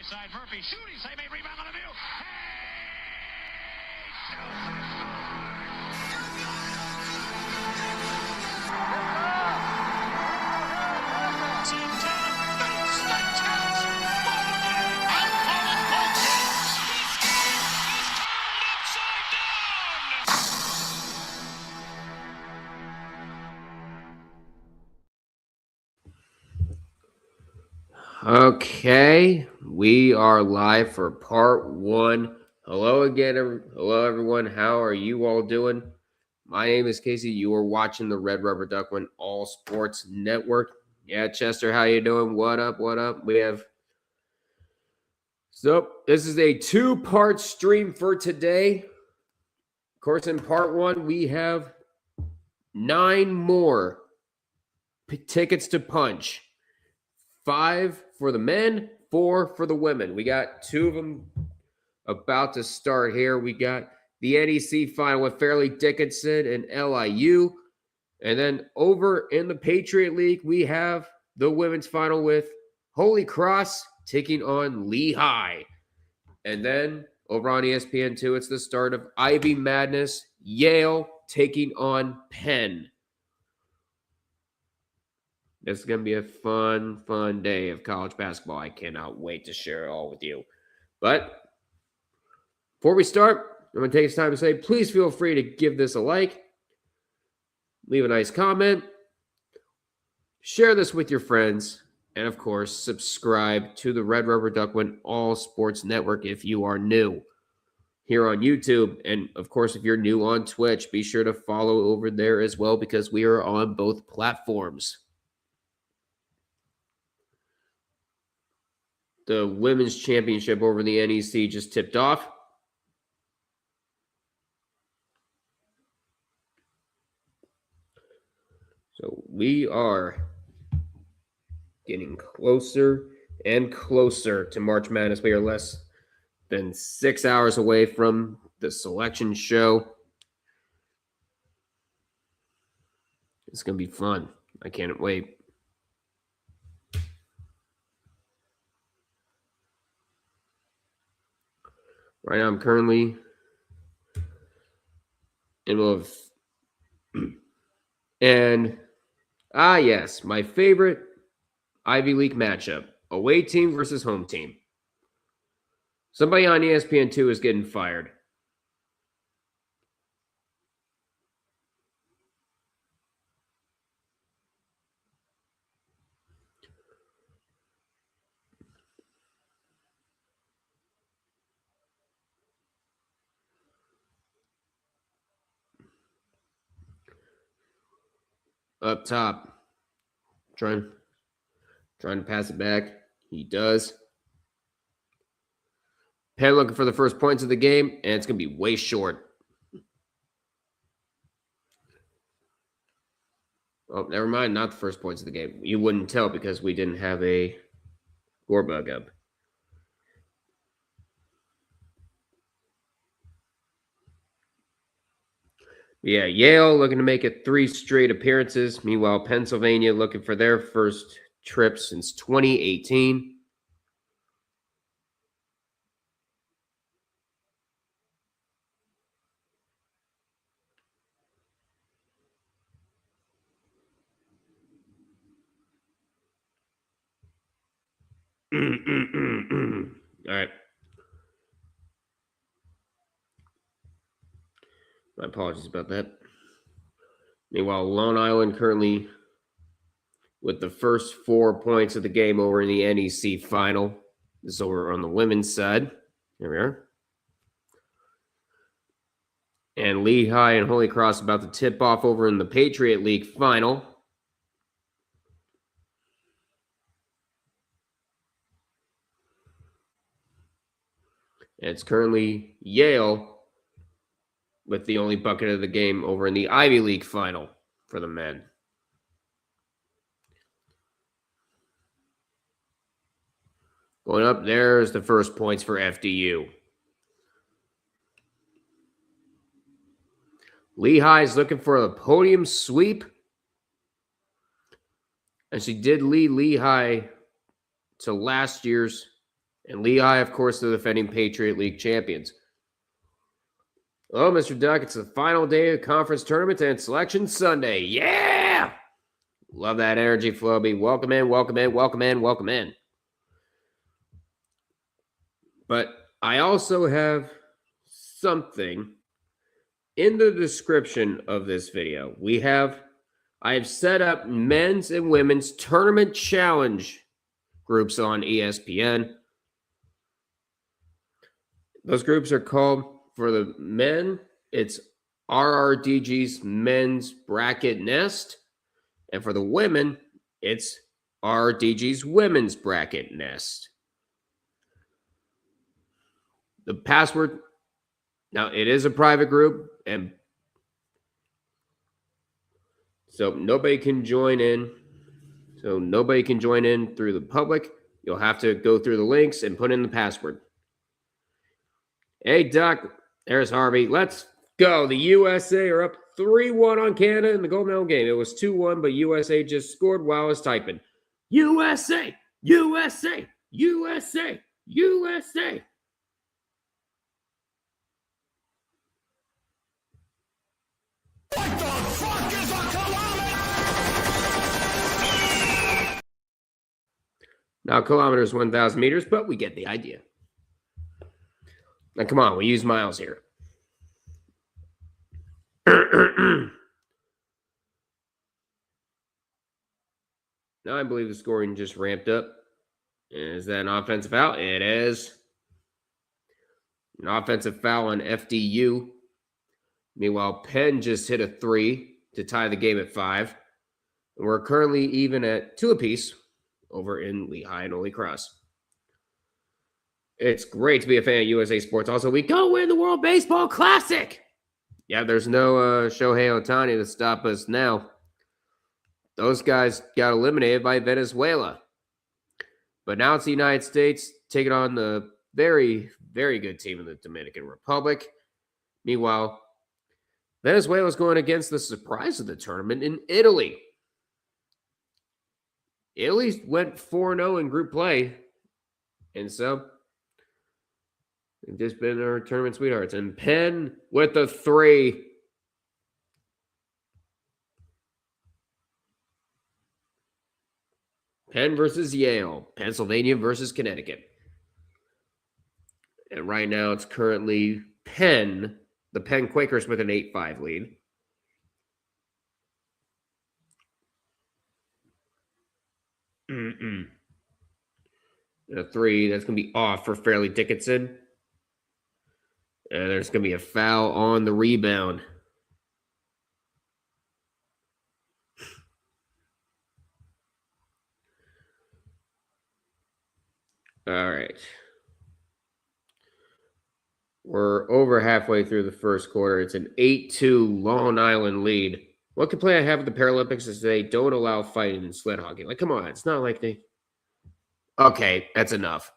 inside. Murphy shooting, save a rebound on the view. Okay, we are live for part one. Hello again, hello everyone. How are you all doing? My name is Casey. You are watching the Red Rubber Duck Win All Sports Network. Yeah, Chester, how you doing? What up? What up? So this is a two-part stream for today. Of course, in part one, we have 9 more tickets to punch. 5 for the men, 4 for the women. We got 2 of them about to start here. We got the NEC final with Fairleigh Dickinson and LIU. And then over in the Patriot League, we have the women's final with Holy Cross taking on Lehigh. And then over on ESPN2, it's the start of Ivy Madness, Yale taking on Penn. This is going to be a fun day of college basketball. I cannot wait to share it all with you. But before we start, I'm going to take this time to say, please feel free to give this a like, leave a nice comment, share this with your friends, and of course, subscribe to the Red Rubber Duck Win All Sports Network if you are new here on YouTube. And of course, if you're new on Twitch, be sure to follow over there as well because we are on both platforms. The women's championship over the NEC just tipped off. So we are getting closer and closer to March Madness. We are less than 6 hours away from the selection show. It's going to be fun. I can't wait. Right now, I'm currently in the middle of... And, yes, my favorite Ivy League matchup. Away team versus home team. Somebody on ESPN2 is getting fired. Up top, trying to pass it back. He does. Penn looking for the first points of the game, and it's going to be way short. Oh, never mind. Not the first points of the game. You wouldn't tell because we didn't have a score bug up. Yeah, Yale looking to make it 3 straight appearances. Meanwhile, Pennsylvania looking for their first trip since 2018. All right. My apologies about that. Meanwhile, Long Island currently with the first 4 points of the game over in the NEC final. This is over on the women's side. There we are. And Lehigh and Holy Cross about to tip off over in the Patriot League final. And it's currently Yale with the only bucket of the game over in the Ivy League final for the men. Going up, there's the first points for FDU. Lehigh's looking for a podium sweep. And she did lead Lehigh to last year's And Lehigh, of course, the defending Patriot League champions. Oh, Mr. Duck, it's the final day of the conference tournament and Selection Sunday. Yeah! Love that energy, Floby. Welcome in, welcome in, welcome in, welcome in. But I also have something in the description of this video. I have set up men's and women's tournament challenge groups on ESPN. Those groups are called, for the men, it's RRDG's Men's Bracket Nest. And for the women, it's RRDG's Women's Bracket Nest. The password, now it is a private group, and so nobody can join in. So nobody can join in through the public. You'll have to go through the links and put in the password. Hey, Duck, there's Harvey. Let's go. The USA are up 3-1 on Canada in the gold medal game. It was 2-1, but USA just scored while I was typing. USA, USA, USA, USA. What the fuck is a kilometer? Now, kilometer is 1,000 meters, but we get the idea. Now, come on, we use miles here. Now, I believe the scoring just ramped up. Is that an offensive foul? It is. An offensive foul on FDU. Meanwhile, Penn just hit a 3 to tie the game at 5. And we're currently even at 2 apiece over in Lehigh and Holy Cross. It's great to be a fan of USA Sports. Also, we go win the World Baseball Classic. Yeah, there's no Shohei Ohtani to stop us now. Those guys got eliminated by Venezuela. But now it's the United States taking on the very, very good team in the Dominican Republic. Meanwhile, Venezuela's going against the surprise of the tournament in Italy. Italy went 4-0 in group play. And so, they've just been our tournament sweethearts. And Penn with the 3. Penn versus Yale. Pennsylvania versus Connecticut. And right now it's currently Penn, the Penn Quakers with an 8-5 lead. And a 3, that's going to be off for Fairleigh Dickinson. And there's going to be a foul on the rebound. All right. We're over halfway through the first quarter. It's an 8-2 Long Island lead. What complaint I have with the Paralympics is they don't allow fighting in sled hockey. Like, come on. It's not like they... Okay, that's enough.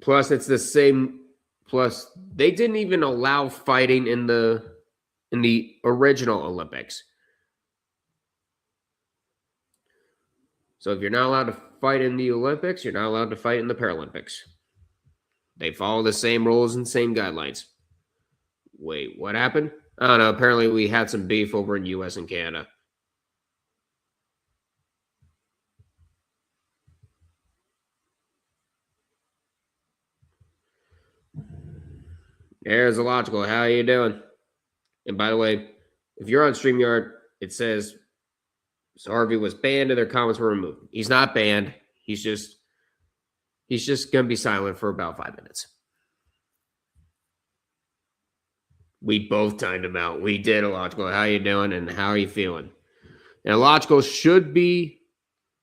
Plus, it's the same... Plus, they didn't even allow fighting in the original Olympics. So if you're not allowed to fight in the Olympics, you're not allowed to fight in the Paralympics. They follow the same rules and same guidelines. Wait, what happened? I don't know. Apparently we had some beef over in U.S. and Canada. There's Illogical. How are you doing? And by the way, if you're on StreamYard, it says Harvey was banned and their comments were removed. He's not banned. He's just going to be silent for about 5 minutes. We both timed him out. We did, Illogical. How you doing and how are you feeling? And Illogical should be,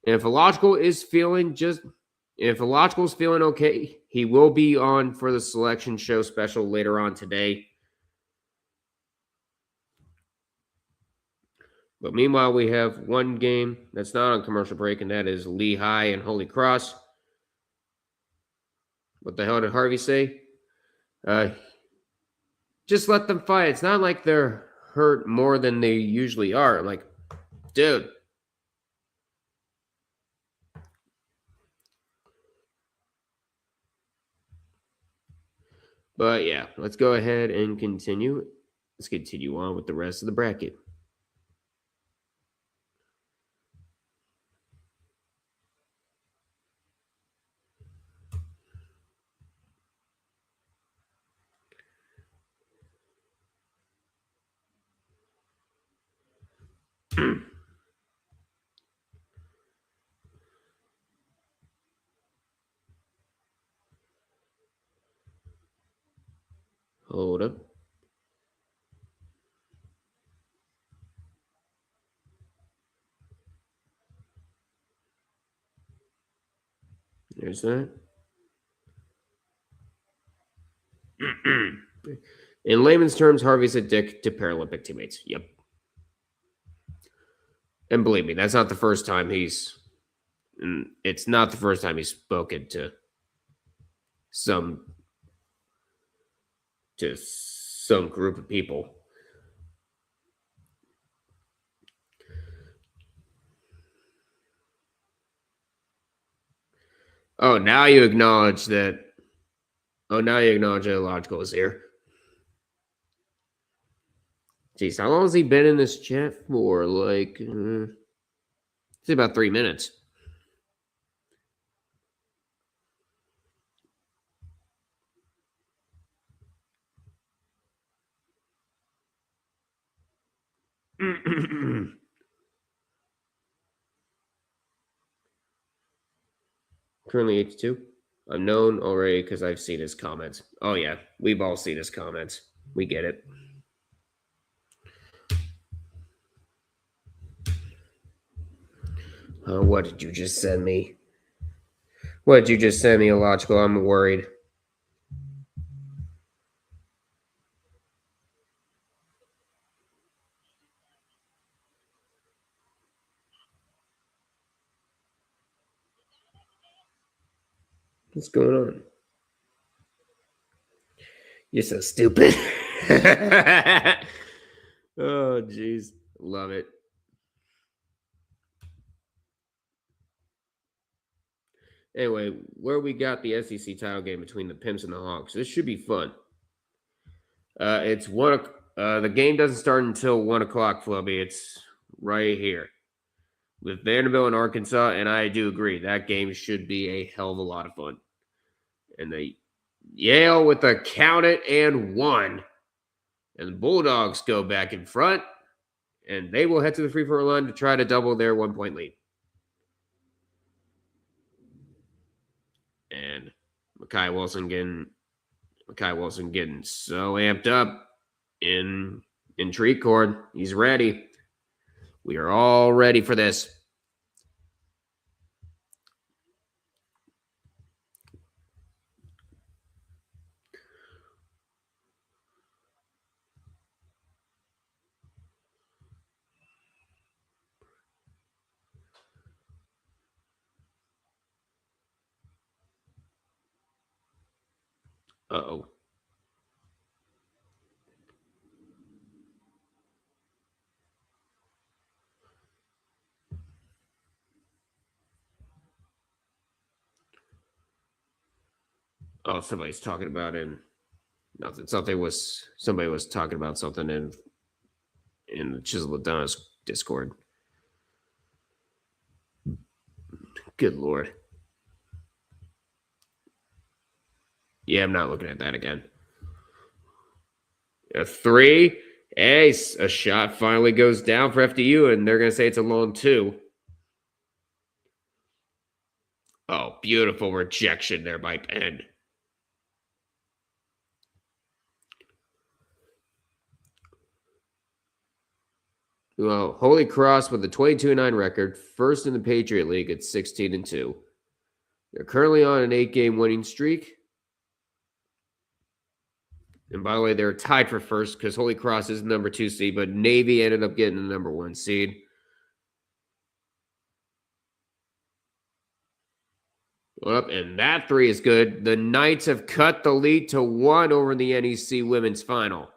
and if Illogical is feeling okay, he will be on for the selection show special later on today. But meanwhile, we have one game that's not on commercial break, and that is Lehigh and Holy Cross. What the hell did Harvey say? Just let them fight. It's not like they're hurt more than they usually are. Like, dude. But yeah, let's go ahead and continue. Let's continue on with the rest of the bracket. Hold up. There's that. In layman's terms, Harvey's a dick to Paralympic teammates. Yep. And believe me, that's not the first time it's not the first time he's spoken some to some group of people. Oh, now you acknowledge that. Oh, now you acknowledge that Illogical is here. Jeez, how long has he been in this chat for? Like, it's about 3 minutes. Currently 82. I'm known already because I've seen his comments. Oh, yeah. We've all seen his comments. We get it. What did you just send me? What did you just send me, Illogical? I'm worried. What's going on? You're so stupid. Oh, jeez. Love it. Anyway, where we got the SEC title game between the Pimps and the Hawks. This should be fun. It's one. The game doesn't start until 1:00, Flubby. It's right here with Vanderbilt and Arkansas, and I do agree that game should be a hell of a lot of fun. And the Yale with a count it and 1, and the Bulldogs go back in front, and they will head to the free throw line to try to double their 1-point lead. And Makai Wilson getting so amped up in treat court. He's ready. We are all ready for this. Uh-oh. Oh, somebody's talking about nothing. Somebody was talking about something in the Chisel Adonis Discord. Good Lord. Yeah, I'm not looking at that again. A 3. Ace. A shot finally goes down for FDU, and they're going to say it's a lone 2. Oh, beautiful rejection there by Penn. Well, Holy Cross with a 22-9 record, first in the Patriot League at 16-2. They're currently on an 8-game winning streak. And by the way, they're tied for first because Holy Cross is the number 2 seed, but Navy ended up getting the number 1 seed. Up, and that 3 is good. The Knights have cut the lead to 1 over the NEC Women's Final.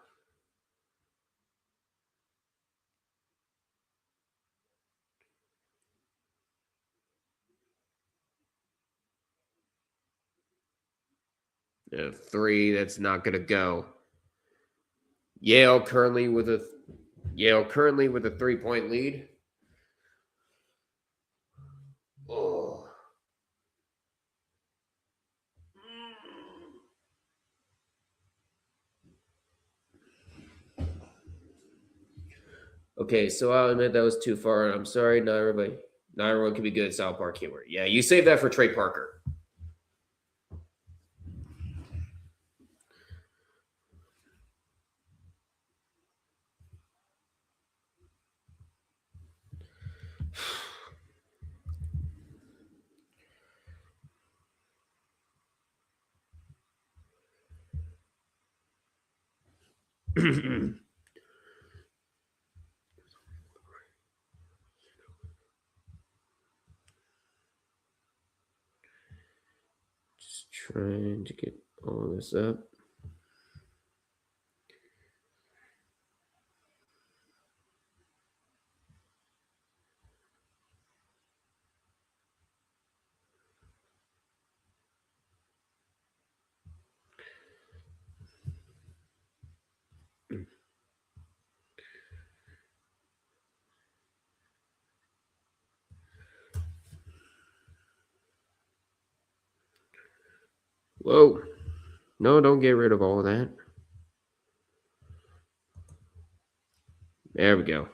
A 3, that's not going to go. Yale currently with a 3-point lead. Oh. Okay, so I'll admit that was too far. I'm sorry, not everyone can be good at South Park humor. Yeah, you save that for Trey Parker. Just trying to get all this up. Whoa. No, don't get rid of all of that. There we go.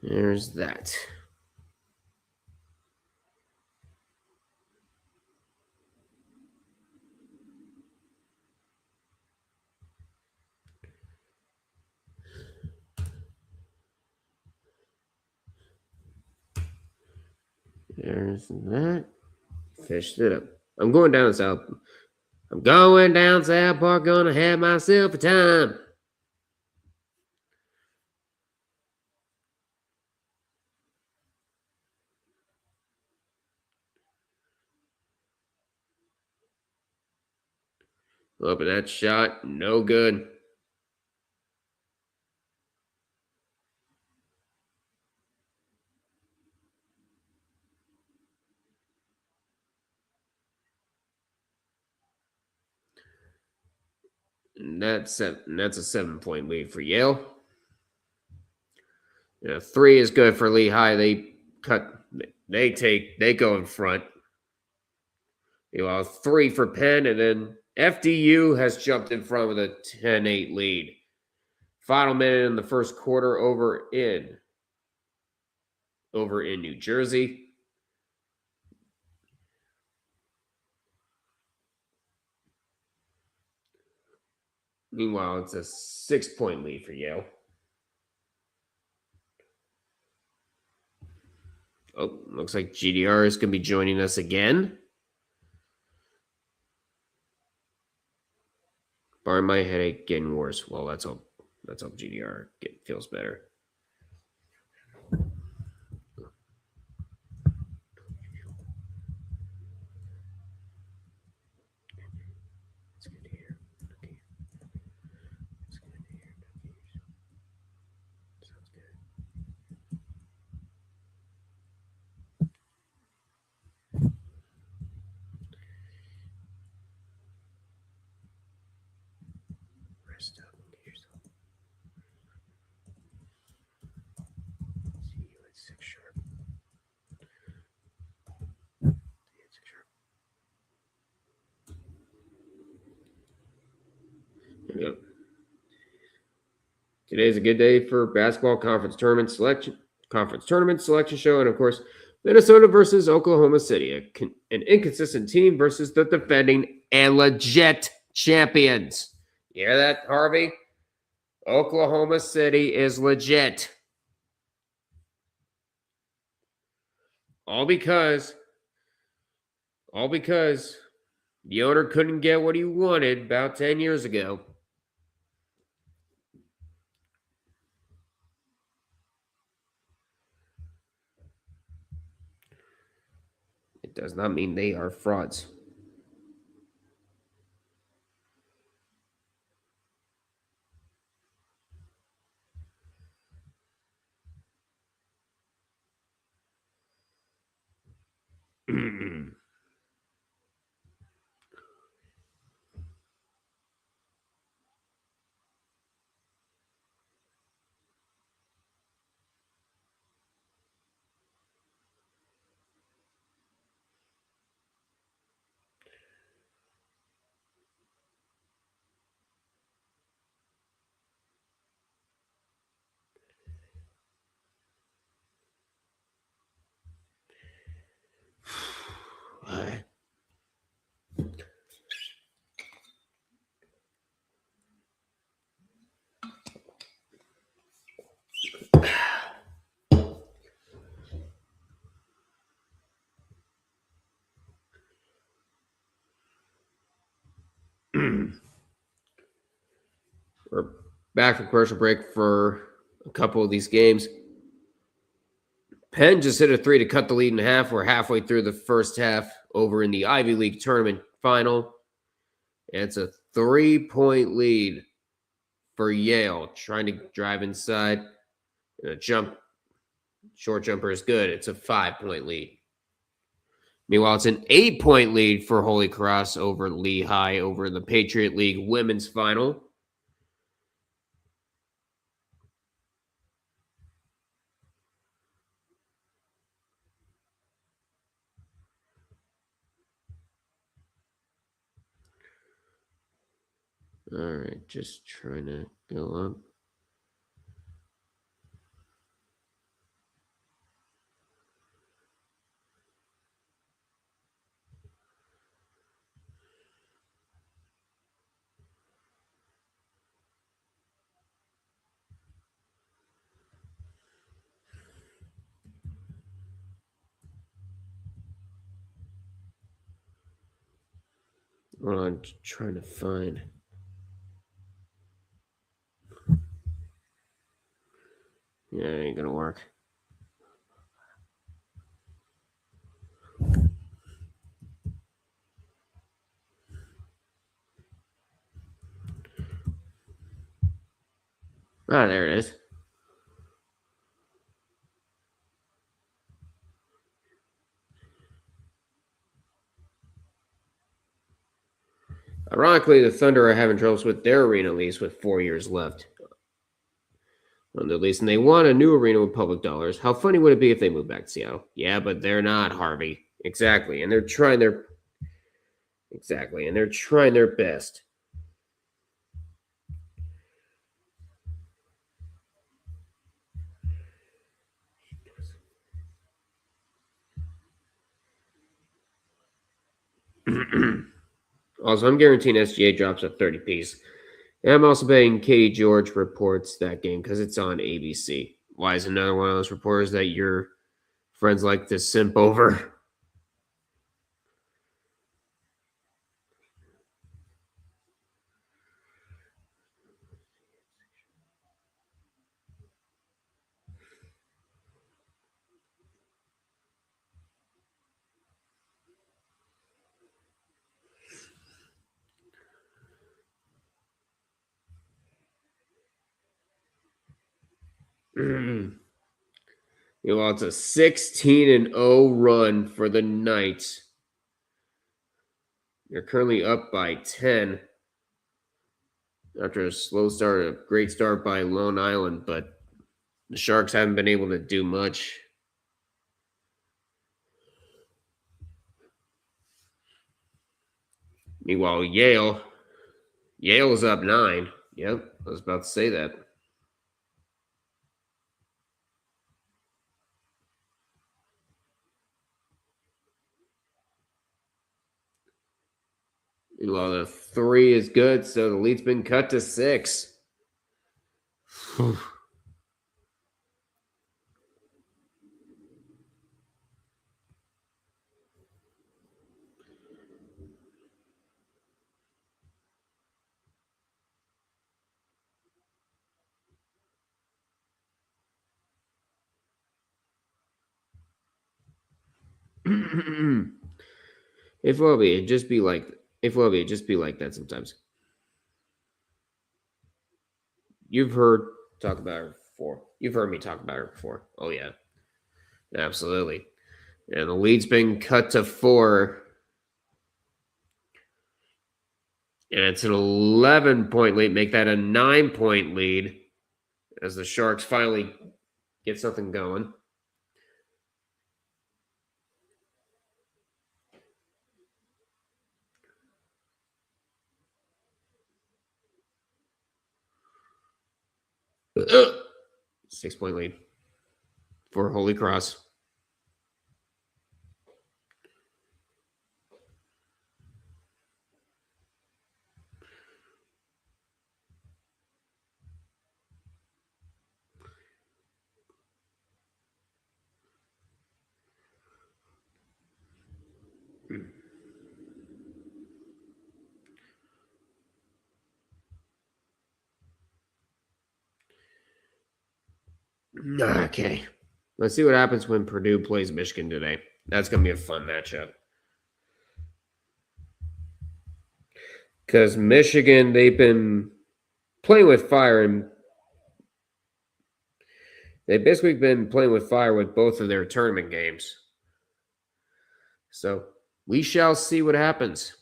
There's that. There's that. Fished it up. I'm going down south. I'm going down South Park, gonna have myself a time. Open that shot, no good. And that's a 7-point lead for Yale. 3 is good for Lehigh. They go in front. 3 for Penn, and then FDU has jumped in front with a 10-8 lead. Final minute in the first quarter over in New Jersey. Meanwhile, it's a 6-point lead for Yale. Oh, looks like GDR is going to be joining us again. Barring my headache getting worse. Well, let's hope GDR feels better. It's good to hear. Okay. It's good to hear. Sounds good. Rest up and get yourself. See you at 6 sharp. See you at 6 sharp. There we go. Today's a good day for basketball conference tournament selection show, and of course, Minnesota versus Oklahoma City, an inconsistent team versus the defending and legit champions. You hear that, Harvey? Oklahoma City is legit. All because the owner couldn't get what he wanted about 10 years ago. It does not mean they are frauds. We're back from commercial break for a couple of these games. Penn just hit a 3 to cut the lead in half. We're halfway through the first half over in the Ivy League tournament final. And it's a 3-point lead for Yale, trying to drive inside. And a short jumper is good. It's a 5-point lead. Meanwhile, it's an 8-point lead for Holy Cross over Lehigh over the Patriot League women's final. All right, just trying to go up. Hold on, trying to find. Yeah, it ain't gonna work. Ah, there it is. Ironically, the Thunder are having troubles with their arena lease with 4 years left on their lease, and they want a new arena with public dollars. How funny would it be if they moved back to Seattle? Yeah, but they're not, Harvey. Exactly, and they're trying their best. Also, I'm guaranteeing SGA drops a 30 piece. And I'm also betting Katie George reports that game because it's on ABC. Why is another one of those reporters that your friends like to simp over? Well, it's a 16-0 run for the Knights. They're currently up by 10 after a slow start, a great start by Lone Island, but the Sharks haven't been able to do much. Meanwhile, Yale is up 9. Yep, I was about to say that. Meanwhile, the 3 is good, so the lead's been cut to 6. If Wobby, it'd just be like that sometimes. You've heard me talk about her before. Oh yeah, absolutely. And the lead's been cut to 4. And it's an 11-point lead. Make that a 9-point lead as the Sharks finally get something going. Uh, 6-point lead for Holy Cross. Okay. Let's see what happens when Purdue plays Michigan today. That's going to be a fun matchup. Because Michigan, they've been playing with fire, and they've basically been playing with fire with both of their tournament games. So we shall see what happens.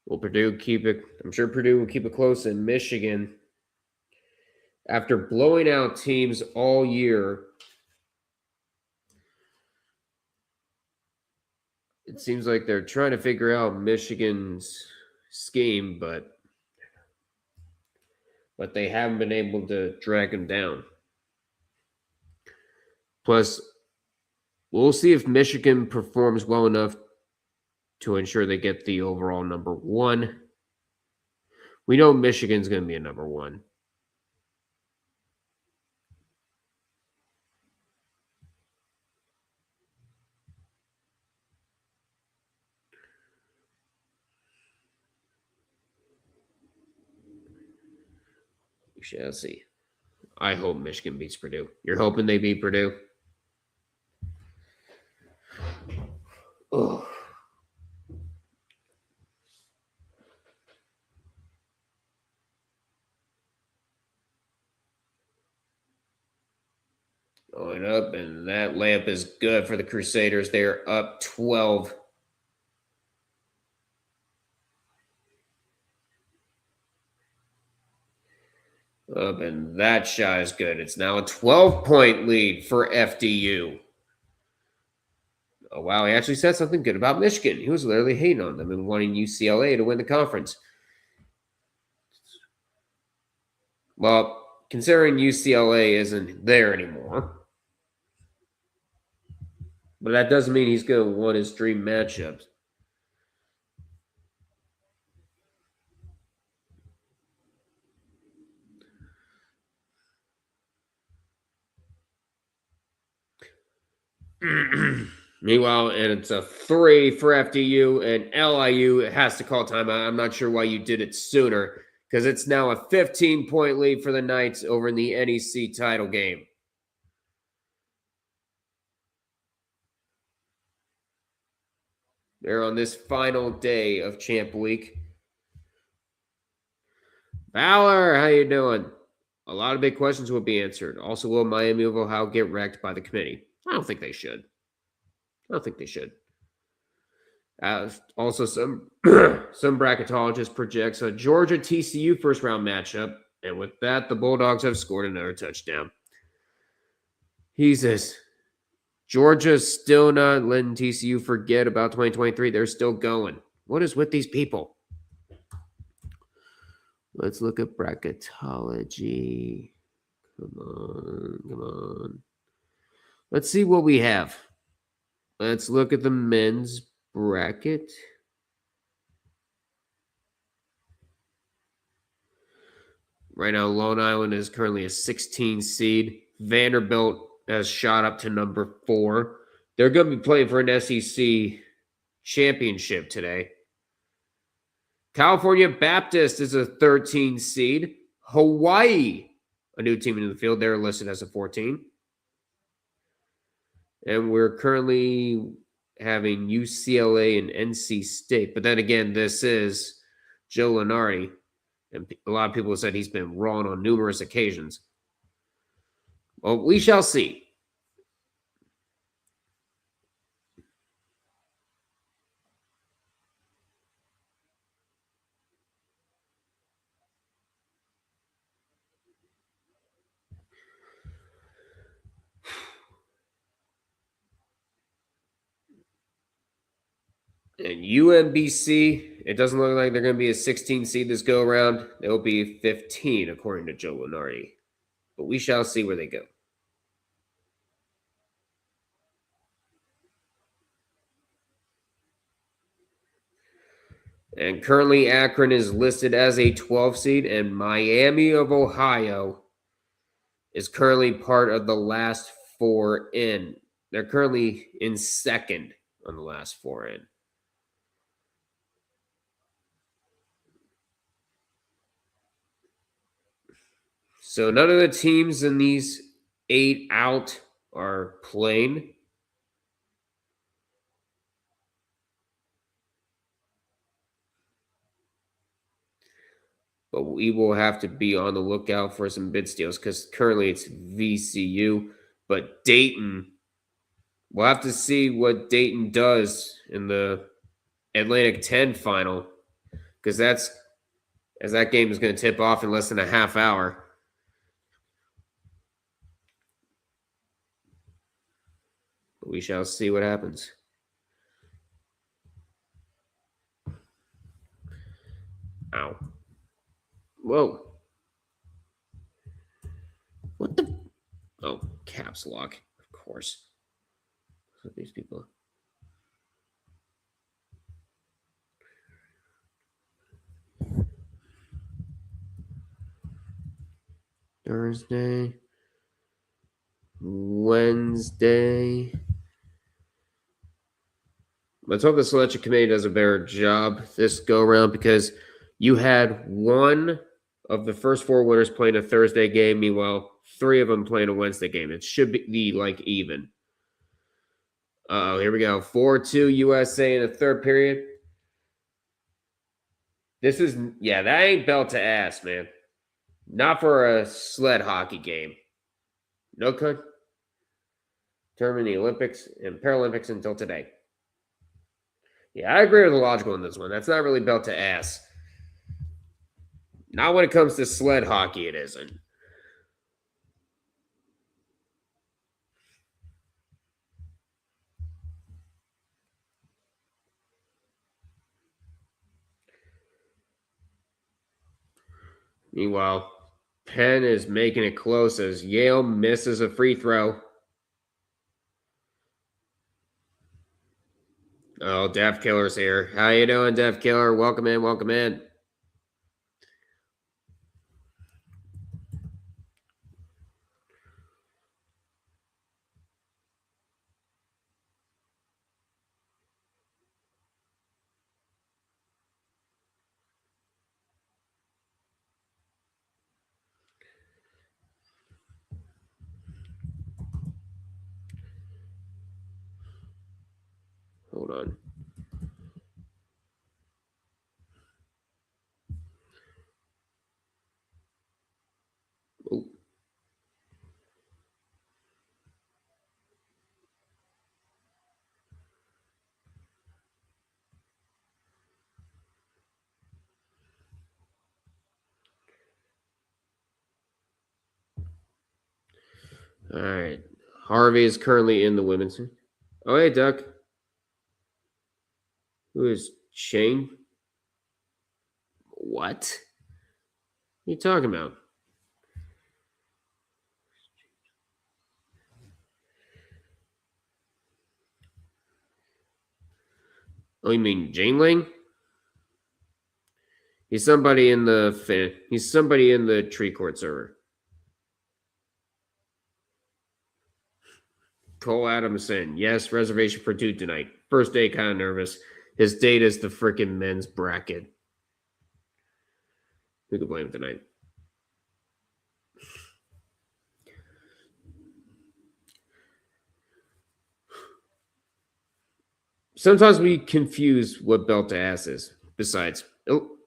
Will Purdue keep it? I'm sure Purdue will keep it close in Michigan. After blowing out teams all year, it seems like they're trying to figure out Michigan's scheme, but they haven't been able to drag them down. Plus, we'll see if Michigan performs well enough to ensure they get the overall number 1. We know Michigan's going to be a number 1. We shall see. I hope Michigan beats Purdue. You're hoping they beat Purdue? Oh. Going up, and that layup is good for the Crusaders. They're up 12. Up, and that shot is good. It's now a 12-point lead for FDU. Oh, wow. He actually said something good about Michigan. He was literally hating on them and wanting UCLA to win the conference. Well, considering UCLA isn't there anymore, but that doesn't mean he's going to win his dream matchups. Meanwhile, and it's a 3 for FDU, and LIU has to call timeout. I'm not sure why you did it sooner, because it's now a 15-point lead for the Knights over in the NEC title game. They're on this final day of Champ Week. Valor, how you doing? A lot of big questions will be answered. Also, will Miami of Ohio get wrecked by the committee? I don't think they should. Also, some bracketologists projects a Georgia TCU first round matchup, and with that, the Bulldogs have scored another touchdown. Jesus, Georgia's still not letting TCU forget about 2023. They're still going. What is with these people? Let's look at bracketology. Come on. Let's see what we have. Let's look at the men's bracket. Right now, Long Island is currently a 16 seed. Vanderbilt has shot up to number 4. They're going to be playing for an SEC championship today. California Baptist is a 13 seed. Hawaii, a new team in the field. They're listed as a 14. And we're currently having UCLA and NC State. But then again, this is Joe Lunardi. And a lot of people have said he's been wrong on numerous occasions. Well, we shall see. And UMBC, it doesn't look like they're going to be a 16 seed this go around. They'll be 15, according to Joe Lunardi. But we shall see where they go. And currently, Akron is listed as a 12 seed, and Miami of Ohio is currently part of the last four in. They're currently in second on the last four in. So none of the teams in these 8 out are playing. But we will have to be on the lookout for some bid steals because currently it's VCU. But Dayton, we'll have to see what Dayton does in the Atlantic 10 final because that game is going to tip off in less than a half hour. But we shall see what happens. Ow. Whoa. What the? Oh, caps lock, of course. These people. Thursday. Wednesday. Let's hope the selection committee does a better job this go around because you had one of the first 4 winners playing a Thursday game. Meanwhile, 3 of them playing a Wednesday game. It should be like even. Oh, here we go. 4-2 USA in the third period. This is, that ain't belt to ass, man. Not for a sled hockey game. No could determine the Olympics and Paralympics until today. Yeah, I agree with the logical in this one. That's not really belt to ass. Not when it comes to sled hockey, it isn't. Meanwhile, Penn is making it close as Yale misses a free throw. Oh, Deaf Killer's here. How you doing, Deaf Killer? Welcome in, welcome in. Hold on. Oh. All right. Harvey is currently in the women's. Oh, hey, Duck. Who is Shane? What? What are you talking about? Oh, you mean Jingling? He's somebody in the tree court server. Cole Adamson. Yes, reservation for 2 tonight. First day, kind of nervous. His date is the freaking men's bracket. Who could blame him tonight? Sometimes we confuse what belt to ass is. Besides,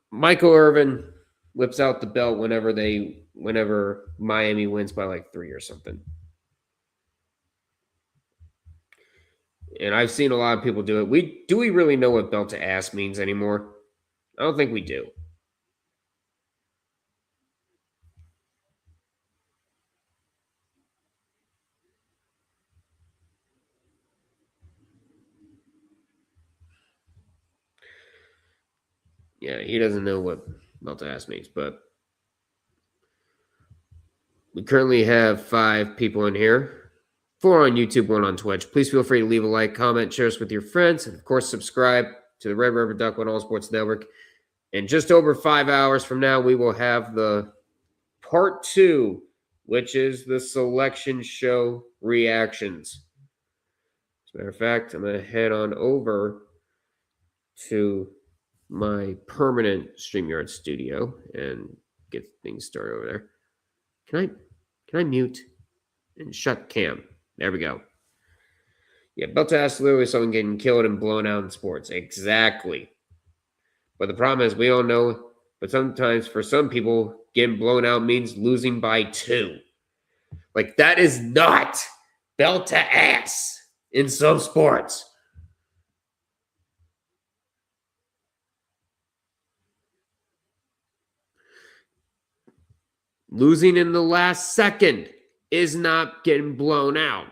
Michael Irvin whips out the belt whenever Miami wins by like 3 or something. And I've seen a lot of people do it. Do we really know what belt to ass means anymore? I don't think we do. Yeah, he doesn't know what belt to ask means, but we currently have 5 people in here. 4 on YouTube, 1 on Twitch. Please feel free to leave a like, comment, share us with your friends, and of course, subscribe to the Red River Duck All Sports Network. In just over 5 hours from now, we will have the part 2, which is the selection show reactions. As a matter of fact, I'm going to head on over to my permanent StreamYard studio and get things started over there. Can I mute and shut cam? There we go. Yeah, belt to ass literally someone getting killed and blown out in sports. Exactly. But the problem is we all know, but sometimes for some people, getting blown out means losing by 2. Like, that is not belt to ass in some sports. Losing in the last second is not getting blown out.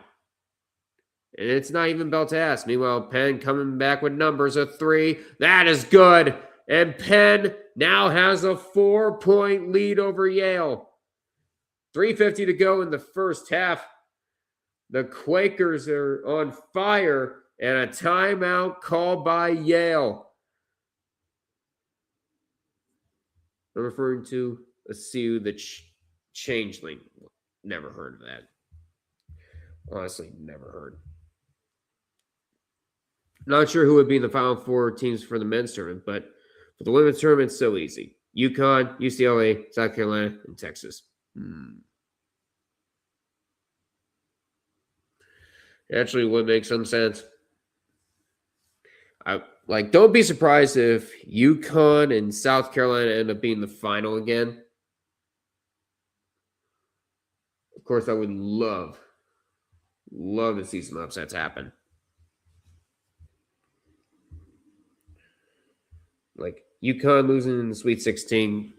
And it's not even belt to ass. Meanwhile, Penn coming back with numbers of 3. That is good. And Penn now has a 4-point lead over Yale. 3:50 to go in the first half. The Quakers are on fire, and a timeout called by Yale. I'm referring to Asiu the Changeling. Never heard of that. Honestly, never heard. Not sure who would be in the final 4 teams for the men's tournament, but for the women's tournament, it's so easy. UConn, UCLA, South Carolina, and Texas. Actually would make some sense. Don't be surprised if UConn and South Carolina end up being the final again. Of course, I would love to see some upsets happen. Like UConn losing in the Sweet 16.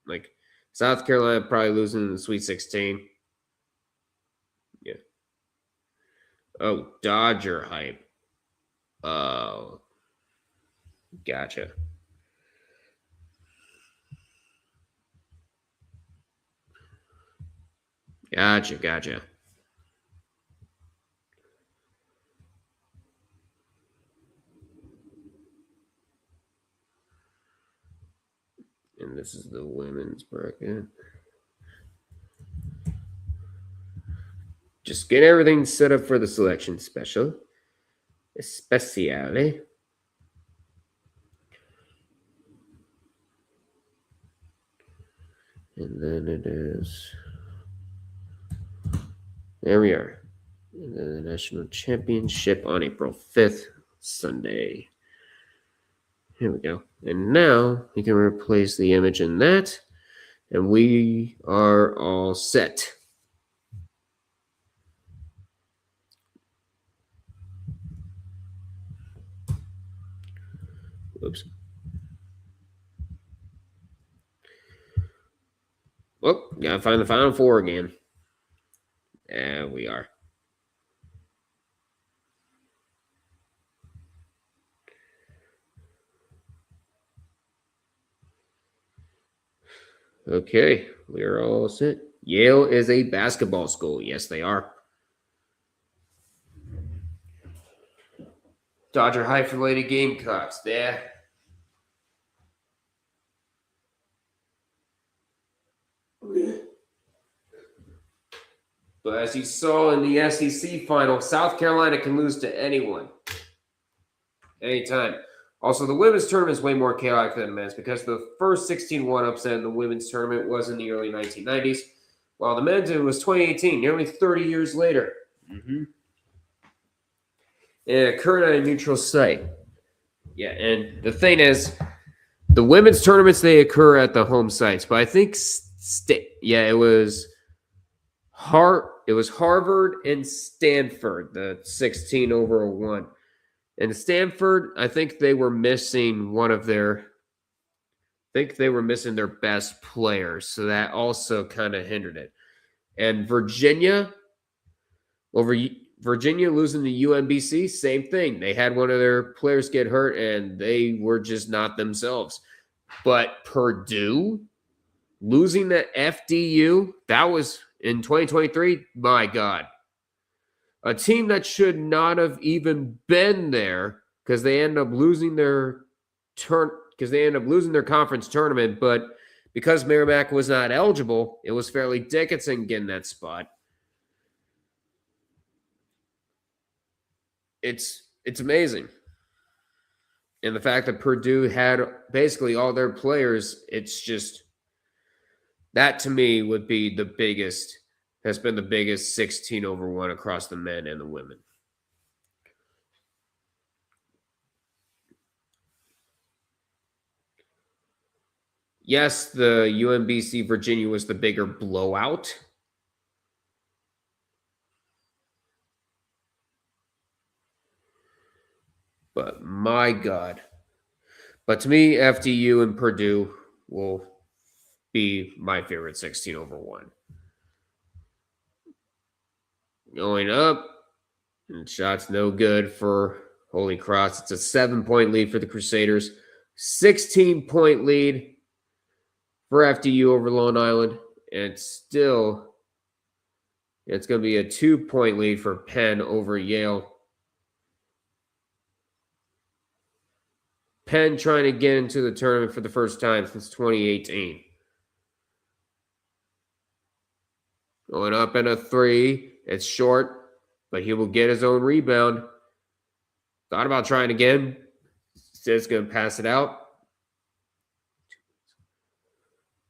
Like South Carolina probably losing in the Sweet 16. Yeah. Oh, Dodger hype. Oh. Gotcha. Gotcha. And this is the women's bracket. Just get everything set up for the selection special. Especially. And then it is. There we are. And then the national championship on April 5th, Sunday. Here we go. And now we can replace the image in that. And we are all set. Whoops. Well, gotta find the final 4 again. There we are. Okay, we are all set. Yale is a basketball school. Yes, they are. Dodger High for Lady Gamecocks. There. But as you saw in the SEC final, South Carolina can lose to anyone. Anytime. Also, the women's tournament is way more chaotic than the men's because the first 16-1 upset in the women's tournament was in the early 1990s, while the men's it was 2018, nearly 30 years later. It occurred at a neutral site. Yeah, and the thing is, the women's tournaments, they occur at the home sites, but I think, it was Harvard and Stanford, the 16-over-1. And Stanford, I think they were missing their best players, so that also kind of hindered it. And Virginia Virginia losing to UMBC, same thing. They had one of their players get hurt, and they were just not themselves. But Purdue losing to FDU, that was in 2023, my God. A team that should not have even been there because they end up losing their conference tournament, but because Merrimack was not eligible, it was Fairleigh Dickinson getting that spot. It's amazing. And the fact that Purdue had basically all their players, it's just that to me would be has been the biggest 16-1 across the men and the women. Yes, the UMBC Virginia was the bigger blowout. But my God. But to me, FDU and Purdue will be my favorite 16-1. Going up, and shot's no good for Holy Cross. It's a 7-point lead for the Crusaders. 16-point lead for FDU over Long Island. And it's going to be a 2-point lead for Penn over Yale. Penn trying to get into the tournament for the first time since 2018. Going up in a 3. It's short, but he will get his own rebound. Thought about trying again. Sid's going to pass it out.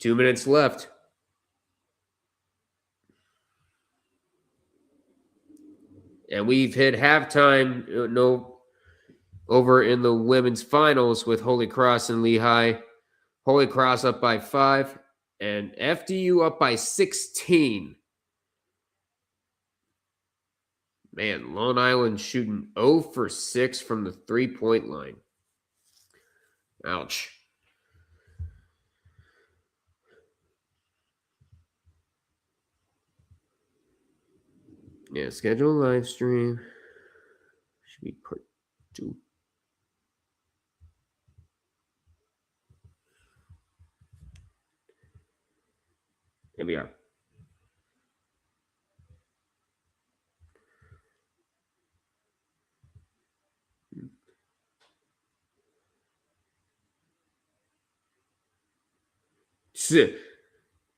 2 minutes left. And we've hit halftime. Over in the women's finals with Holy Cross and Lehigh. Holy Cross up by 5 and FDU up by 16. Man, Long Island shooting 0 for 6 from the 3-point line. Ouch. Yeah, schedule live stream. Should be part 2. Here we are.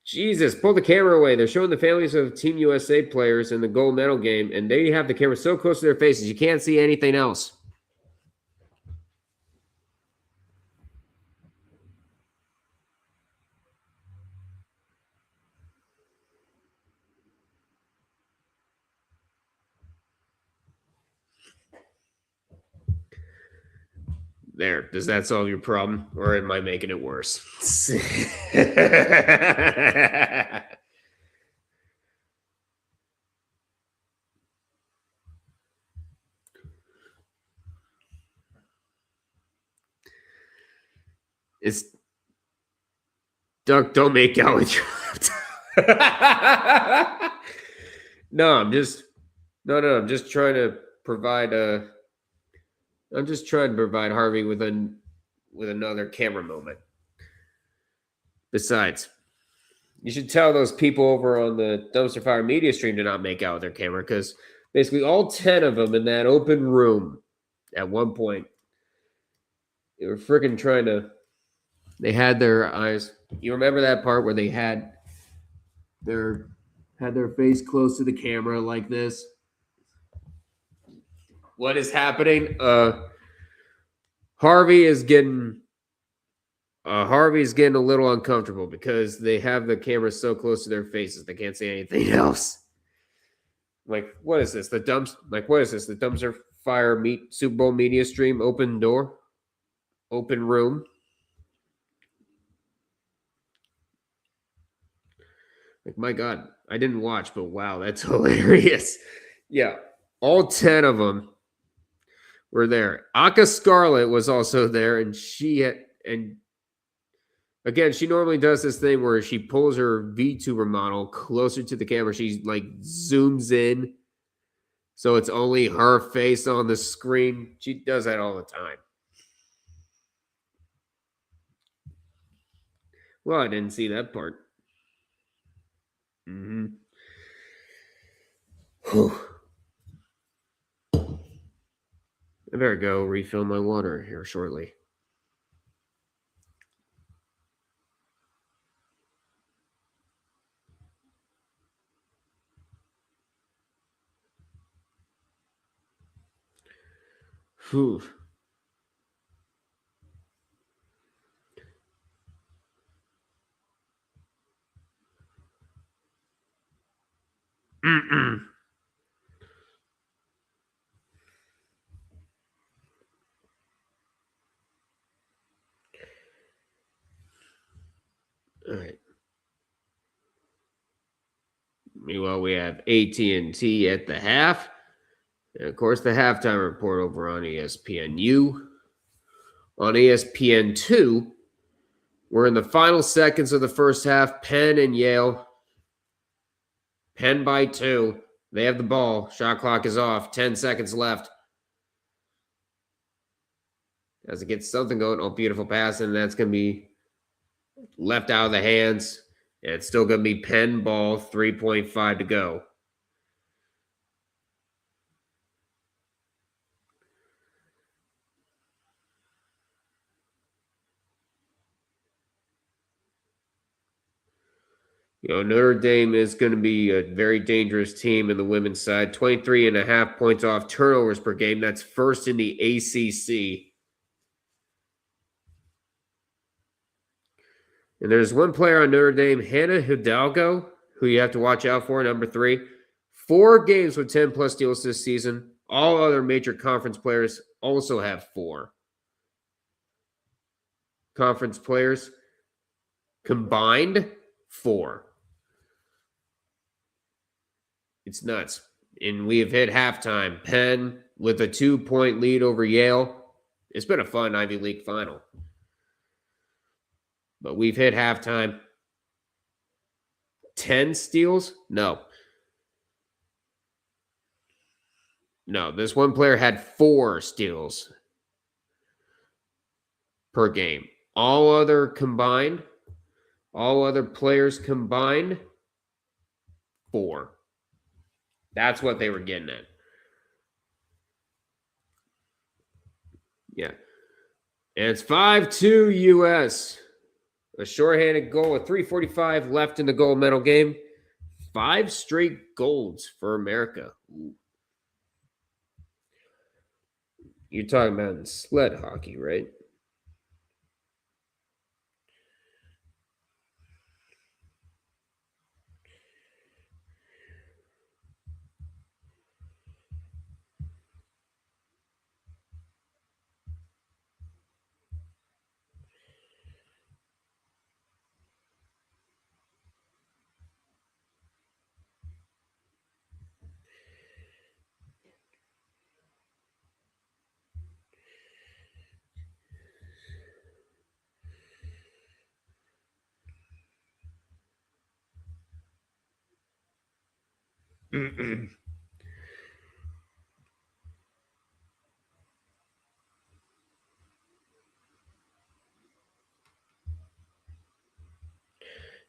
Jesus, pull the camera away. They're showing the families of Team USA players in the gold medal game, and they have the camera so close to their faces, you can't see anything else. There. Does that solve your problem? Or am I making it worse? It's Duck, don't make out with your No, I'm just trying to provide Harvey with another camera moment. Besides, you should tell those people over on the Dumpster Fire Media stream to not make out with their camera, because basically all 10 of them in that open room at one point, they were freaking trying to. They had their eyes. You remember that part where they had their face close to the camera like this? What is happening? Harvey's getting a little uncomfortable because they have the camera so close to their faces they can't see anything else. Like, what is this? The Dumpster Fire Super Bowl media stream? Open door, open room. Like, my God, I didn't watch, but wow, that's hilarious. Yeah, all 10 of them were there. Aka Scarlett was also there, and again, she normally does this thing where she pulls her VTuber model closer to the camera. She like zooms in So it's only her face on the screen. She does that all the time. Well, I didn't see that part. Mm-hmm. Whew. I better go refill my water here shortly. Whew. Mm-mm. All right. Meanwhile, we have AT&T at the half. And of course, the halftime report over on ESPNU. On ESPN2, we're in the final seconds of the first half. Penn and Yale. Penn by 2. They have the ball. Shot clock is off. 10 seconds left. As it gets something going. Oh, beautiful pass. And that's going to be left out of the hands. And it's still going to be Penn ball. 3.5 to go. Notre Dame is going to be a very dangerous team in the women's side. 23.5 points off turnovers per game. That's first in the ACC. And there's one player on Notre Dame, Hannah Hidalgo, who you have to watch out for, number 3. 4 games with 10-plus steals this season. All other major conference players also have 4. Conference players combined, 4. It's nuts. And we have hit halftime. Penn with a 2-point lead over Yale. It's been a fun Ivy League final. But we've hit halftime. 10 steals? No. No, this one player had 4 steals per game. All other players combined, 4. That's what they were getting at. Yeah. And it's 5-2 U.S. A shorthanded goal with 3:45 left in the gold medal game. 5 straight golds for America. Ooh. You're talking about in sled hockey, right?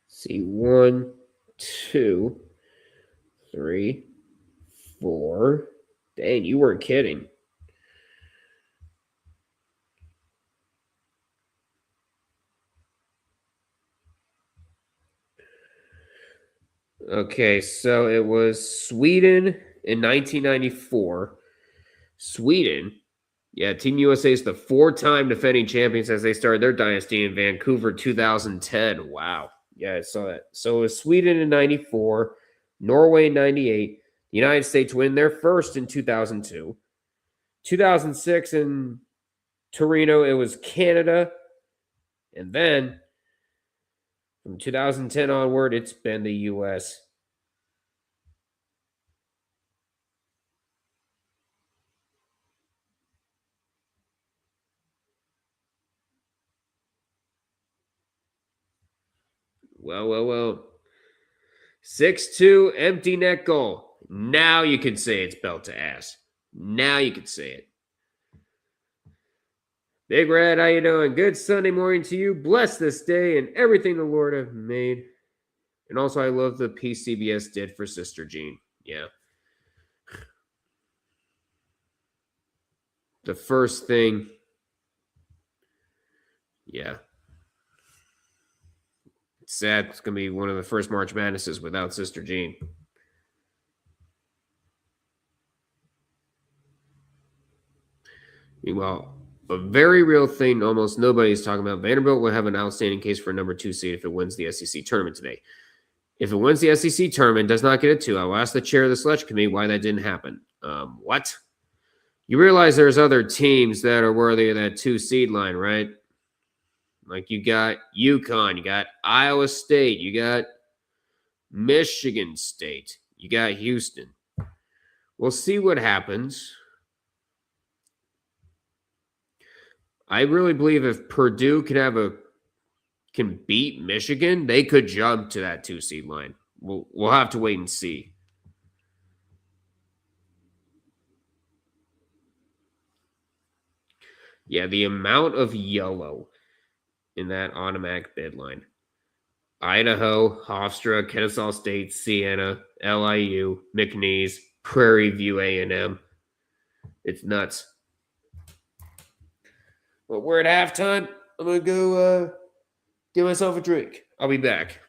See, 1, 2, 3, 4. Dang, you weren't kidding. Okay, so it was Sweden in 1994. Sweden, yeah, Team USA is the 4-time defending champions as they started their dynasty in Vancouver 2010. Wow. Yeah, I saw that. So it was Sweden in 94, Norway in 98. The United States win their first in 2002. 2006 in Torino, it was Canada. And then from 2010 onward, it's been the U.S. Well. 6-2 empty net goal. Now you can say it's belt to ass. Now you can say it. Big Red, how you doing? Good Sunday morning to you. Bless this day and everything the Lord have made. And also, I love the piece CBS did for Sister Jean. Yeah. The first thing. Yeah. It's sad. It's going to be one of the first March Madnesses without Sister Jean. Meanwhile, a very real thing almost nobody's talking about. Vanderbilt will have an outstanding case for a number 2 seed if it wins the SEC tournament today. If it wins the SEC tournament, does not get a 2, I will ask the chair of the selection committee why that didn't happen. What? You realize there's other teams that are worthy of that 2 seed line, right? Like you got UConn, you got Iowa State, you got Michigan State, you got Houston. We'll see what happens. I really believe if Purdue can beat Michigan, they could jump to that 2 seed line. We'll have to wait and see. Yeah, the amount of yellow in that automatic bid line. Idaho, Hofstra, Kennesaw State, Siena, LIU, McNeese, Prairie View A&M. It's nuts. Well, we're at halftime. I'm going to go get myself a drink. I'll be back.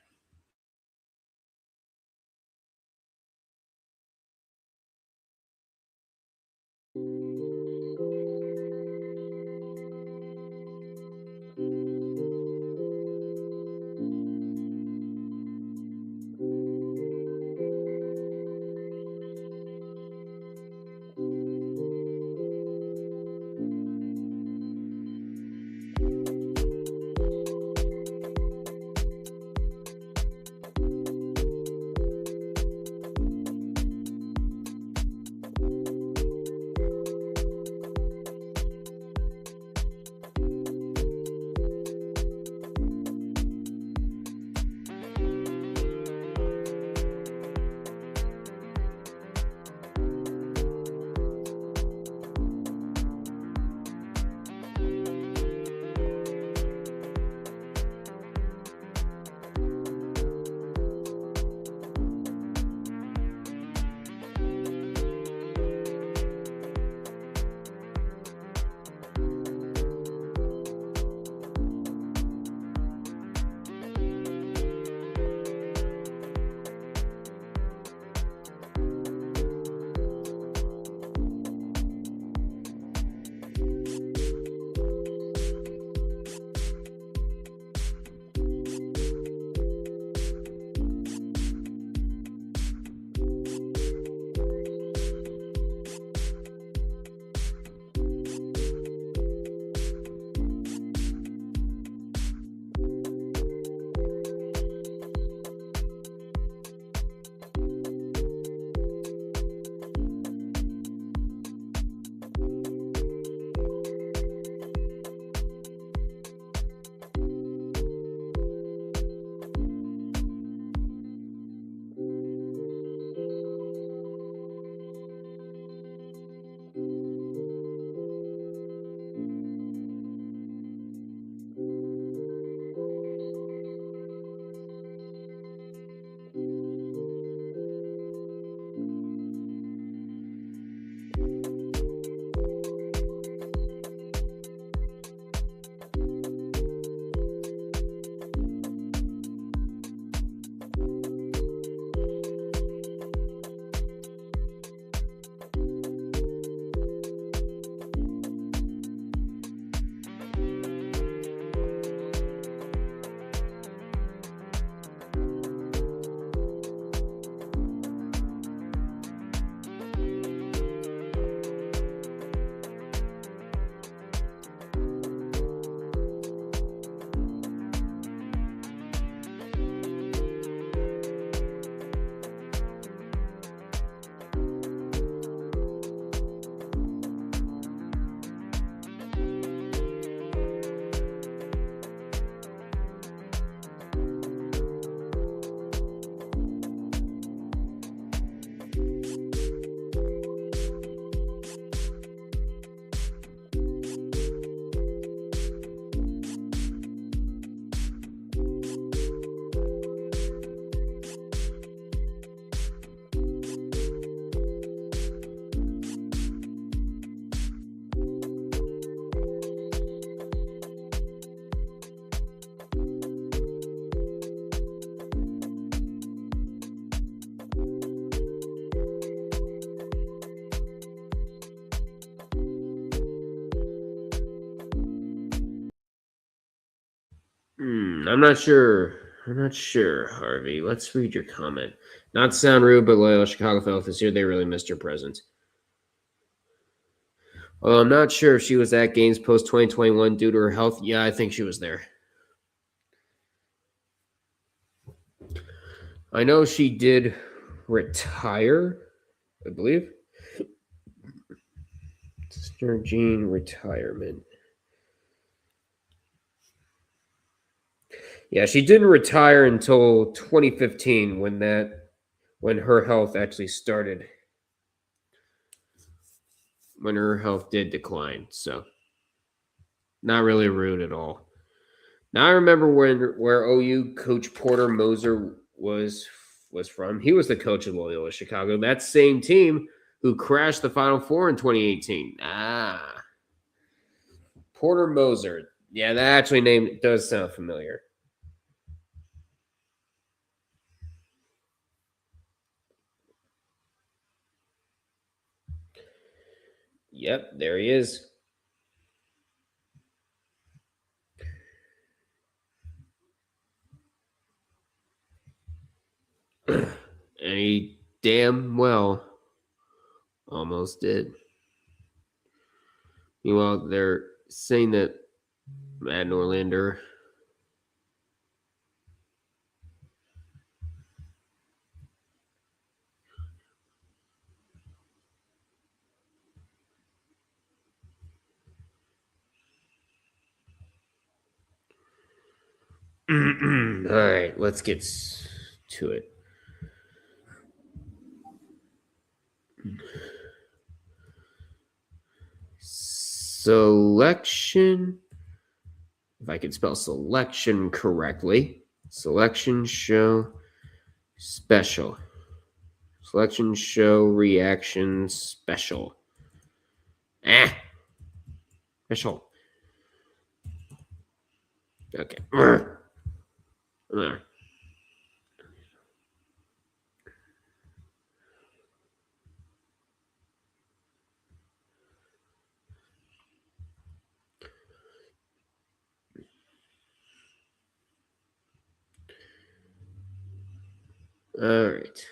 I'm not sure. Harvey. Let's read your comment. Not to sound rude, but Loyola Chicago felt this year they really missed her presence. Although I'm not sure if she was at games post 2021 due to her health. Yeah, I think she was there. I know she did retire, I believe. Sister Jean retirement. Yeah, she didn't retire until 2015 when her health actually started. When her health did decline, so not really rude at all. Now I remember where OU coach Porter Moser was from. He was the coach of Loyola Chicago. That same team who crashed the Final Four in 2018. Porter Moser. Yeah, that actually name does sound familiar. Yep, there he is. And he damn well almost did. Meanwhile, they're saying that Matt Norlander. All right, let's get to it. Selection. If I could spell selection correctly. Selection show special. Selection show reaction special. Special. Okay. There. All right.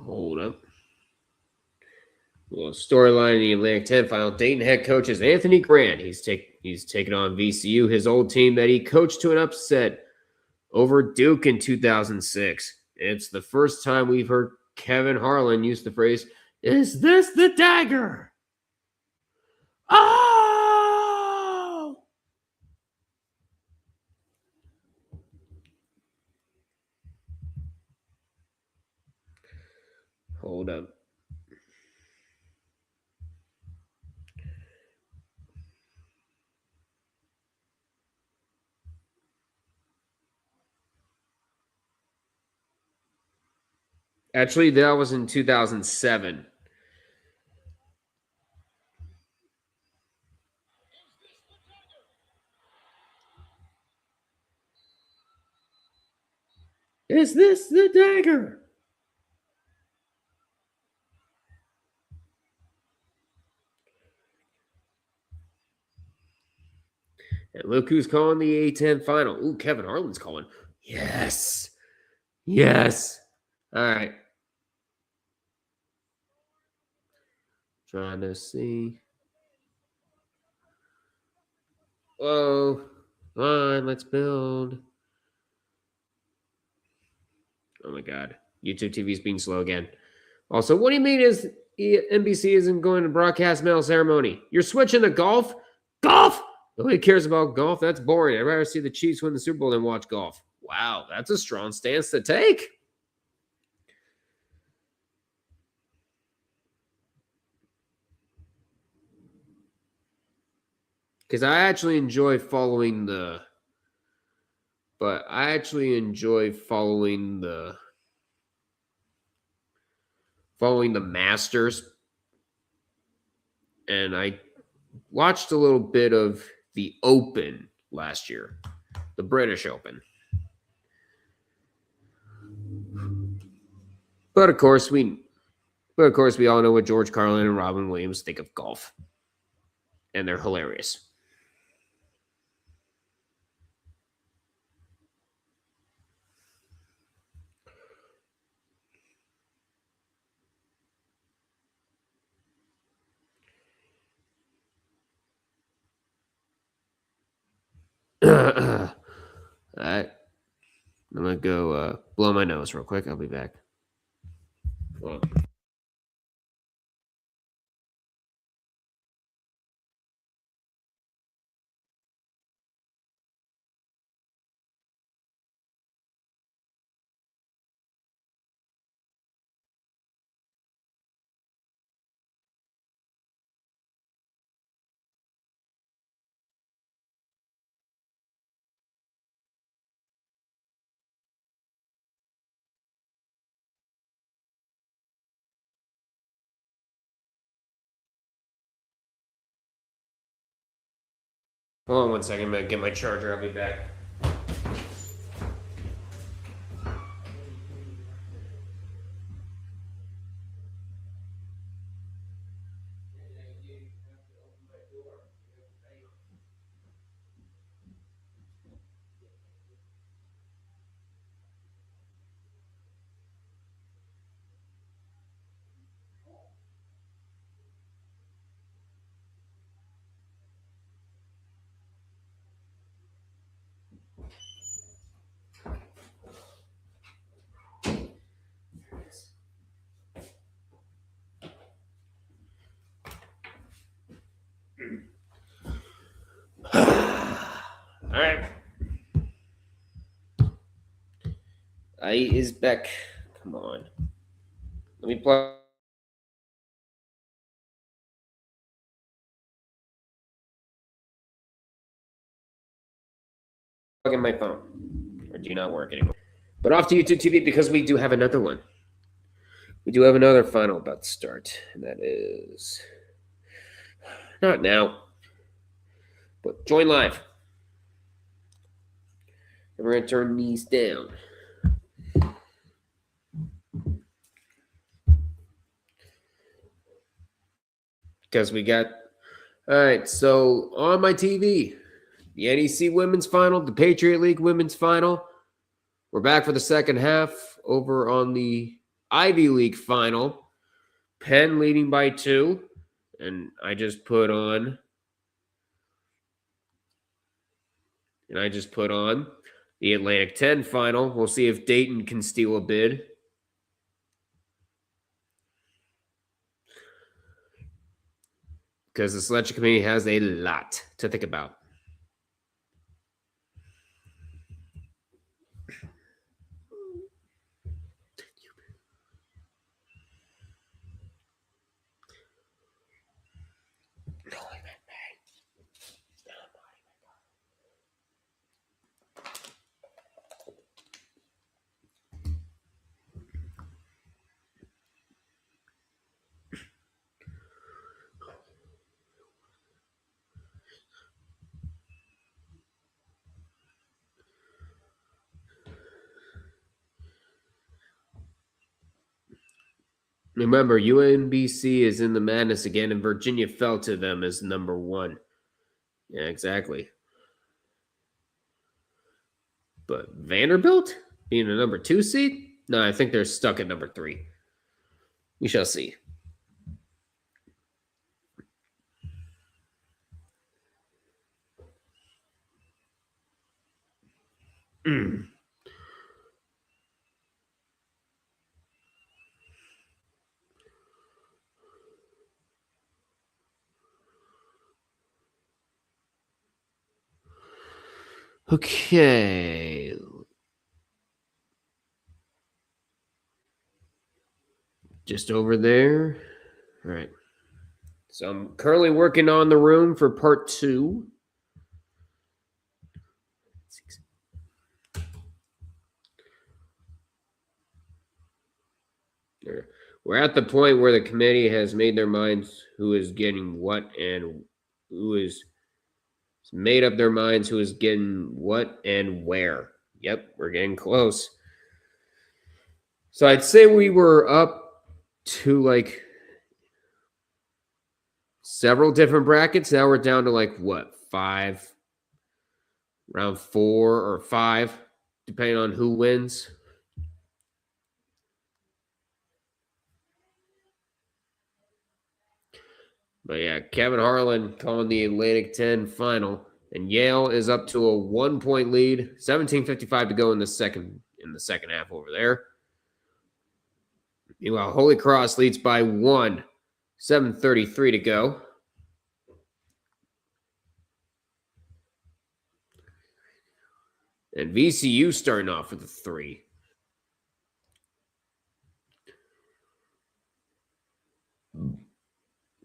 Hold up. Well, storyline in the Atlantic 10 final. Dayton head coach is Anthony Grant. He's taken on VCU, his old team that he coached to an upset over Duke in 2006. It's the first time we've heard Kevin Harlan use the phrase, "Is this the dagger?" Oh! Hold up. Actually, that was in 2007. Is this the dagger? And look who's calling the A10 final. Ooh, Kevin Harlan's calling. Yes. Yes. All right. Trying to see. Whoa. Come on, let's build. Oh my God. YouTube TV's being slow again. Also, what do you mean is NBC isn't going to broadcast medal ceremony? You're switching to golf? Golf? Nobody cares about golf. That's boring. I'd rather see the Chiefs win the Super Bowl than watch golf. Wow, that's a strong stance to take. Because I actually enjoy following the following the Masters. And I watched a little bit of the Open last year, the British Open. But of course, we all know what George Carlin and Robin Williams think of golf. And they're hilarious. All right. I'm going to go blow my nose real quick. I'll be back. Hold on. Hold on 1 second. I'm going to get my charger. I'll be back. All right. I is back. Come on. Let me plug in my phone. Or do not work anymore. But off to YouTube TV because we do have another one. We do have another final about to start. And that is not now. But join live. And we're going to turn these down. Because we got... All right, so on my TV, the NEC Women's Final, the Patriot League Women's Final. We're back for the second half over on the Ivy League Final. Penn leading by 2. And I just put on the Atlantic 10 final. We'll see if Dayton can steal a bid. Because the selection committee has a lot to think about. Remember, UNBC is in the madness again, and Virginia fell to them as number 1. Yeah, exactly. But Vanderbilt being a number 2 seed? No, I think they're stuck at number 3. We shall see. Okay. Just over there. All right. So I'm currently working on the room for part 2. We're at the point where the committee has made their minds who is getting what and who is made up their minds who is getting what and where. Yep, we're getting close. So I'd say we were up to like several different brackets. Now we're down to like what, 5? Round 4 or 5, depending on who wins. But yeah, Kevin Harlan calling the Atlantic 10 final. And Yale is up to a 1-point lead. 17:55 to go in the second half over there. Meanwhile, Holy Cross leads by 1. 7:33 to go. And VCU starting off with a 3.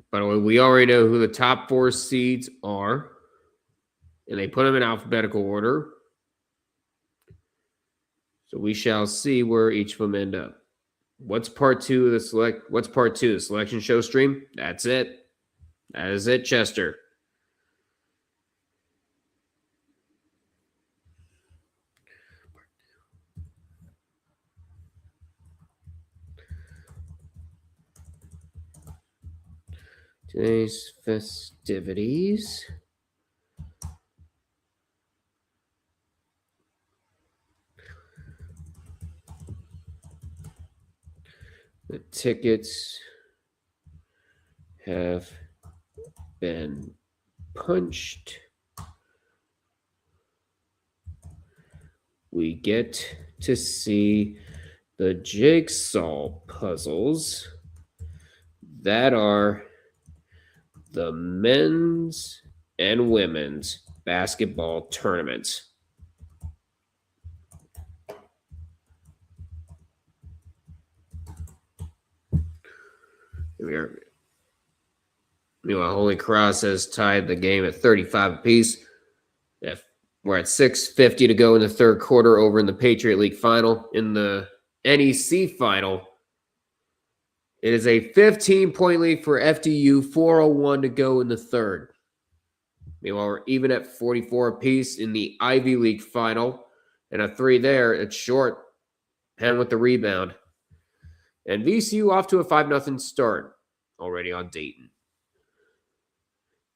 By the way, we already know who the top 4 seeds are. And they put them in alphabetical order. So we shall see where each of them end up. What's part 2 of the selection show stream? That's it. That is it, Chester. Today's festivities. The tickets have been punched. We get to see the jigsaw puzzles that are the men's and women's basketball tournaments. Here we are. Meanwhile, Holy Cross has tied the game at 35 apiece. We're at 6:50 to go in the third quarter over in the Patriot League final. In the NEC final, it is a 15-point lead for FDU, 4:01 to go in the third. Meanwhile, we're even at 44 apiece in the Ivy League final. And a 3 there. It's short. Penn with the rebound. And VCU off to a 5-0 start already on Dayton.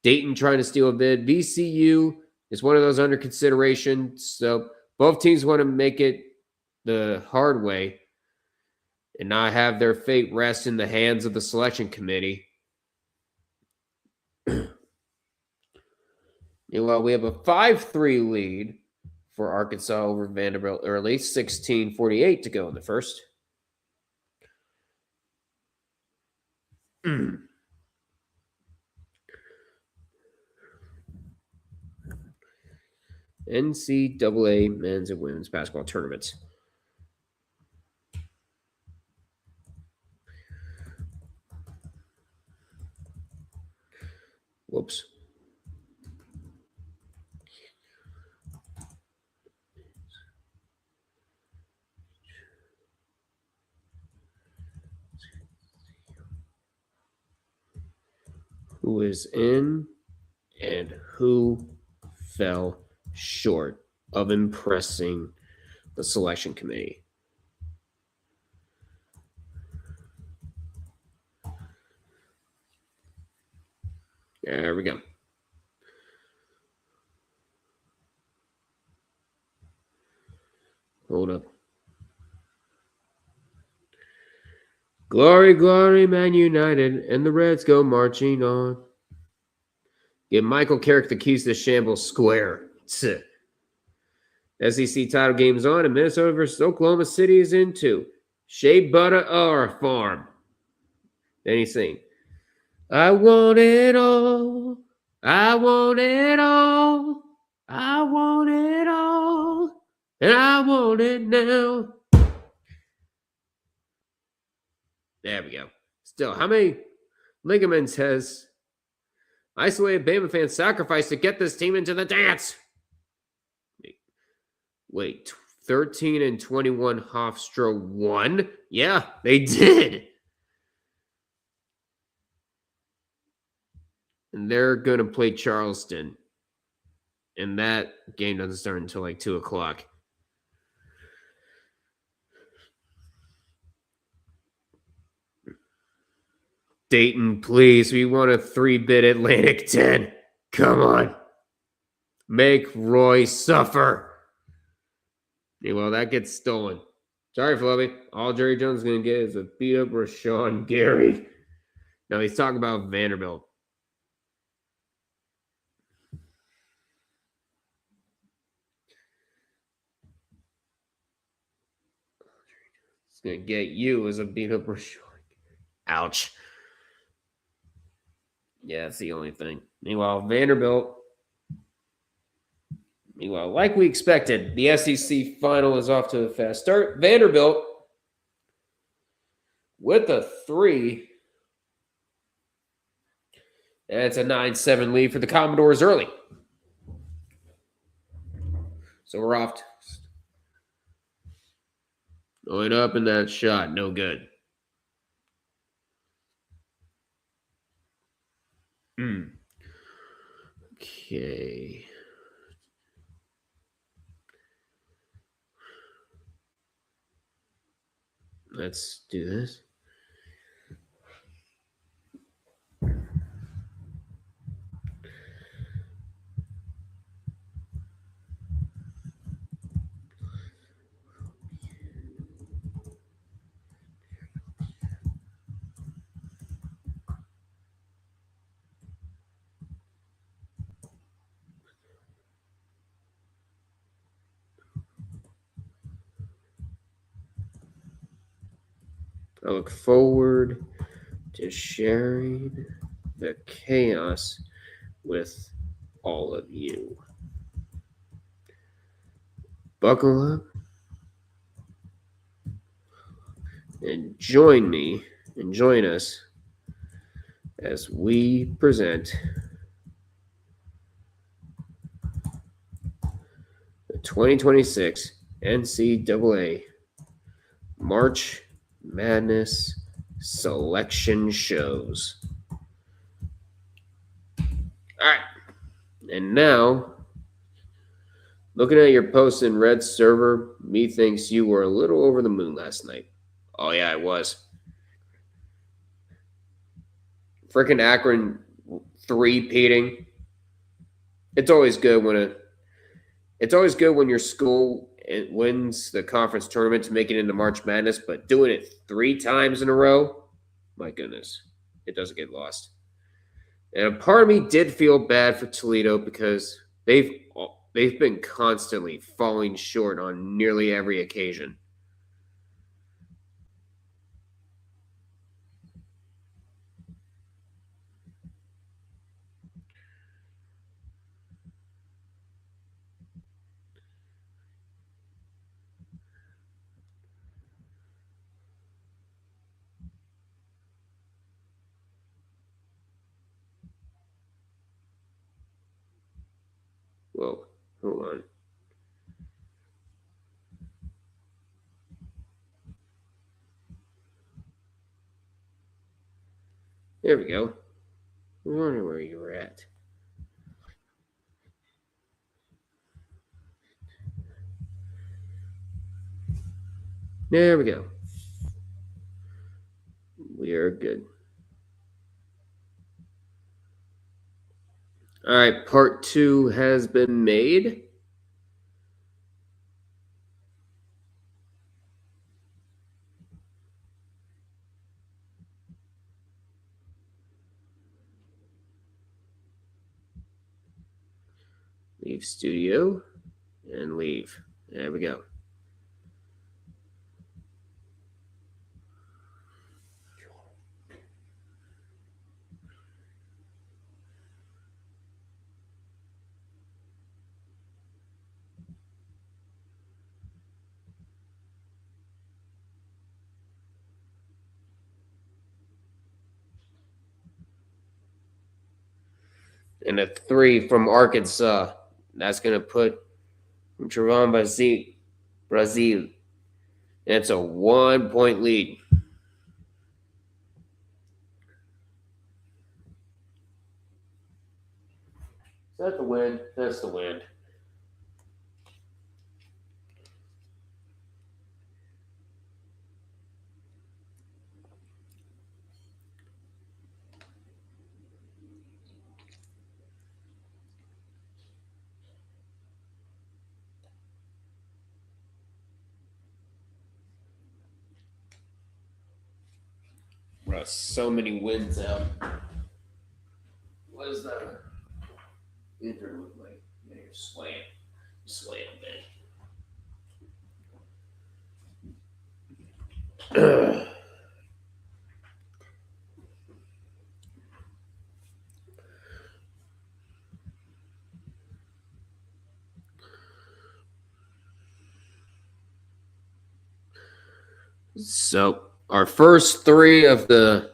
Dayton trying to steal a bid. VCU is one of those under consideration. So both teams want to make it the hard way and not have their fate rest in the hands of the selection committee. Meanwhile, we have a 5-3 lead for Arkansas over Vanderbilt early. 16:48 to go in the first. NCAA men's and women's basketball tournaments. Whoops. Who is in and who fell short of impressing the selection committee? There we go. Hold up. Glory, glory, Man United, and the Reds go marching on. Give Michael Carrick the keys to Shambles Square. SEC title game's on, and Minnesota versus Oklahoma City is in 2. Shea Butter our farm. Then he's saying, I want it all. I want it all. I want it all. And I want it now. There we go. Still, how many ligaments has isolated Bama fans sacrificed to get this team into the dance? Wait, 13 and 21 Hofstra won? Yeah, they did. and they're going to play Charleston. And that game doesn't start until like 2 o'clock. Dayton, please. We want a 3-bit Atlantic 10. Come on. Make Roy suffer. Well, that gets stolen. Sorry, Flubby. All Jerry Jones is going to get is a beat up Rashawn Gary. Now he's talking about Vanderbilt. It's going to get you as a beat up Rashawn. Ouch. Yeah, that's the only thing. Meanwhile, Vanderbilt. Like we expected, the SEC final is off to a fast start. Vanderbilt with a 3. That's a 9-7 lead for the Commodores early. So we're off. Going up in that shot. No good. Okay. Let's do this. I look forward to sharing the chaos with all of you. Buckle up and join us as we present the 2026 NCAA March Madness selection shows. All right. And now, looking at your post in Red server, me thinks you were a little over the moon last night. Oh, yeah, I was. Freaking Akron 3-peating. It's always good when your school wins the conference tournament to make it into March Madness, but doing it 3 times in a row, my goodness, it doesn't get lost. And a part of me did feel bad for Toledo because they've been constantly falling short on nearly every occasion. Whoa, hold on. There we go. I was wondering where you were at. There we go. We are good. All right, part 2 has been made. Leave studio and leave. There we go. And a 3 from Arkansas. That's going to put Trevon Brazil. That's a 1-point lead. that the wind? That's the wind. Bro, so many winds out. What is that? Either look like you're swaying, man. So our first three of the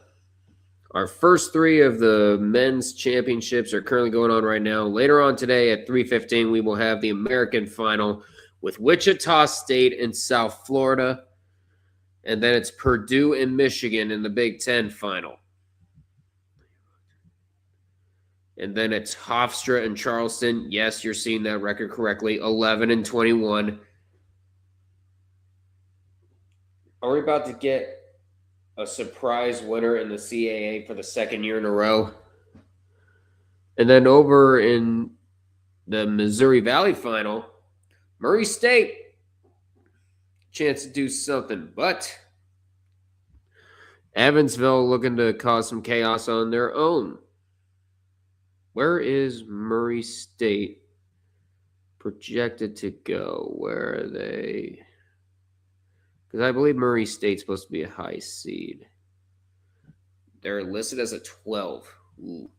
men's championships are currently going on right now. Later on today at 3:15, we will have the American final with Wichita State and South Florida. And then it's Purdue and Michigan in the Big Ten final. And then it's Hofstra and Charleston. Yes, you're seeing that record correctly. 11-21. Are we about to get a surprise winner in the CAA for the second year in a row? And then over in the Missouri Valley final, Murray State, chance to do something. But Evansville looking to cause some chaos on their own. Where is Murray State projected to go? Where are they? Because I believe Murray State's supposed to be a high seed. They're listed as a 12. Ooh.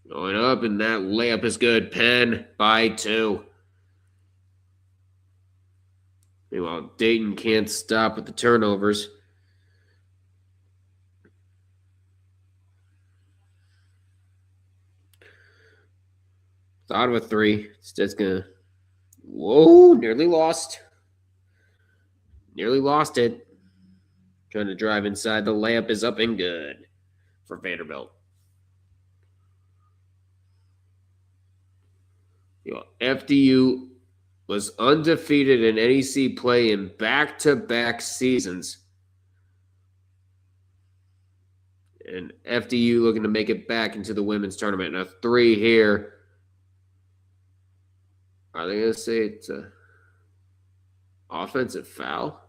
Going up, and that layup is good. Penn by 2. Meanwhile, Dayton can't stop with the turnovers. Thought of a 3. Instead, gonna. Whoa, nearly lost. Nearly lost it. Trying to drive inside. The layup is up and good for Vanderbilt. FDU was undefeated in NEC play in back-to-back seasons. And FDU looking to make it back into the women's tournament. And a 3 here. Are they going to say it's an offensive foul?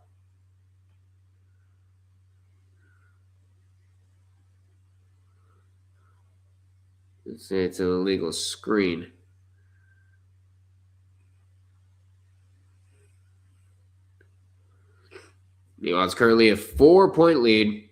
Let's say it's an illegal screen. It's currently a 4-point lead.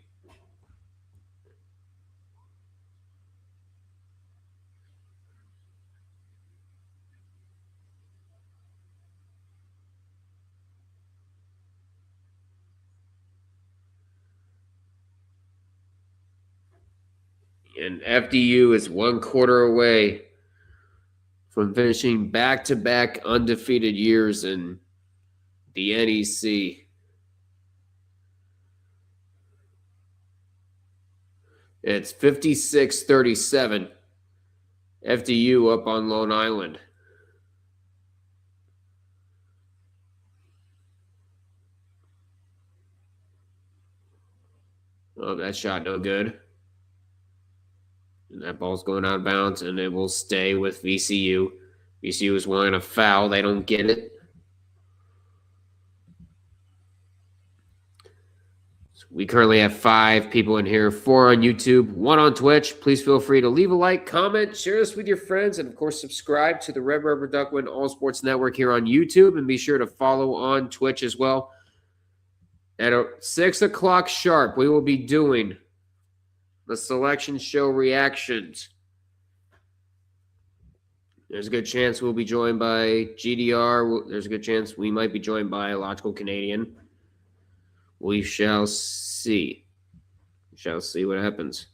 And FDU is 1 quarter away from finishing back-to-back undefeated years in the NEC. It's 56-37. FDU up on Long Island. Oh, that shot no good. And that ball's going out of bounds, and it will stay with VCU. VCU is wanting a foul. They don't get it. So we currently have 5 people in here, 4 on YouTube, 1 on Twitch. Please feel free to leave a like, comment, share this with your friends, and, of course, subscribe to the Red Rubber Duckwind All Sports Network here on YouTube, and be sure to follow on Twitch as well. At 6 o'clock sharp, we will be doing the selection show reactions. There's a good chance we'll be joined by GDR. There's a good chance we might be joined by a Logical Canadian. We shall see. We shall see what happens.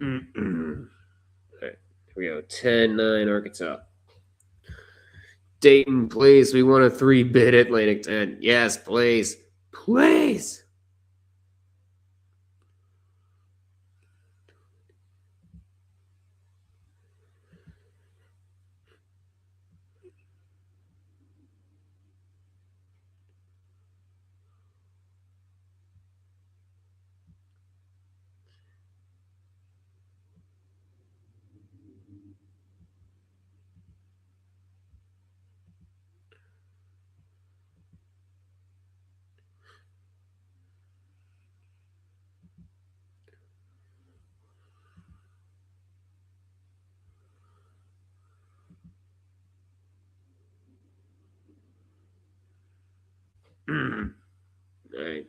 All right, here we go. 10-9 Arkansas. Dayton, please. We want a 3-bit Atlantic 10. Yes, please. Please. All right.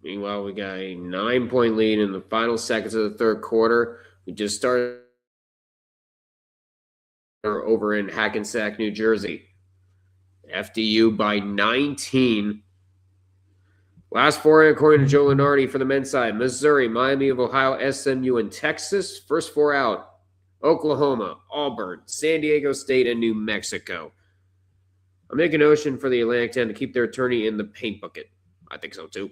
Meanwhile, we got a 9-point lead in the final seconds of the third quarter. We just started over in Hackensack, New Jersey. FDU by 19. Last four, according to Joe Lenardi for the men's side: Missouri, Miami of Ohio, SMU, and Texas. First four out: Oklahoma, Auburn, San Diego State, and New Mexico. I'm making a notion for the Atlantic 10 to keep their attorney in the paint bucket. I think so too.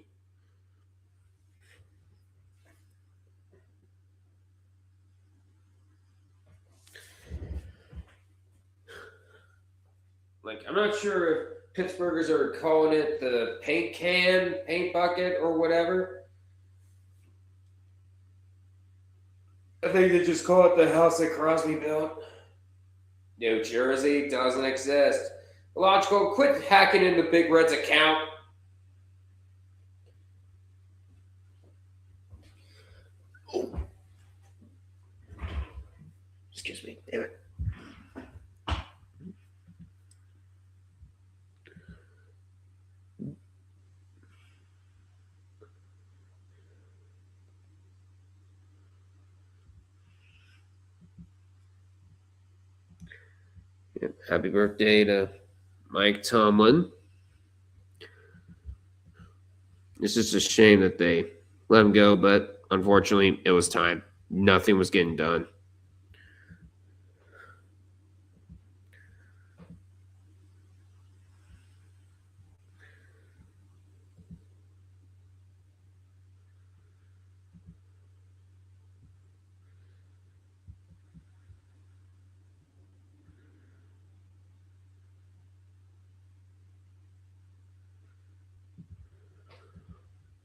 Like, I'm not sure if Pittsburghers are calling it the paint can, paint bucket, or whatever. I think they just call it the house that Crosby built. New Jersey doesn't exist. Logical, quit hacking into Big Red's account. Oh. Excuse me. Damn it. Yep. Happy birthday to Mike Tomlin. It's just a shame that they let him go, but unfortunately, it was time. Nothing was getting done.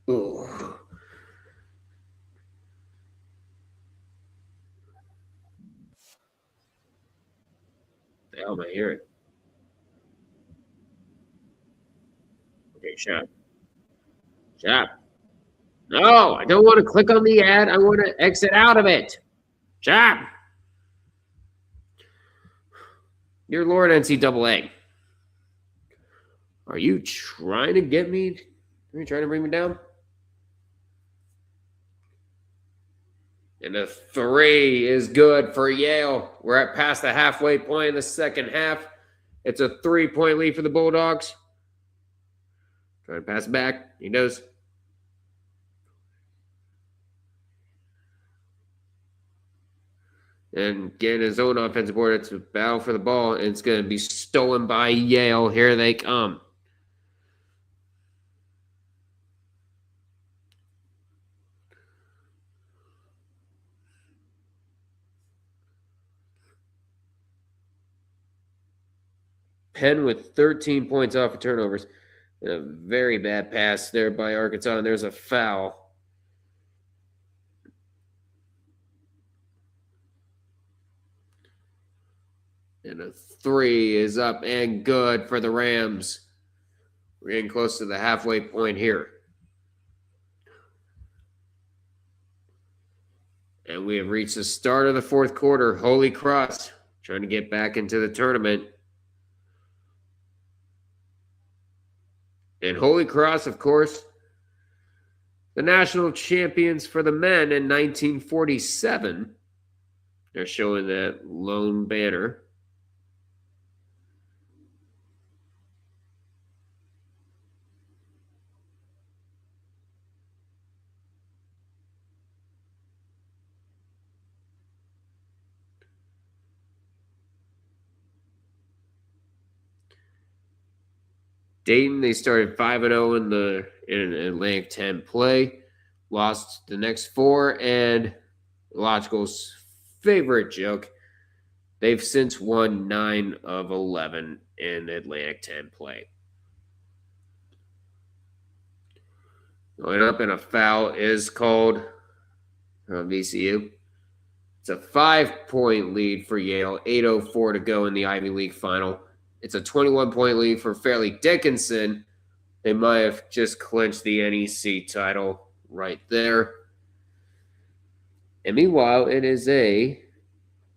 Ooh. The hell am I hearing? Okay, shut up. Shut up. No, I don't want to click on the ad. I want to exit out of it. Shut up. Dear Lord NCAA, are you trying to get me? Are you trying to bring me down? And a 3 is good for Yale. We're at past the halfway point in the second half. It's a 3-point lead for the Bulldogs. Trying to pass it back. He does. And getting his own offensive board. It's a battle for the ball. And it's going to be stolen by Yale. Here they come. Penn with 13 points off of turnovers. And a very bad pass there by Arkansas. And there's a foul. And a 3 is up and good for the Rams. We're getting close to the halfway point here. And we have reached the start of the fourth quarter. Holy Cross trying to get back into the tournament. And Holy Cross, of course, the national champions for the men in 1947. They're showing that lone banner. Dayton, they started 5-0 in Atlantic 10 play, lost the next 4, and Logical's favorite joke, they've since won 9 of 11 in Atlantic 10 play. Going up, and a foul is called on VCU. It's a 5-point lead for Yale, 8:04 to go in the Ivy League final. It's a 21-point lead for Fairleigh Dickinson. They might have just clinched the NEC title right there. And meanwhile, it is a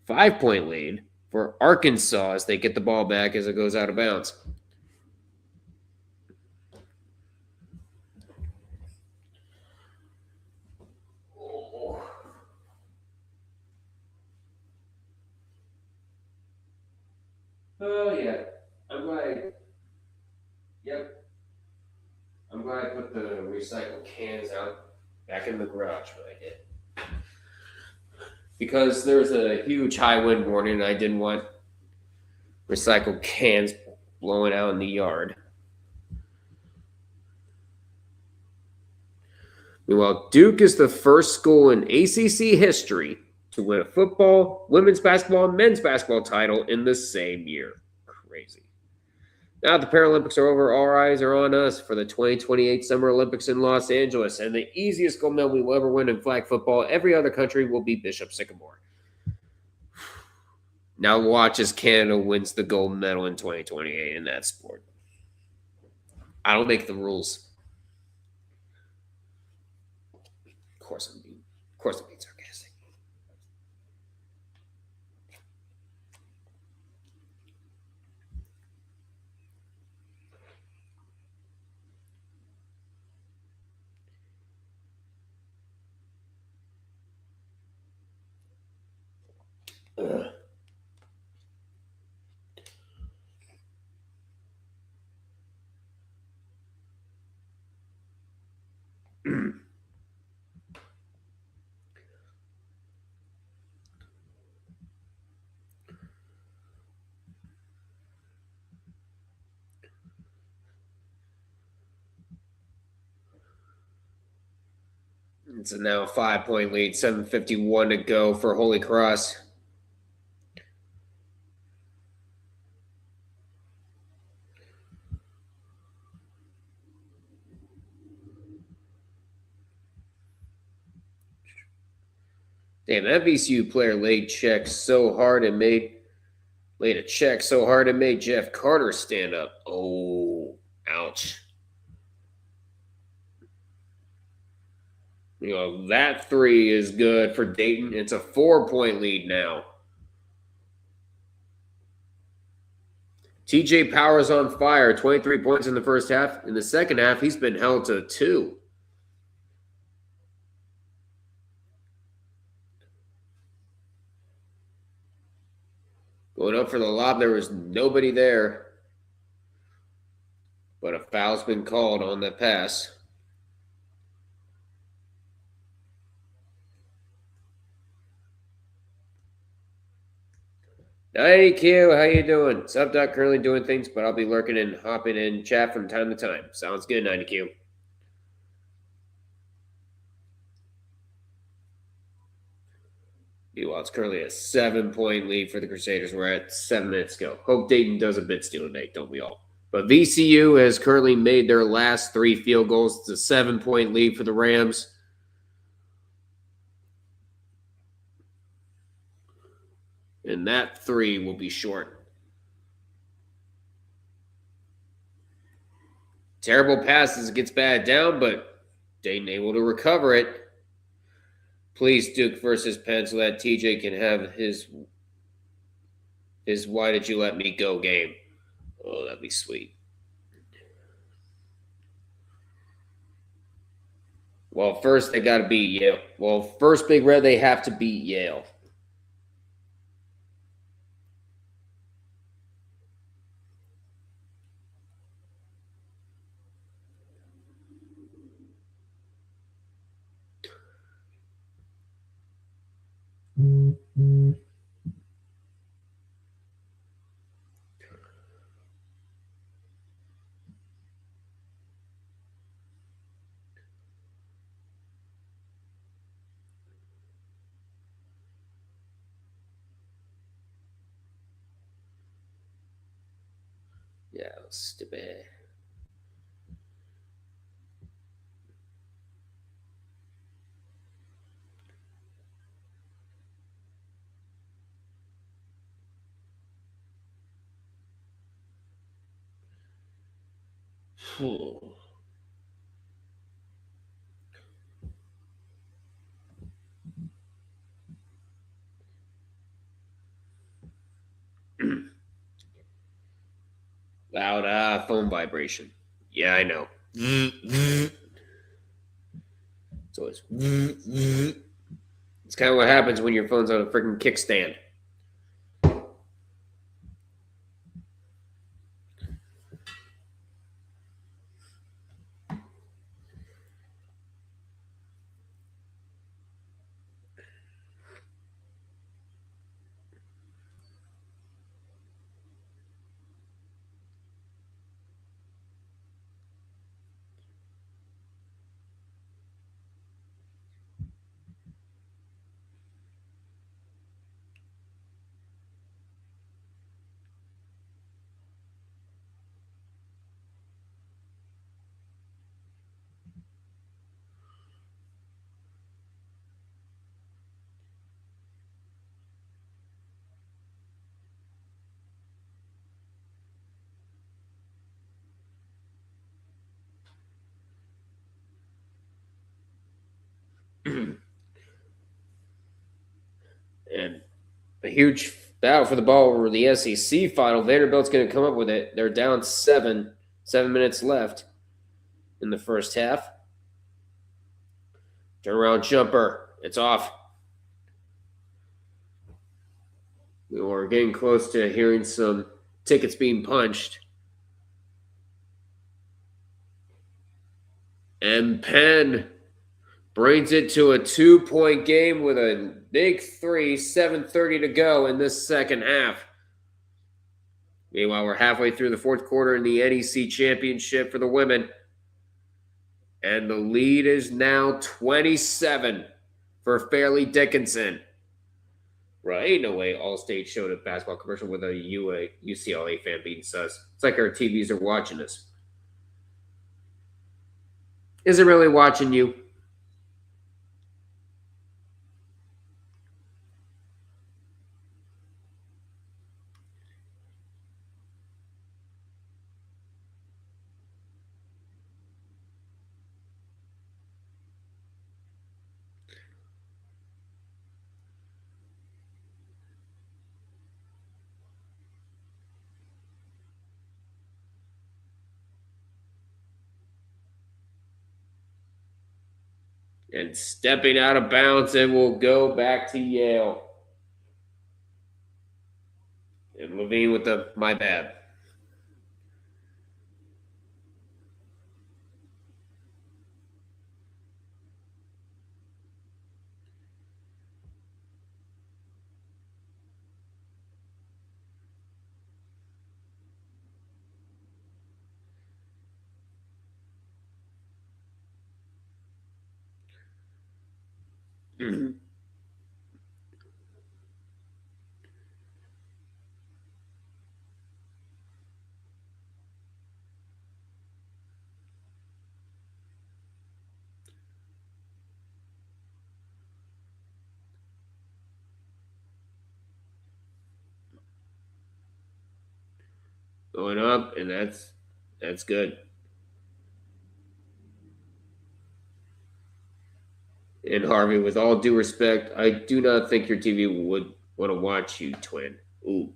5-point lead for Arkansas as they get the ball back as it goes out of bounds. Oh, yeah. I'm glad. Yep. I'm glad I put the recycled cans out back in the garage when I did. Because there's a huge high wind warning and I didn't want recycled cans blowing out in the yard. Meanwhile, Duke is the first school in ACC history to win a football, women's basketball, and men's basketball title in the same year. Crazy. Now the Paralympics are over, all eyes are on us for the 2028 Summer Olympics in Los Angeles, and the easiest gold medal we will ever win in flag football. Every other country will be Bishop Sycamore. Now watch as Canada wins the gold medal in 2028 in that sport. I don't make the rules. Of course I'm being sarcastic. It's a now 5-point lead, 7:51 to go for Holy Cross. Damn, that VCU player laid a check so hard and made Jeff Carter stand up. Oh, ouch. You know, that 3 is good for Dayton. It's a 4-point lead now. TJ Powers on fire, 23 points in the first half. In the second half, he's been held to 2. Going up for the lob, there was nobody there. But a foul's been called on the pass. Hey Q, how you doing? Subdoc currently doing things, but I'll be lurking and hopping in chat from time to time. Sounds good, 90Q. Meanwhile, it's currently a 7-point lead for the Crusaders. We're at 7 minutes to go. Hope Dayton does a bit steal today, don't we all? But VCU has currently made their last 3 field goals. It's a 7-point lead for the Rams. And that 3 will be short. Terrible pass as it gets batted down, but Dayton able to recover it. Please, Duke versus Penn, so that TJ can have his why did you let me go game. Oh, that'd be sweet. Well, first they got to beat Yale. Well, first Big Red, they have to beat Yale. Yeah, stupid. Loud phone vibration. Yeah, I know. So it's kind of what happens when your phone's on a freaking kickstand. And a huge battle for the ball over the SEC final. Vanderbilt's going to come up with it. They're down 7 minutes left in the first half. Turnaround jumper. It's off. We're getting close to hearing some tickets being punched. And Penn brings it to a 2-point game with a big 3, 7:30 to go in this second half. Meanwhile, we're halfway through the fourth quarter in the NEC championship for the women. And the lead is now 27 for Fairleigh Dickinson. Right, ain't no way Allstate showed a basketball commercial with a UCLA fan being sus. It's like our TVs are watching us. Is it really watching you? And stepping out of bounds, it will go back to Yale. And Levine with the my bad. Going up, and that's good. And Harvey, with all due respect, I do not think your TV would want to watch you, twin. Ooh.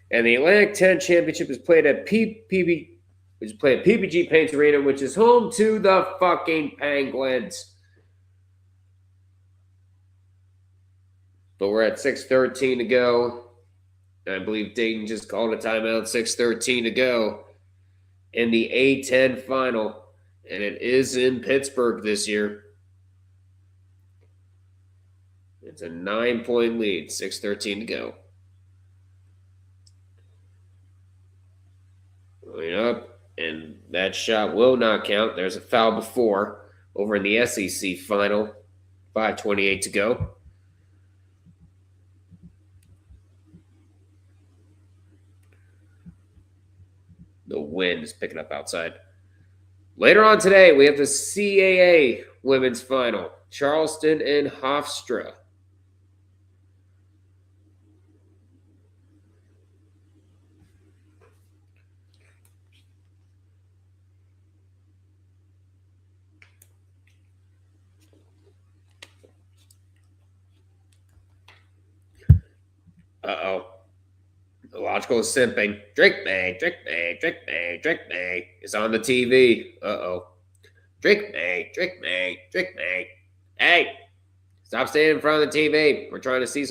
And the Atlantic 10 Championship is played at which is played at PPG Paints Arena, which is home to the fucking Penguins. But we're at 6:13 to go. I believe Dayton just called a timeout. 6:13 to go in the A10 final. And it is in Pittsburgh this year. It's a 9-point lead. 6:13 to go. Going up, and that shot will not count. There's a foul before over in the SEC final. 5:28 to go. The wind is picking up outside. Later on today, we have the CAA women's final. Charleston and Hofstra. Uh-oh. Illogical is simping. Drink me, drink me, drink me, drink me. It's on the TV. Uh-oh. Drink me, drink me, drink me. Hey, stop standing in front of the TV. We're trying to see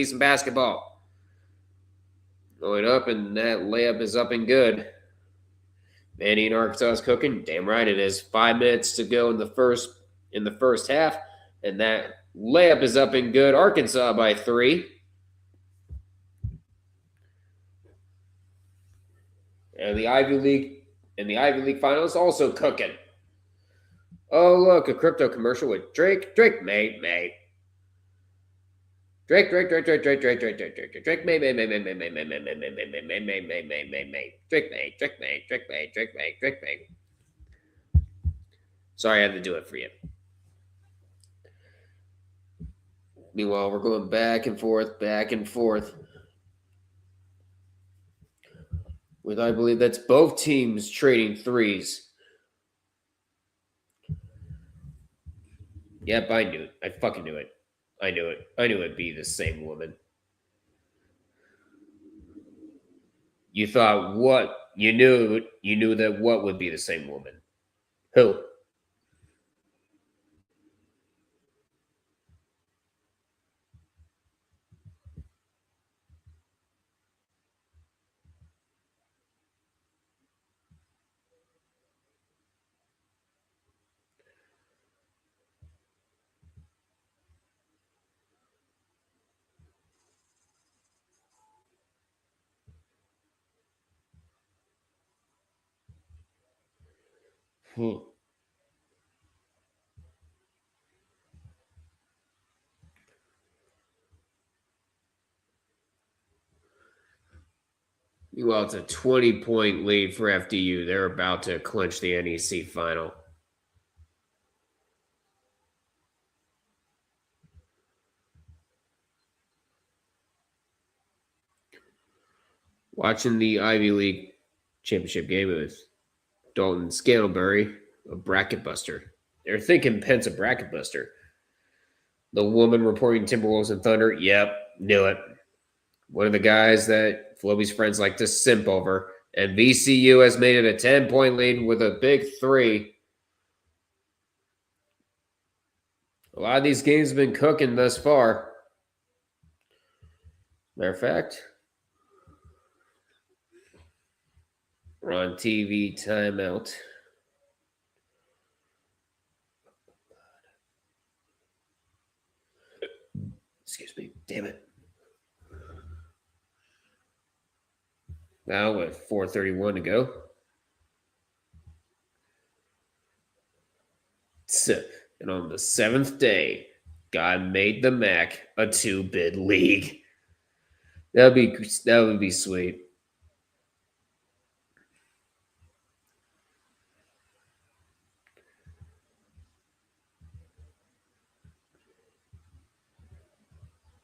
some basketball. Going up, and that layup is up and good. Vandy in Arkansas is cooking. Damn right it is. 5 minutes to go in the first half, and that layup is up and good. Arkansas by 3. And the Ivy League final is also cooking. Oh, look, a crypto commercial with Drake, mate. Drake, Drake, mate. Drake, mate. Sorry, I had to do it for you. Meanwhile, we're going back and forth. With, I believe that's both teams trading threes. Yep, I knew it. I fucking knew it. I knew it'd be the same woman. You thought what? You knew that what would be the same woman? Who? Well, it's a 20-point lead for FDU. They're about to clinch the NEC final. Watching the Ivy League championship game with Dalton Scantlebury, a bracket buster. They're thinking Penn's a bracket buster. The woman reporting Timberwolves and Thunder, yep, knew it. One of the guys that Floby's friends like to simp over. And VCU has made it a 10-point lead with a big 3. A lot of these games have been cooking thus far. Matter of fact, we're on TV timeout. Excuse me. Damn it. Now with 4:31 to go. And on the 7th day, God made the MAC a 2-bid league. That would be sweet.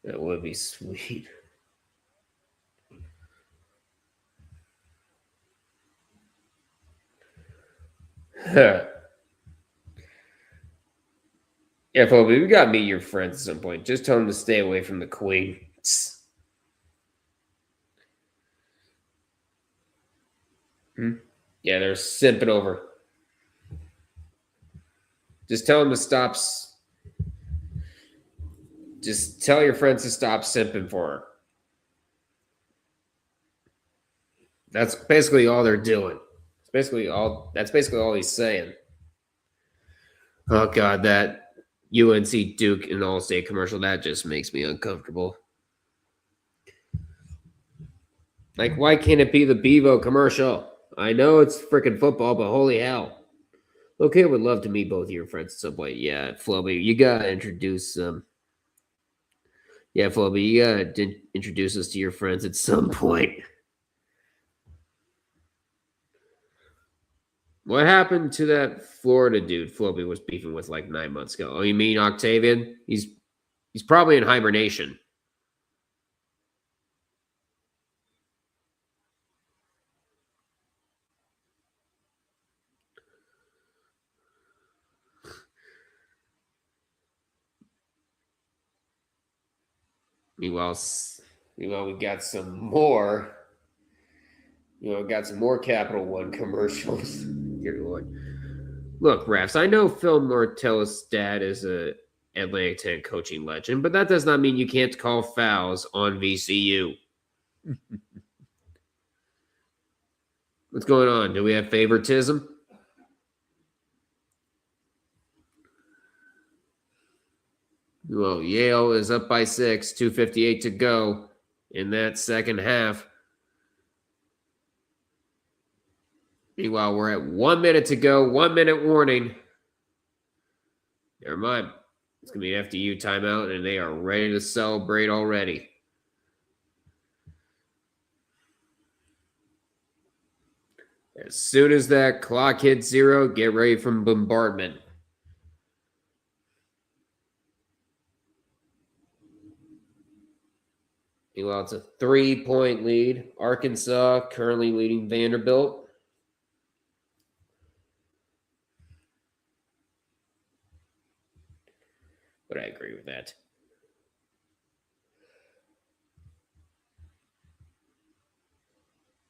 That would be sweet. Yeah, Phoebe, we gotta meet your friends at some point. Just tell them to stay away from the queen. Yeah, they're simping over. Just tell them to stop. Just tell your friends to stop simping for her. That's basically all they're doing. That's basically all he's saying. Oh God, that UNC Duke and All-State commercial, that just makes me uncomfortable. Like, why can't it be the Bevo commercial? I know it's freaking football, but holy hell. Okay, I would love to meet both of your friends at some point. Yeah, Floby, you gotta introduce them. Yeah, Floby, you gotta introduce us to your friends at some point. What happened to that Florida dude Floby was beefing with like 9 months ago? Oh, you mean Octavian? He's probably in hibernation. Meanwhile, we got some more. Got some more Capital One commercials. Dear Lord. Look, refs, I know Phil Martellus' dad is a Atlantic 10 coaching legend, but that does not mean you can't call fouls on VCU. What's going on? Do we have favoritism? Well, Yale is up by 6, 2:58 to go in that second half. Meanwhile, we're at 1 minute to go, 1 minute warning. Never mind. It's going to be an FDU timeout, and they are ready to celebrate already. As soon as that clock hits 0, get ready for bombardment. Meanwhile, it's a 3-point lead. Arkansas currently leading Vanderbilt. But I agree with that.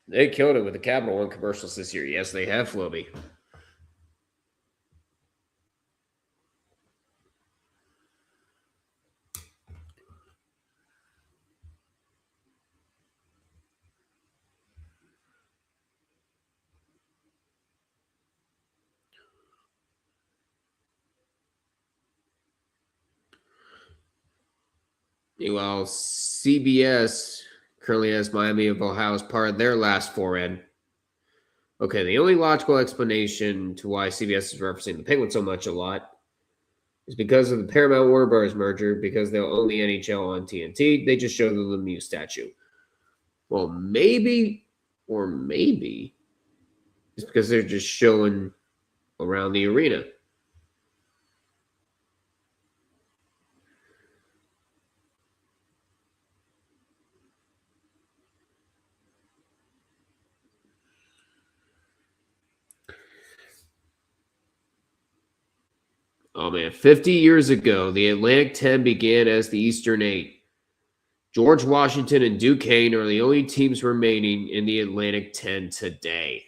They killed it with the Capital One commercials this year. Yes, they have, Floby. Meanwhile, CBS currently has Miami of Ohio as part of their last four in. Okay, the only logical explanation to why CBS is referencing the Penguins so much a lot is because of the Paramount Warner Bros. Merger, because they'll own the NHL on TNT. They just show the Lemieux statue. Well, maybe it's because they're just showing around the arena. Oh man, 50 years ago, the Atlantic 10 began as the Eastern 8. George Washington and Duquesne are the only teams remaining in the Atlantic 10 today.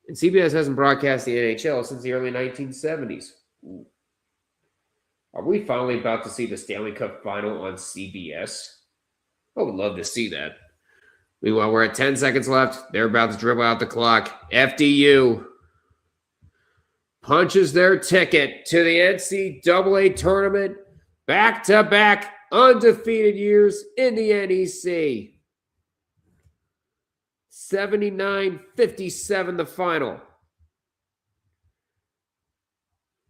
And CBS hasn't broadcast the NHL since the early 1970s. Ooh. Are we finally about to see the Stanley Cup final on CBS? I would love to see that. Meanwhile, we're at 10 seconds left. They're about to dribble out the clock. FDU punches their ticket to the NCAA tournament. Back-to-back undefeated years in the NEC. 79-57 the final.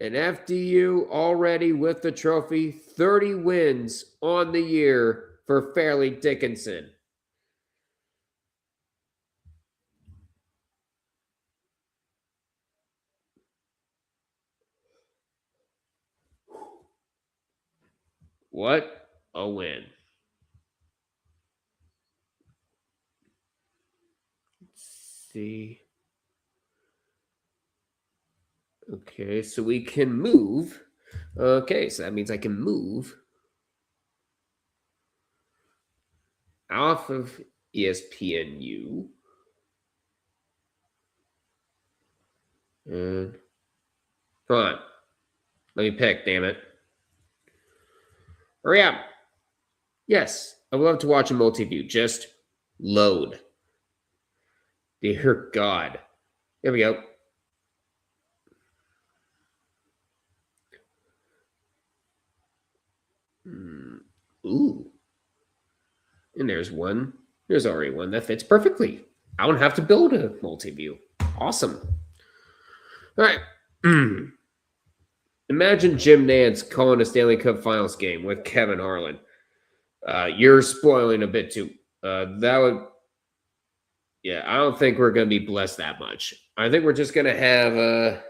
And FDU already with the trophy, 30 wins on the year for Fairleigh Dickinson. What a win. Let's see. Okay, so we can move. Okay, so that means I can move off of ESPNU. And come on. Let me pick, damn it. Hurry up. Yes, I would love to watch a multi-view. Just load. Dear God. Here we go. Ooh. And there's one. There's already one that fits perfectly. I don't have to build a multi-view. Awesome. All right. Imagine Jim Nantz calling a Stanley Cup Finals game with Kevin Harlan. You're spoiling a bit too. That would, yeah, I don't think we're going to be blessed that much. I think we're just going to have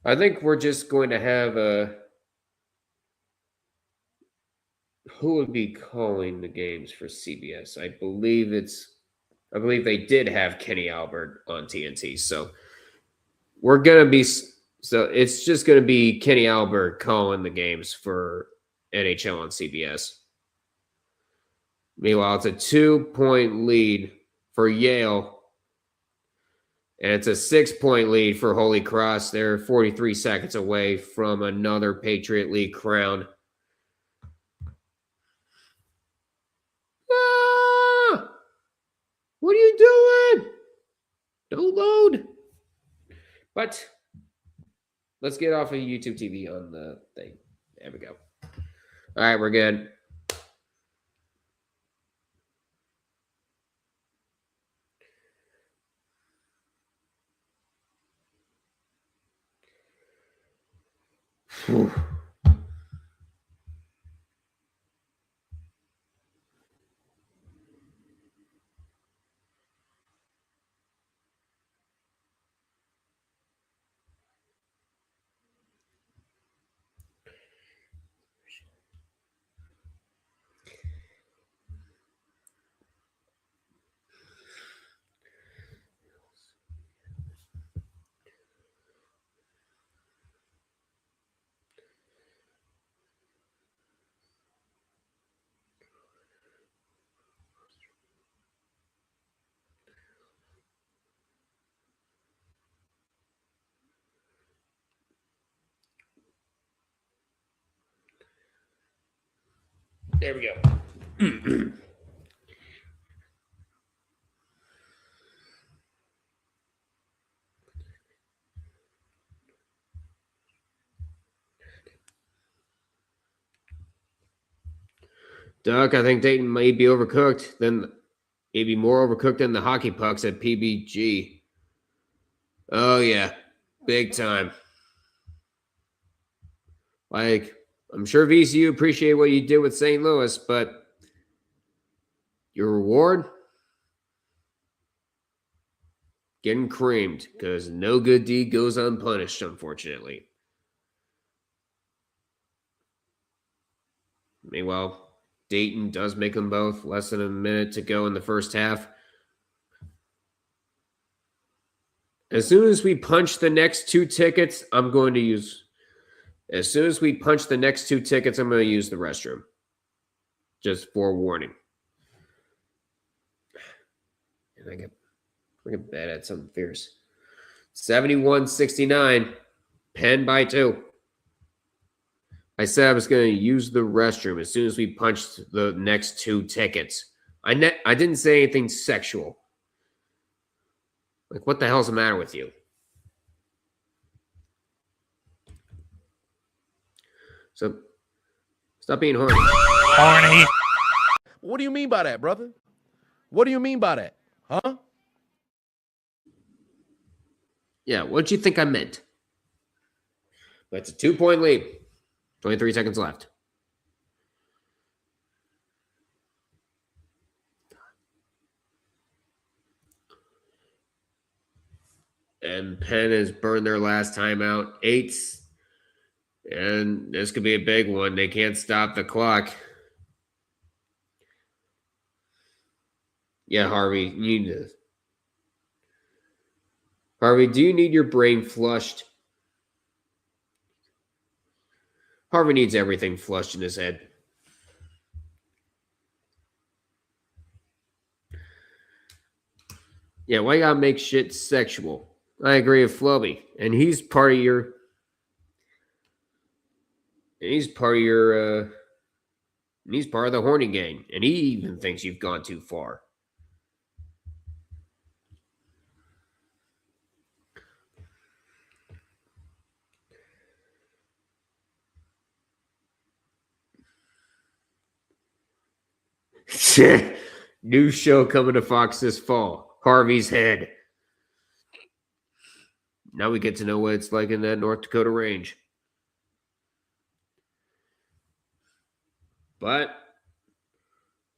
I think we're just going to have who would be calling the games for CBS? I believe they did have Kenny Albert on TNT. So it's just going to be Kenny Albert calling the games for NHL on CBS. Meanwhile, it's a 2-point lead for Yale. And it's a 6-point lead for Holy Cross. They're 43 seconds away from another Patriot League crown. Ah! What are you doing? Don't load. But let's get off of YouTube TV on the thing. There we go. All right, we're good. Whew. There we go. Duck, I think Dayton may be overcooked than maybe more overcooked than the hockey pucks at PBG. Oh yeah, big time. Like, I'm sure VCU appreciate what you did with St. Louis, but your reward? Getting creamed, because no good deed goes unpunished, unfortunately. Meanwhile, Dayton does make them both. Less than a minute to go in the first half. As soon as we punch the next 2 tickets, I'm going to use the restroom. Just forewarning. And I get bad at something fierce. 71-69. Penn by 2. I said I was going to use the restroom as soon as we punched the next 2 tickets. I didn't say anything sexual. Like, what the hell's the matter with you? So, stop being horny. Horny. What do you mean by that, brother? What do you mean by that? Huh? Yeah, what'd you think I meant? That's a 2-point lead. 23 seconds left. And Penn has burned their last timeout. 8. And this could be a big one. They can't stop the clock. Yeah, Harvey, you need to. Harvey, do you need your brain flushed? Harvey needs everything flushed in his head. Yeah, why you gotta make shit sexual? I agree with Floby. And he's part of your he's part of the horny gang. And he even thinks you've gone too far. New show coming to Fox this fall. Harvey's Head. Now we get to know what it's like in that North Dakota range. But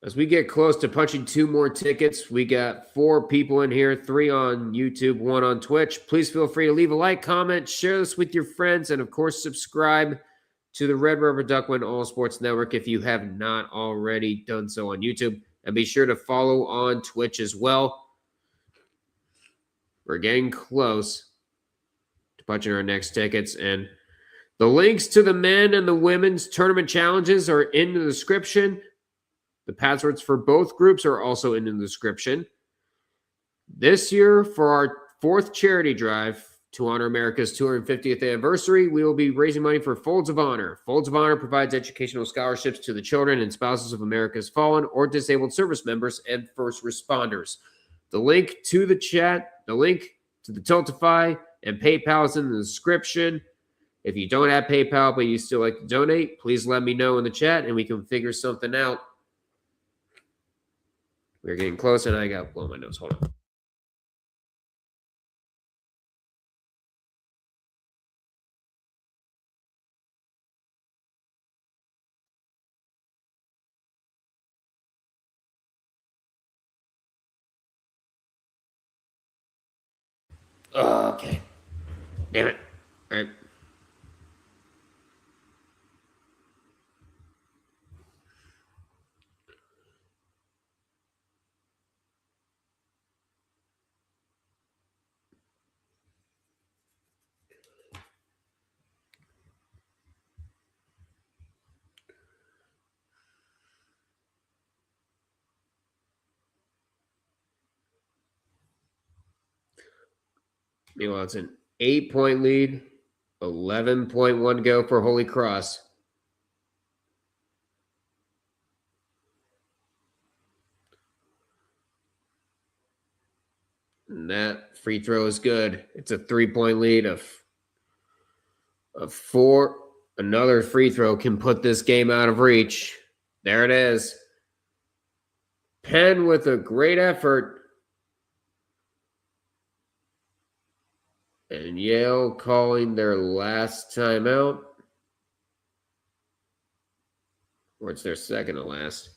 as we get close to punching 2 more tickets, we got 4 people in here, 3 on YouTube, 1 on Twitch. Please feel free to leave a like, comment, share this with your friends, and of course, subscribe to the Red Rubber Duckwind All Sports Network if you have not already done so on YouTube. And be sure to follow on Twitch as well. We're getting close to punching our next tickets. And the links to the men and the women's tournament challenges are in the description. The passwords for both groups are also in the description. This year, for our 4th charity drive to honor America's 250th anniversary, we will be raising money for Folds of Honor. Folds of Honor provides educational scholarships to the children and spouses of America's fallen or disabled service members and first responders. The link to the chat, the link to the Tiltify and PayPal is in the description. If you don't have PayPal but you still like to donate, please let me know in the chat and we can figure something out. We're getting close, and I got to blow my nose. Hold on. Oh, okay. Damn it. All right. Meanwhile, it's an 8-point lead, 11.1 to go for Holy Cross. And that free throw is good. It's a 3-point lead of 4. Another free throw can put this game out of reach. There it is. Penn with a great effort. And Yale calling their last timeout. Or it's their second to last.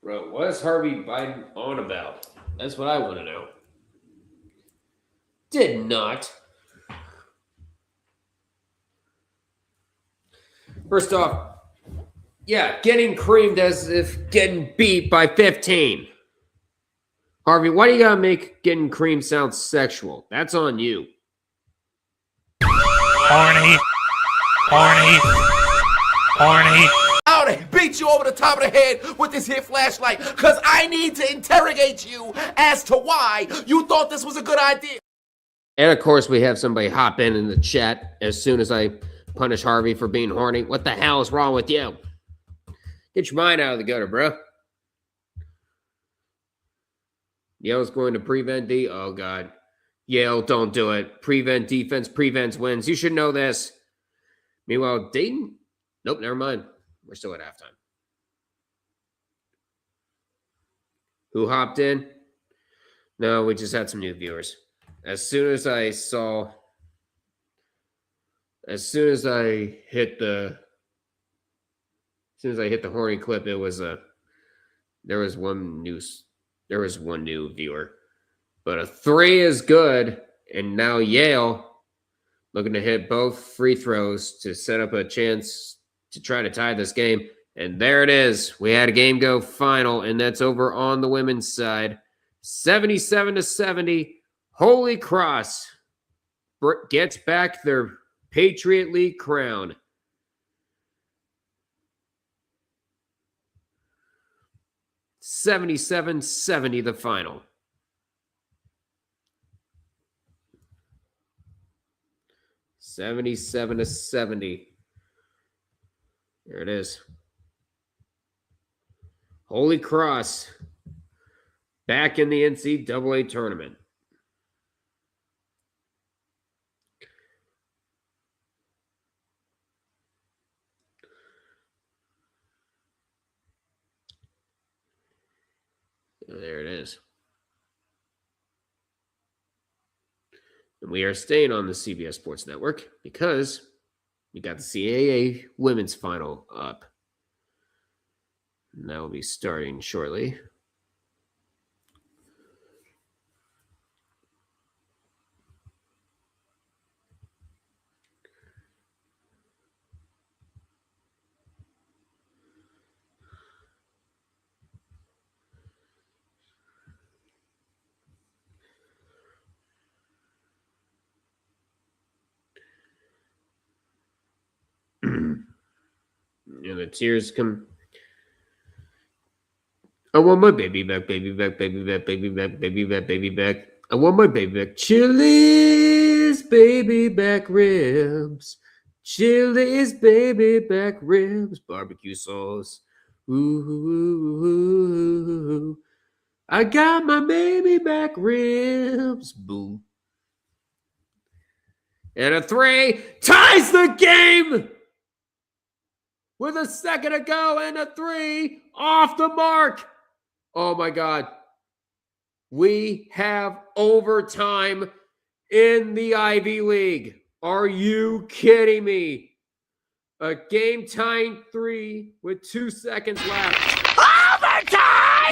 Bro, what is Harvey Biden on about? That's what I want to know. Did not. First off, yeah, getting creamed as if getting beat by 15. Harvey, why do you gotta make getting creamed sound sexual? That's on you. Horny. Horny. Horny. I ought to beat you over the top of the head with this here flashlight, because I need to interrogate you as to why you thought this was a good idea. And of course, we have somebody hop in the chat as soon as I punish Harvey for being horny. What the hell is wrong with you? Get your mind out of the gutter, bro. Yale's going to prevent D. Oh, God. Yale, don't do it. Prevent defense, prevents wins. You should know this. Meanwhile, Dayton. Nope, never mind. We're still at halftime. Who hopped in? No, we just had some new viewers. As soon as I hit the horny clip, there was one new viewer. But a 3 is good. And now Yale looking to hit both free throws to set up a chance to try to tie this game. And there it is. We had a game go final, and that's over on the women's side. 77-70. Holy Cross gets back their Patriot League crown. $77-70 the final. $77-70. There it is. Holy Cross back in the NCAA tournament. There it is. And we are staying on the CBS Sports Network because we got the CAA women's final up. And that will be starting shortly. And the tears come. I want my baby back, baby back, baby back, baby back, baby back, baby back. I want my baby back. Chili's baby back ribs. Chili's baby back ribs. Barbecue sauce. Ooh. I got my baby back ribs. Boom. And a 3 ties the game with a second to go, and a 3 off the mark. Oh my God. We have overtime in the Ivy League. Are you kidding me? A game tying 3 with 2 seconds left. Overtime!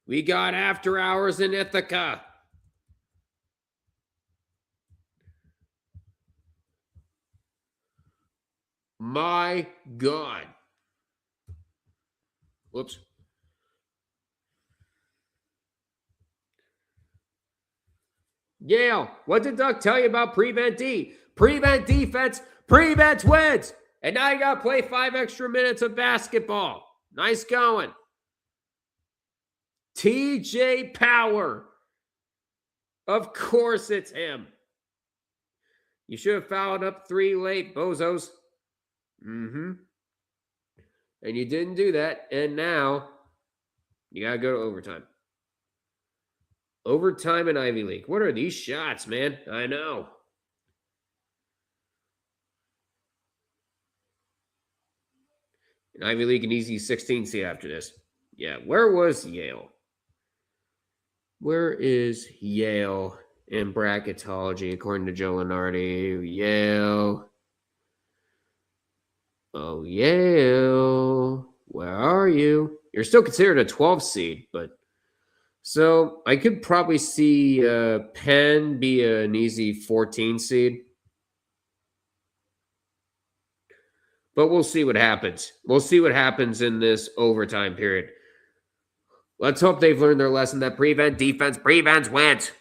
We got after hours in Ithaca. My God. Whoops. Yale, what did Duck tell you about Prevent D? Prevent defense, prevents wins. And now you got to play 5 extra minutes of basketball. Nice going. TJ Power. Of course it's him. You should have fouled up 3 late, bozos. And you didn't do that, and now you got to go to overtime. Overtime in Ivy League. What are these shots, man? I know. In Ivy League, an easy 16 seed after this. Yeah, where was Yale? Where is Yale in bracketology, according to Joe Lenardi? Yale. Oh, Yale. Where are you? You're still considered a 12 seed, but so I could probably see Penn be an easy 14 seed. But we'll see what happens. We'll see what happens in this overtime period. Let's hope they've learned their lesson that prevent defense prevents wins.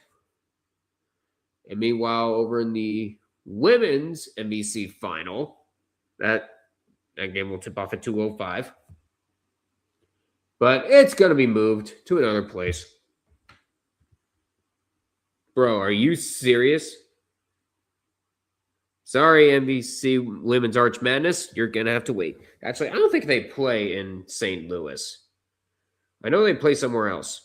And meanwhile, over in the women's NBC final, that game will tip off at 2:05. But it's going to be moved to another place. Bro, are you serious? Sorry, NBC Women's Arch Madness. You're going to have to wait. Actually, I don't think they play in St. Louis. I know they play somewhere else.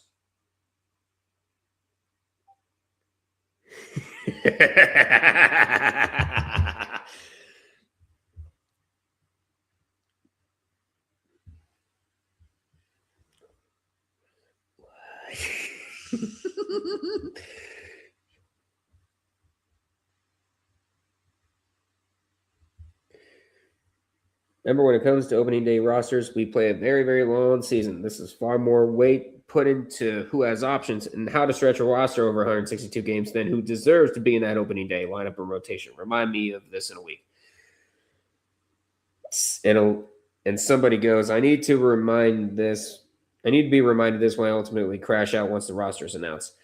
Remember, when it comes to opening day rosters, we play a very, very long season. This is far more weight put into who has options and how to stretch a roster over 162 games than who deserves to be in that opening day lineup and rotation. Remind me of this in a week. And somebody goes, I need to be reminded this when I ultimately crash out once the roster is announced.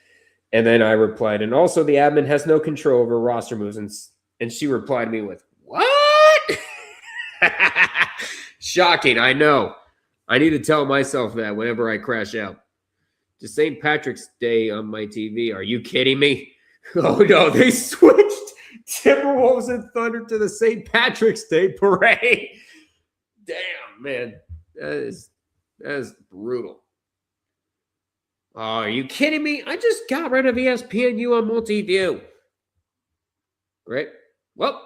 And then I replied, and also the admin has no control over roster moves. And she replied to me with, what? Shocking, I know. I need to tell myself that whenever I crash out. To St. Patrick's Day on my TV. Are you kidding me? Oh no, they switched Timberwolves and Thunder to the St. Patrick's Day parade. Damn, man. That is brutal. Oh, are you kidding me? I just got rid of ESPNU on multi-view. Right? Well,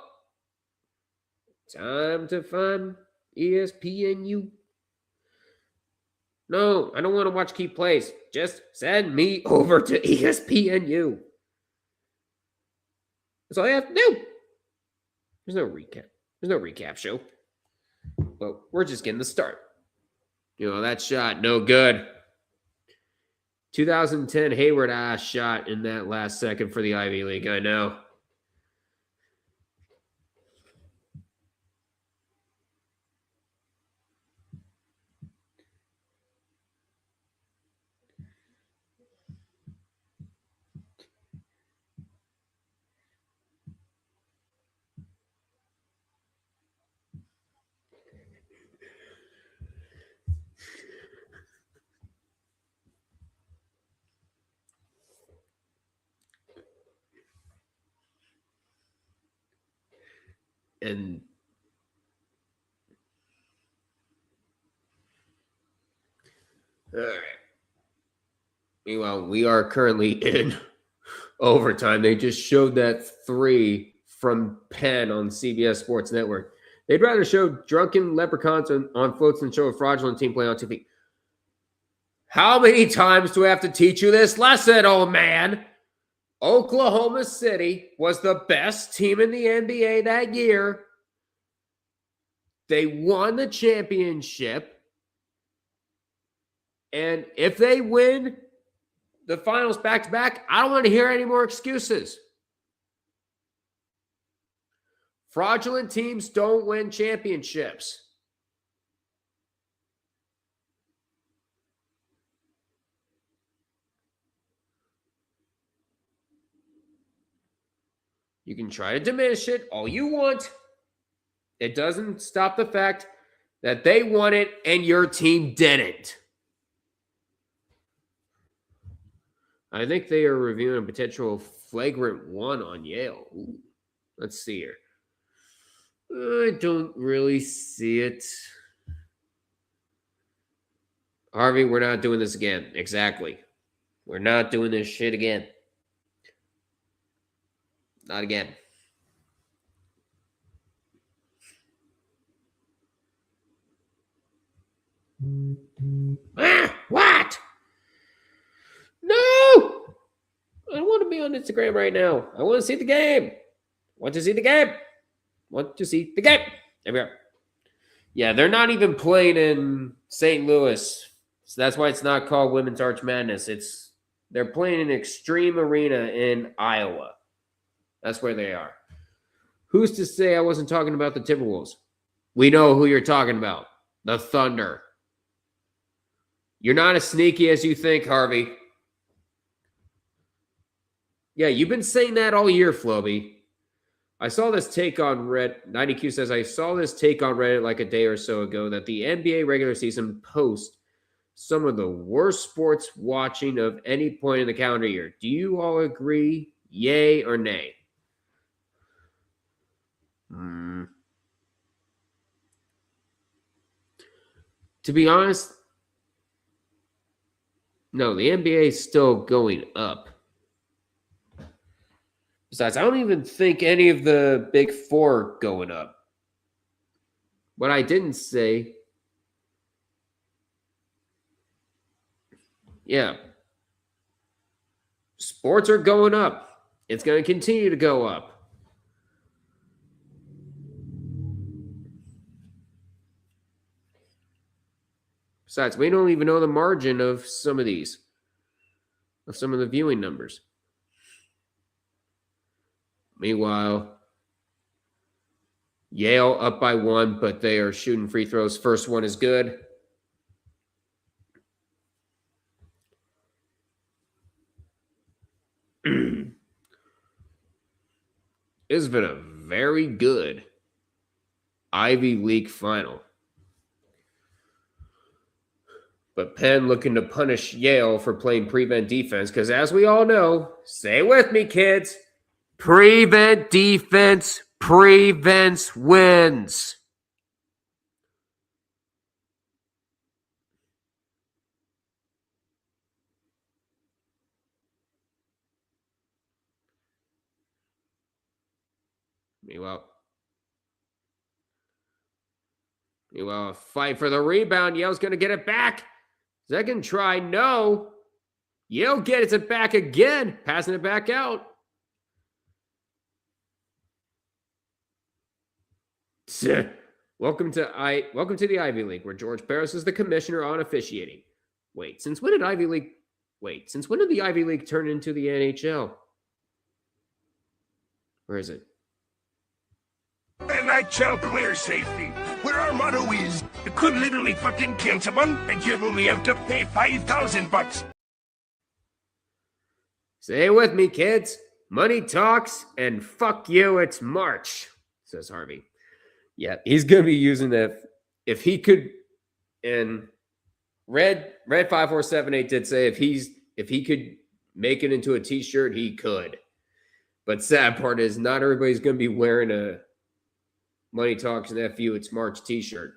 time to find ESPNU. No, I don't want to watch key plays. Just send me over to ESPNU. That's all I have to do. There's no recap. There's no recap show. Well, we're just getting the start. That shot, no good. 2010 Hayward shot in that last second for the Ivy League, I know. And all right. Meanwhile, we are currently in overtime. They just showed that 3 from Penn on CBS Sports Network. They'd rather show drunken leprechauns on floats than show a fraudulent team playing on TV. How many times do I have to teach you this lesson, old man? Oklahoma City was the best team in the NBA that year. They won the championship. And if they win the finals back-to-back, I don't want to hear any more excuses. Fraudulent teams don't win championships. You can try to diminish it all you want. It doesn't stop the fact that they won it and your team didn't. I think they are reviewing a potential flagrant 1 on Yale. Ooh, let's see here. I don't really see it. Harvey, we're not doing this again. Exactly. We're not doing this shit again. Not again. What? No! I don't want to be on Instagram right now. I want to see the game. Want to see the game. Want to see the game. There we go. Yeah, they're not even playing in St. Louis. So that's why it's not called Women's Arch Madness. They're playing in Extreme Arena in Iowa. That's where they are. Who's to say I wasn't talking about the Timberwolves? We know who you're talking about. The Thunder. You're not as sneaky as you think, Harvey. Yeah, you've been saying that all year, Floby. I saw this take on Reddit. 90Q says, I saw this take on Reddit like a day or so ago that the NBA regular season post some of the worst sports watching of any point in the calendar year. Do you all agree? Yay or nay? To be honest, no, the NBA is still going up. Besides, I don't even think any of the big 4 are going up. What I didn't say, yeah, sports are going up. It's going to continue to go up. Besides, we don't even know the margin of some of these, of some of the viewing numbers. Meanwhile, Yale up by 1, but they are shooting free throws. First one is good. It's been a very good Ivy League final. But Penn looking to punish Yale for playing prevent defense because, as we all know, stay with me, kids, prevent defense prevents wins. Meanwhile, fight for the rebound. Yale's going to get it back. Second try, no. Yale gets it back again, passing it back out. Welcome to the Ivy League, where George Barros is the commissioner on officiating. Since when did the Ivy League turn into the NHL? Where is it? NHL player safety, where our motto is, you could literally fucking kill someone and you'd only have to pay $5,000. Say it with me, kids. Money talks, and fuck you, it's March, says Harvey. Yeah, he's going to be using that. If he could, and Red 5478 did say if he could make it into a t-shirt, he could. But sad part is not everybody's going to be wearing a Money Talks and FU It's March t-shirt.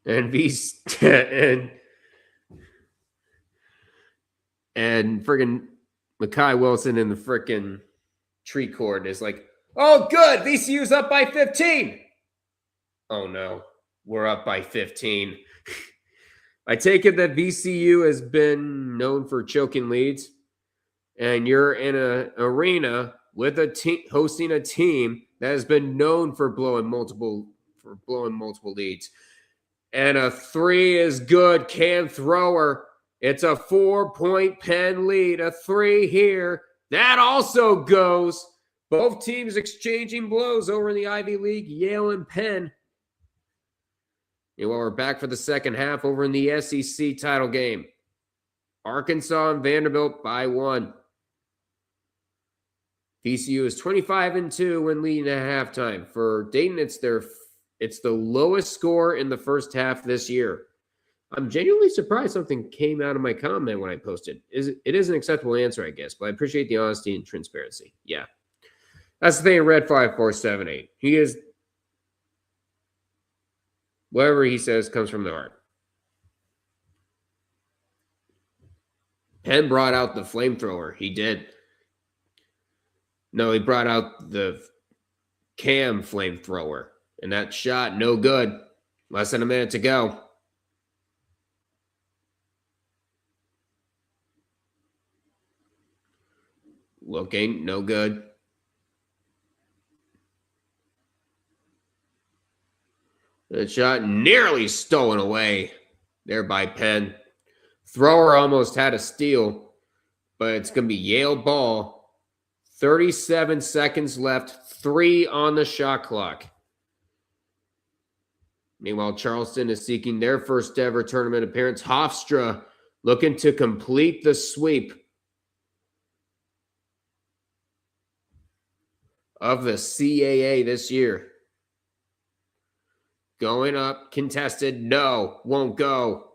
And and friggin' Makai Wilson in the frickin' tree court is like, oh, good, VCU's up by 15. Oh, no, we're up by 15. I take it that VCU has been known for choking leads, and you're in an arena with a team hosting a team that has been known for blowing multiple leads. And a 3 is good. Cam thrower. It's a 4-point Penn lead. A 3 here. That also goes. Both teams exchanging blows over in the Ivy League, Yale and Penn. And while we're back for the second half over in the SEC title game, Arkansas and Vanderbilt by 1. VCU is 25-2 when leading at halftime. For Dayton, it's the lowest score in the first half this year. I'm genuinely surprised something came out of my comment when I posted. It is an acceptable answer, I guess, but I appreciate the honesty and transparency. Yeah. That's the thing, Red 5478. He is, whatever he says comes from the heart. Penn brought out the flamethrower. He did. No, he brought out the Cam flamethrower. And that shot, no good. Less than a minute to go. Looking, no good. That shot nearly stolen away there by Penn. Thrower almost had a steal, but it's going to be Yale ball. 37 seconds left, 3 on the shot clock. Meanwhile, Charleston is seeking their first ever tournament appearance. Hofstra looking to complete the sweep of the CAA this year. Going up, contested, no, won't go.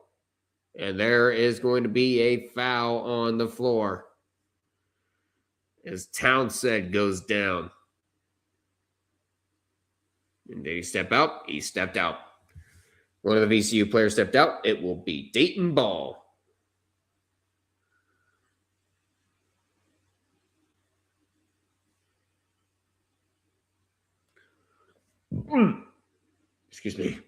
And there is going to be a foul on the floor as Townsend goes down. And did he step out? He stepped out. One of the VCU players stepped out. It will be Dayton ball. Excuse me.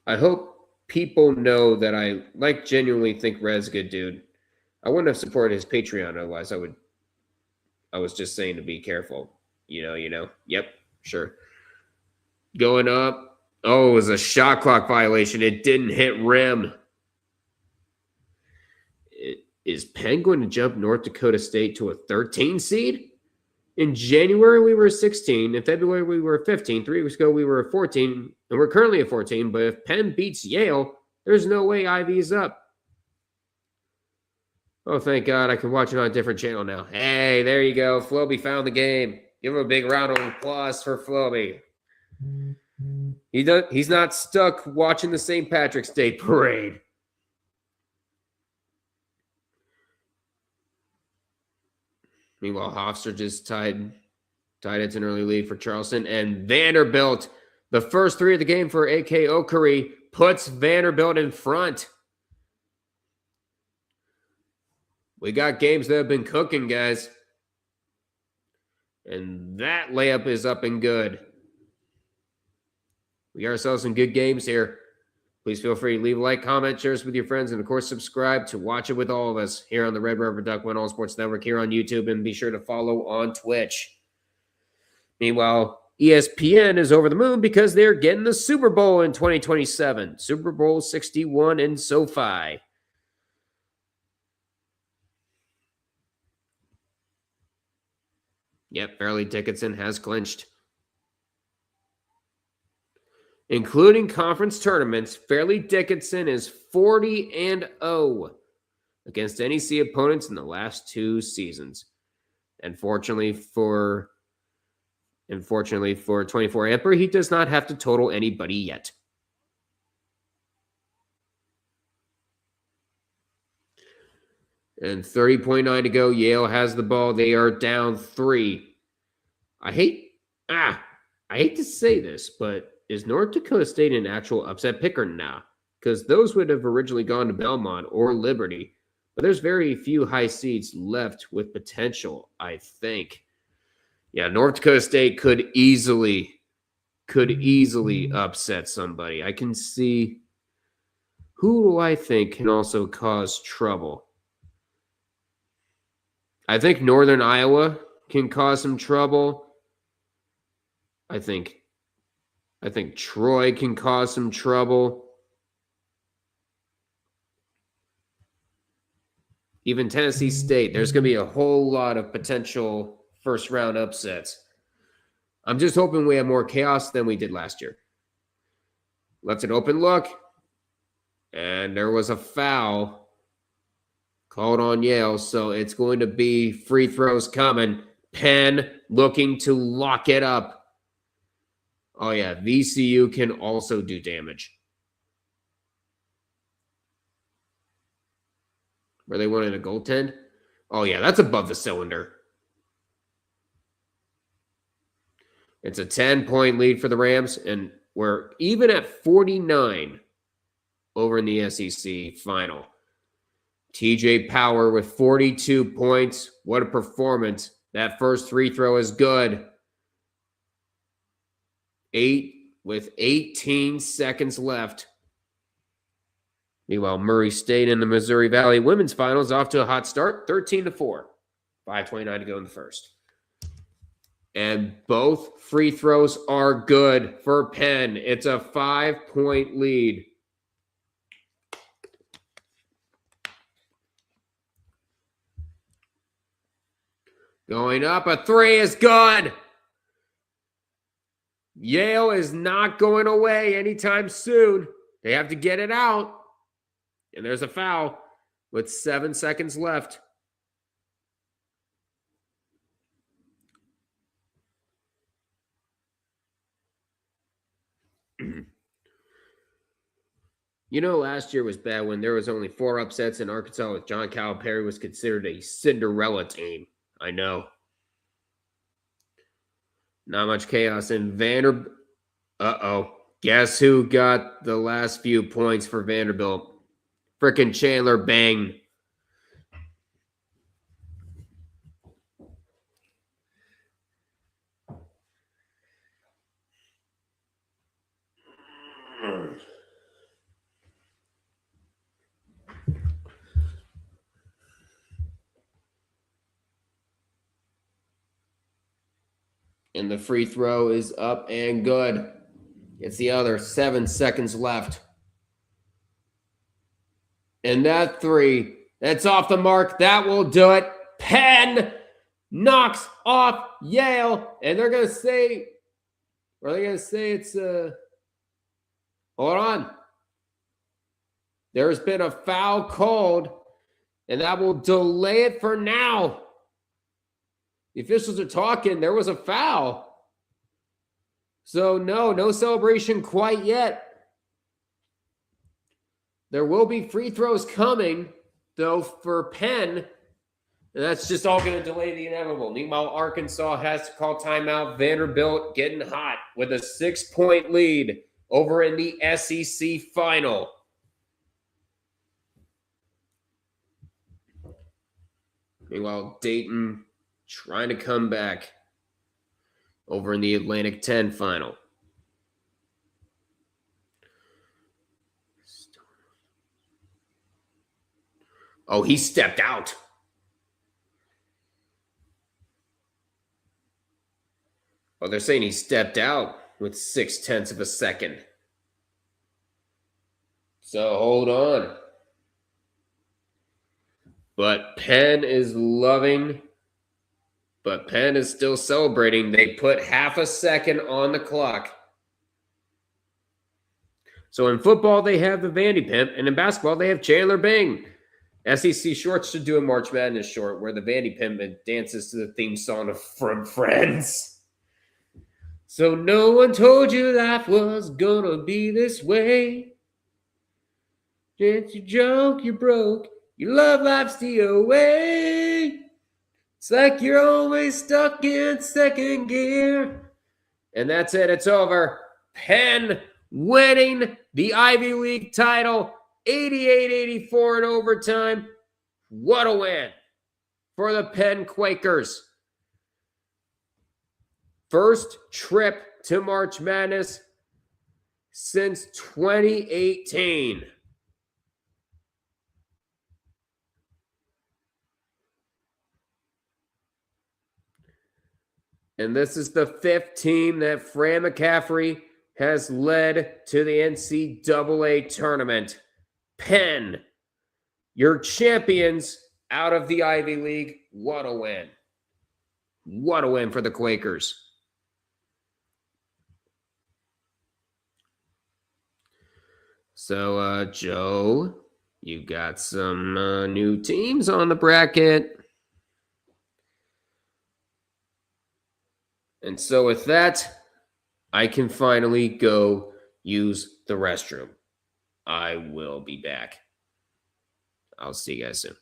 I hope people know that I genuinely think Red's a good dude. I wouldn't have supported his Patreon otherwise. I was just saying to be careful. You know. Yep, sure. Going up. Oh, it was a shot clock violation. It didn't hit rim. Is Penn going to jump North Dakota State to a 13 seed? In January, we were 16. In February, we were 15. 3 weeks ago, we were 14. And we're currently at 14. But if Penn beats Yale, there's no way Ivy's up. Oh, thank God. I can watch it on a different channel now. Hey, there you go. Floby found the game. Give him a big round of applause for Floby. He's not stuck watching the St. Patrick's Day parade. Meanwhile, Hofstra just tied it to an early lead for Charleston. And Vanderbilt, the first 3 of the game for A.K. Okari, puts Vanderbilt in front. We got games that have been cooking, guys. And that layup is up and good. We got ourselves some good games here. Please feel free to leave a like, comment, share this with your friends, and of course, subscribe to watch it with all of us here on the Red River Duck One All Sports Network here on YouTube, and be sure to follow on Twitch. Meanwhile, ESPN is over the moon because they're getting the Super Bowl in 2027. Super Bowl 61 in SoFi. Yep, Fairleigh Dickinson has clinched. Including conference tournaments, Fairleigh Dickinson is 40-0 against NEC opponents in the last 2 seasons. And fortunately for 24 Amper, he does not have to total anybody yet. And 30.9 to go. Yale has the ball. They are down 3. I hate to say this, but is North Dakota State an actual upset pick or nah? Because those would have originally gone to Belmont or Liberty. But there's very few high seeds left with potential, I think. Yeah, North Dakota State could easily upset somebody. I can see who do I think can also cause trouble. I think Northern Iowa can cause some trouble. I think Troy can cause some trouble. Even Tennessee State, there's going to be a whole lot of potential first-round upsets. I'm just hoping we have more chaos than we did last year. Let's an open look. And there was a foul called on Yale, so it's going to be free throws coming. Penn looking to lock it up. Oh, yeah, VCU can also do damage. Were they wanting a goaltend? Oh, yeah, that's above the cylinder. It's a 10-point lead for the Rams, and we're even at 49 over in the SEC final. TJ Power with 42 points. What a performance. That first free throw is good. 8 with 18 seconds left. Meanwhile, Murray State in the Missouri Valley women's finals off to a hot start, 13-4. 5:29 to go in the first. And both free throws are good for Penn. It's a 5-point lead. Going up, a 3 is good. Yale is not going away anytime soon. They have to get it out. And there's a foul with 7 seconds left. You know, last year was bad when there was only 4 upsets in Arkansas with John Calipari was considered a Cinderella team. I know. Not much chaos in Vanderbilt. Uh-oh. Guess who got the last few points for Vanderbilt? Frickin' Chandler Bang. And the free throw is up and good. It's the other 7 seconds left. And that three, that's off the mark. That will do it. Penn knocks off Yale. And they're going to say, or they're going to say it's, hold on. There's been a foul called, and that will delay it for now. The officials are talking. There was a foul. So no celebration quite yet. There will be free throws coming, though, for Penn. And that's just all going to delay the inevitable. Meanwhile, Arkansas has to call timeout. Vanderbilt getting hot with a 6-point lead over in the SEC final. Meanwhile, Dayton trying to come back over in the Atlantic 10 final. Oh, he stepped out. Oh, they're saying he stepped out with 0.6 of a second. So hold on. But Penn is loving, but Penn is still celebrating. They put half a second on the clock. So in football, they have the Vandy Pimp, and in basketball, they have Chandler Bing. SEC shorts should do a March Madness short where the Vandy Pimp dances to the theme song from Friends. So no one told you life was gonna be this way. It's a joke, you broke. Your love life's the away. It's like you're always stuck in second gear. And that's it. It's over. Penn winning the Ivy League title. 88-84 in overtime. What a win for the Penn Quakers. First trip to March Madness since 2018. And this is the 5th team that Fran McCaffrey has led to the NCAA tournament. Penn, your champions out of the Ivy League. What a win. What a win for the Quakers. So, Joe, you got some new teams on the bracket. And so with that, I can finally go use the restroom. I will be back. I'll see you guys soon.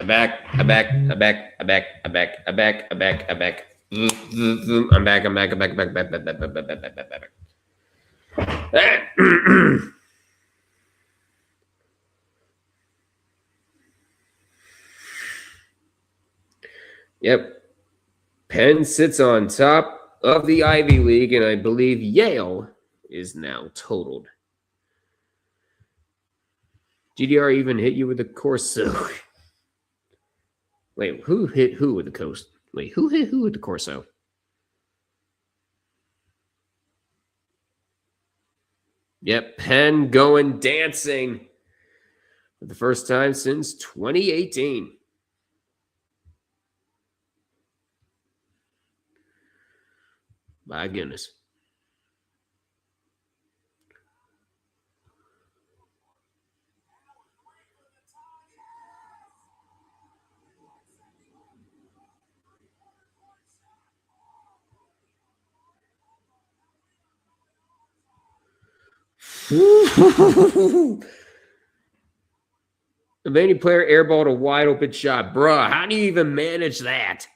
back. I'm back. Yep. Penn sits on top of the Ivy League, and I believe Yale is now totaled. GDR even hit you with the Corso. Wait, who hit who with the coast? Wait, who hit who with the Corso? Yep, Penn going dancing for the first time since 2018. My goodness. The Vandy player airballed a wide open shot. Bruh, how do you even manage that?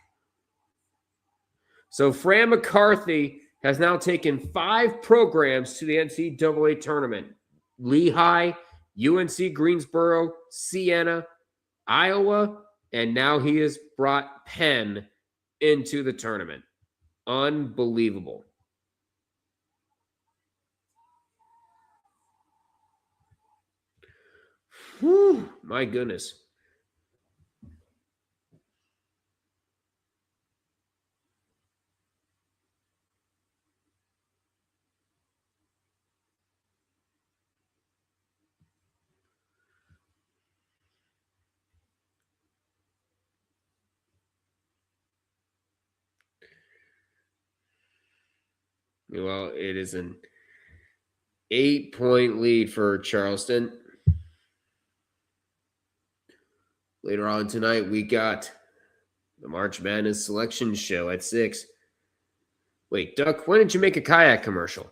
So Fran McCarthy has now taken 5 programs to the NCAA tournament. Lehigh, UNC Greensboro, Siena, Iowa, and now he has brought Penn into the tournament. Unbelievable. Whew, my goodness. Well, it is an 8-point lead for Charleston. Later on tonight, we got the March Madness selection show at 6. Wait, Duck, when did you make a kayak commercial?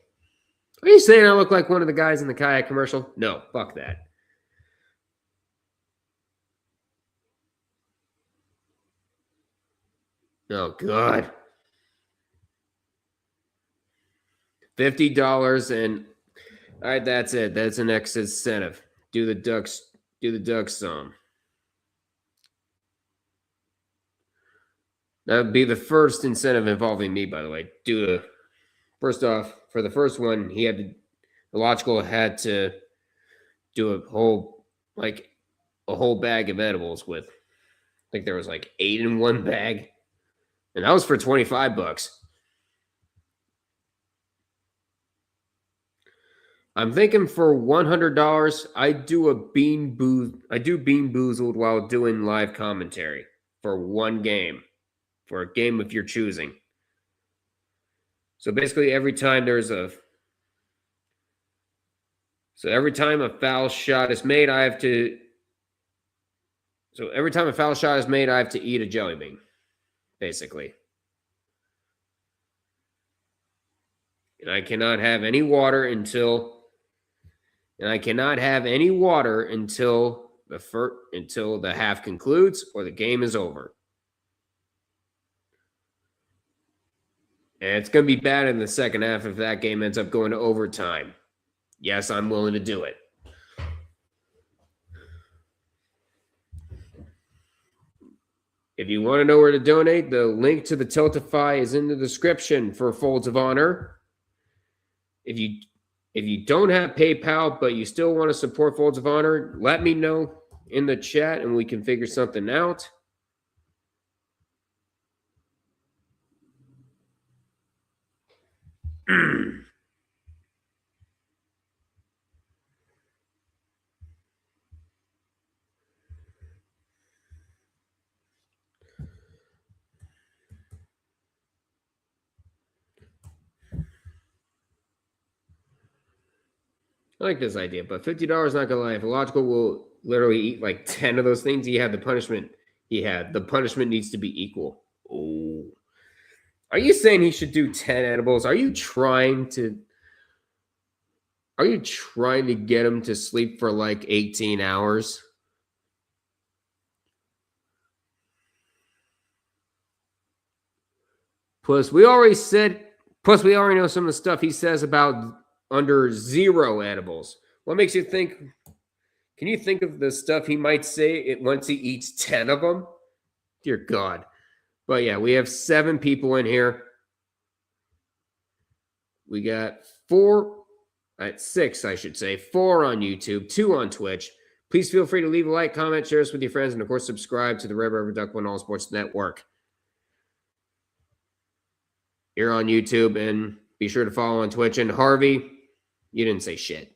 Are you saying I look like one of the guys in the kayak commercial? No, fuck that. Oh, God. $50 and all right, that's it. That's an extra incentive. Do the Ducks song. That would be the first incentive involving me, by the way. First off, for the first one, the logical had to do a whole bag of edibles with. I think there was like 8 in one bag. And that was for $25. I'm thinking for $100, I do Bean Boozled while doing live commentary for one game. For a game of your choosing. So basically every time a foul shot is made, I have to eat a jelly bean, basically. And I cannot have any water until the half concludes or the game is over. And it's going to be bad in the second half if that game ends up going to overtime. Yes, I'm willing to do it. If you want to know where to donate, the link to the Tiltify is in the description for Folds of Honor. If you don't have PayPal, but you still want to support Folds of Honor, let me know in the chat and we can figure something out. I like this idea, but $50 not gonna lie. If Illogical will literally eat like 10 of those things, the punishment needs to be equal. Oh, are you saying he should do 10 edibles? Are you trying to get him to sleep for like 18 hours? Plus, we already know some of the stuff he says about under 0 edibles. What makes you think? Can you think of the stuff he might say once he eats 10 of them? Dear God. But yeah, we have 7 people in here. We got 6, I should say. 4 on YouTube, 2 on Twitch. Please feel free to leave a like, comment, share us with your friends, and of course, subscribe to the Red River Duck One All Sports Network. You're on YouTube, and be sure to follow on Twitch. And Harvey, you didn't say shit.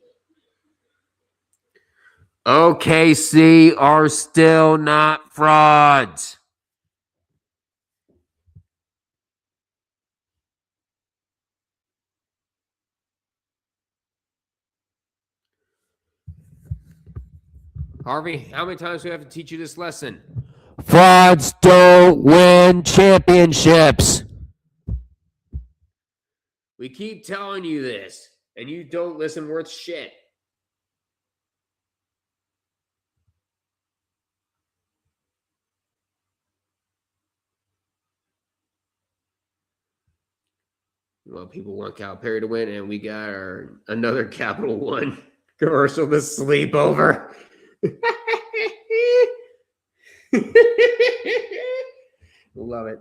OKC are still not frauds. Harvey, how many times do we have to teach you this lesson? Frauds don't win championships. We keep telling you this, and you don't listen worth shit. Well, people want Calipari to win, and we got another Capital One commercial to sleep over. Love it.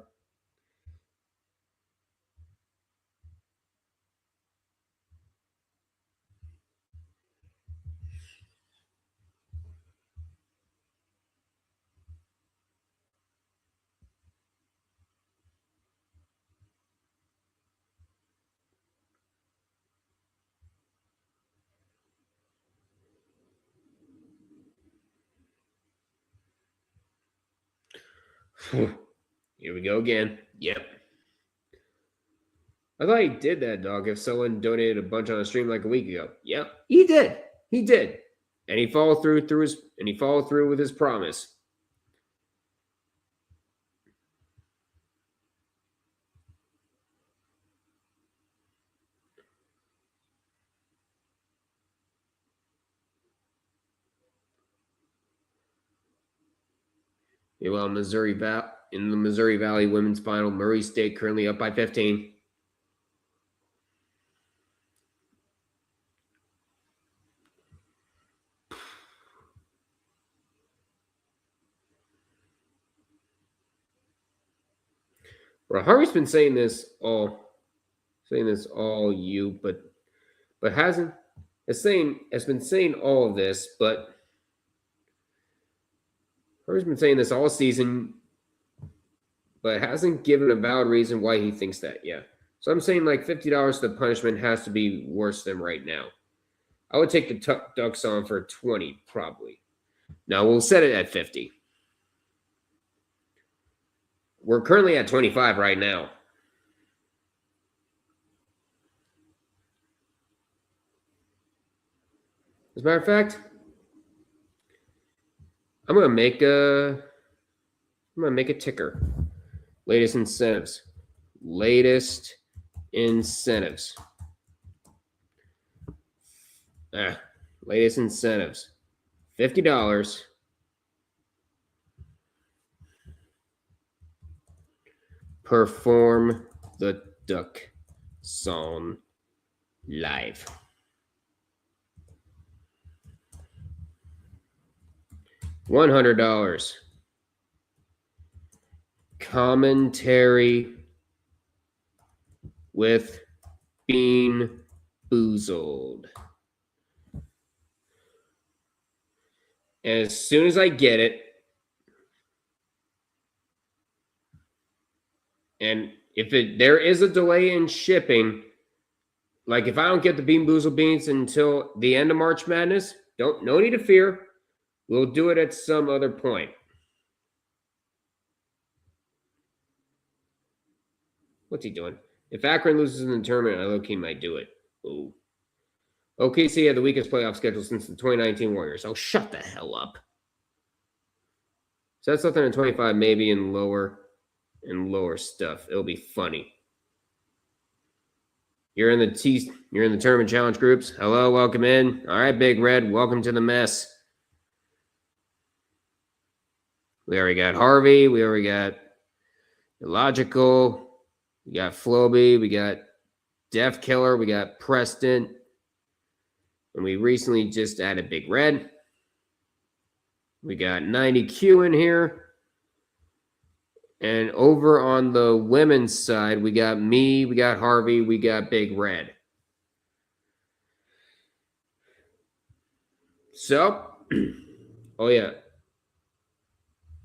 Here we go again. Yep. I thought he did that, dog, if someone donated a bunch on a stream like a week ago. Yep, he did. He did. And he followed through with his promise. Meanwhile, in the Missouri Valley women's final, Murray State currently up by 15. Well, Harvey's been saying this all you, but has been saying all of this, but Harvey's been saying this all season, but hasn't given a valid reason why he thinks that. Yeah. So I'm saying like $50 the punishment has to be worse than right now. I would take the Ducks on for 20, probably. Now we'll set it at 50. We're currently at 25 right now. As a matter of fact, I'm gonna make a ticker. Latest incentives. Latest incentives. $50. Perform the duck song live. $100. Commentary with Bean Boozled. And as soon as I get it, and if there is a delay in shipping, like if I don't get the Bean Boozled beans until the end of March Madness, no need to fear. We'll do it at some other point. What's he doing? If Akron loses in the tournament, I low-key might do it. Ooh. OKC had the weakest playoff schedule since the 2019 Warriors. Oh, shut the hell up. So that's something in 25, maybe in lower stuff. It'll be funny. You're in the tournament challenge groups. Hello, welcome in. All right, Big Red, welcome to the mess. We already got Harvey. We already got Illogical. We got Floby. We got Def Killer. We got Preston. And we recently just added Big Red. We got 90Q in here. And over on the women's side, we got me, we got Harvey, we got Big Red. So, oh yeah,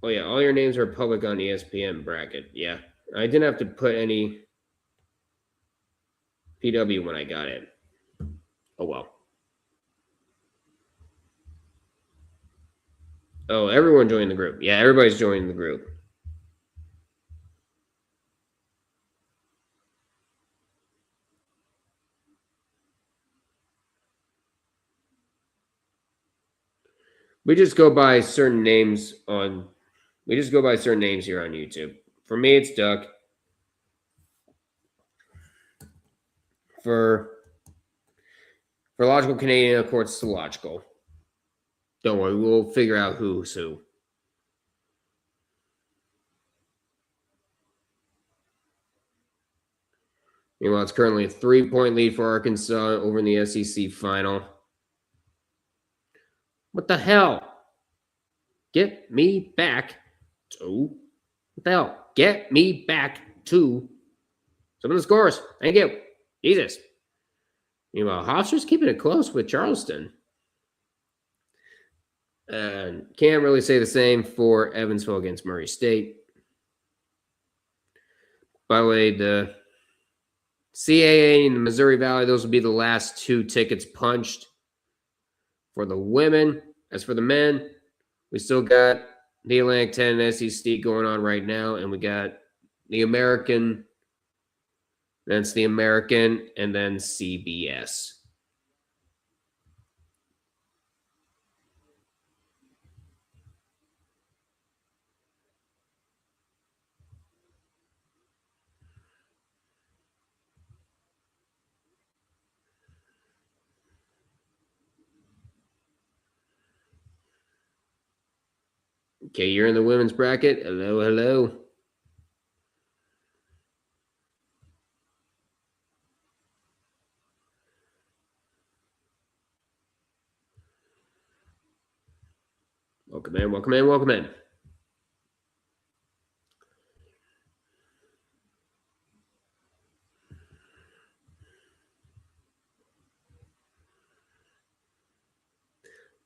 all your names are public on ESPN bracket. Yeah, I didn't have to put any PW when I got it. Oh well. Oh, everyone joined the group. Yeah, everybody's joining the group. We just go by certain names here on YouTube. For me, it's Duck. For Logical Canadian, of course, it's Logical. Don't worry, we'll figure out who's who. Meanwhile, it's currently a 3-point lead for Arkansas over in the SEC final. What the hell? Get me back to... What the hell? Get me back to some of the scores. Thank you. Jesus. Meanwhile, Hofstra's keeping it close with Charleston. And can't really say the same for Evansville against Murray State. By the way, the CAA in the Missouri Valley, those will be the last 2 tickets punched for the women. As for the men, we still got the Atlantic 10 and SEC going on right now, and we got the American, that's the American, and then CBS. Okay, you're in the women's bracket. Hello, hello. Welcome in, welcome in, welcome in.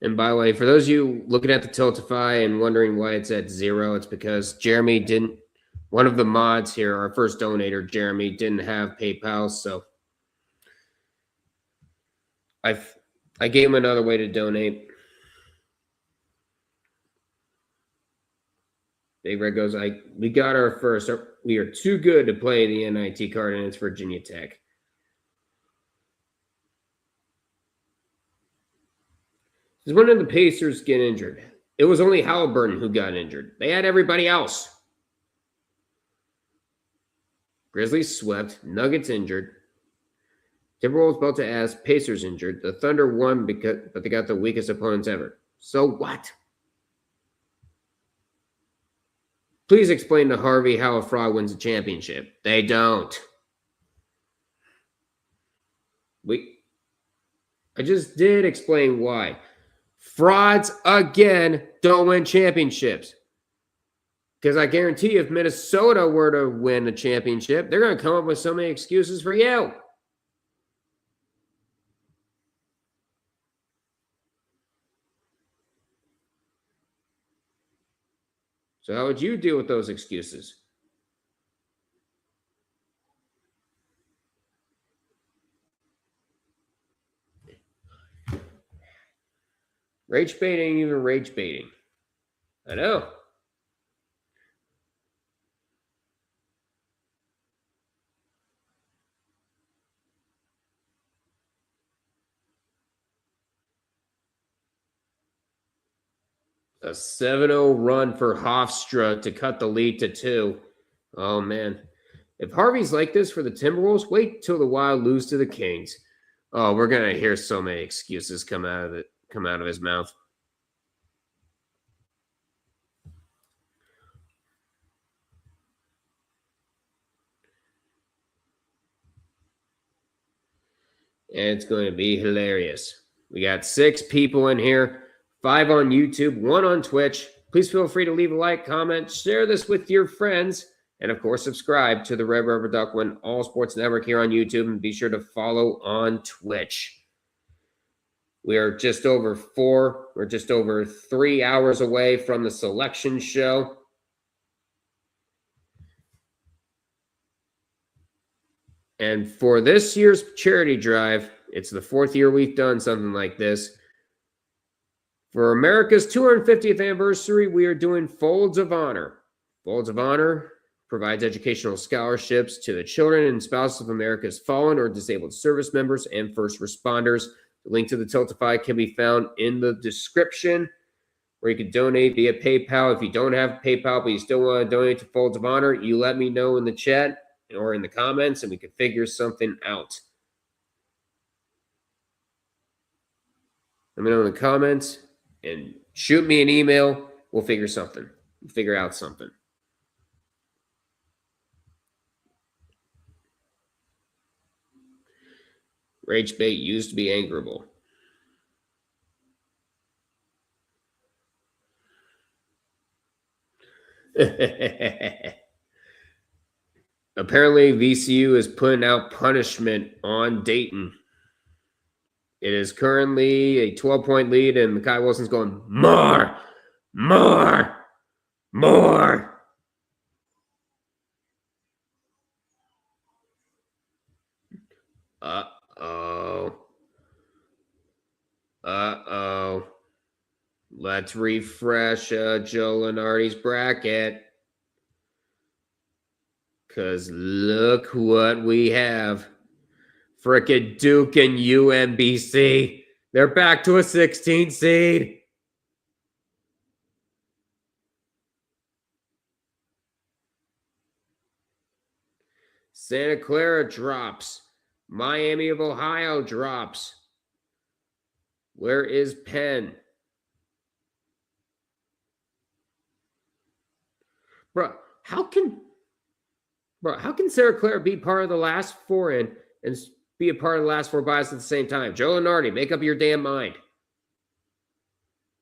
And by the way, for those of you looking at the Tiltify and wondering why it's at 0, it's because Jeremy didn't, one of the mods here, our first donator, Jeremy, didn't have PayPal, so I gave him another way to donate. Big Red goes, we got our first. We are too good to play the NIT card, and it's Virginia Tech. Because when did the Pacers get injured? It was only Halliburton who got injured. They had everybody else. Grizzlies swept. Nuggets injured. Timberwolves about to ask. Pacers injured. The Thunder won but they got the weakest opponents ever. So what? Please explain to Harvey how a fraud wins a championship. They don't. I just did explain why. Frauds, again, don't win championships. Because I guarantee you, if Minnesota were to win a championship, they're going to come up with so many excuses for you. So how would you deal with those excuses? Rage baiting, even rage baiting. I know. A 7-0 run for Hofstra to cut the lead to 2. Oh, man. If Harvey's like this for the Timberwolves, wait till the Wild lose to the Kings. Oh, we're going to hear so many excuses come out of his mouth. And it's going to be hilarious. We got 6 people in here, 5 on YouTube, 1 on Twitch. Please feel free to leave a like, comment, share this with your friends, and of course, subscribe to the Red Rubber Duck Win All Sports Network here on YouTube, and be sure to follow on Twitch. We are just over 3 hours away from the selection show. And for this year's charity drive, it's the 4th year we've done something like this. For America's 250th anniversary, we are doing Folds of Honor. Folds of Honor provides educational scholarships to the children and spouses of America's fallen or disabled service members and first responders. The link to the Tiltify can be found in the description, where you can donate via PayPal. If you don't have PayPal, but you still want to donate to Folds of Honor, you let me know in the chat or in the comments, and we can figure something out. Let me know in the comments and shoot me an email. We'll figure something. We'll figure out something. Rage bait used to be angerable. Apparently, VCU is putting out punishment on Dayton. It is currently a 12-point lead, and Mekhi Wilson's going, more, more, more. Uh-oh. Uh-oh. Let's refresh Joe Lenardi's bracket. Because look what we have. Frickin' Duke and UMBC. They're back to a 16 seed. Santa Clara drops. Miami of Ohio drops. Where is Penn? Bro, how can Santa Clara be part of the last 4 and be a part of the last 4 buys at the same time? Joe Lenardi, make up your damn mind.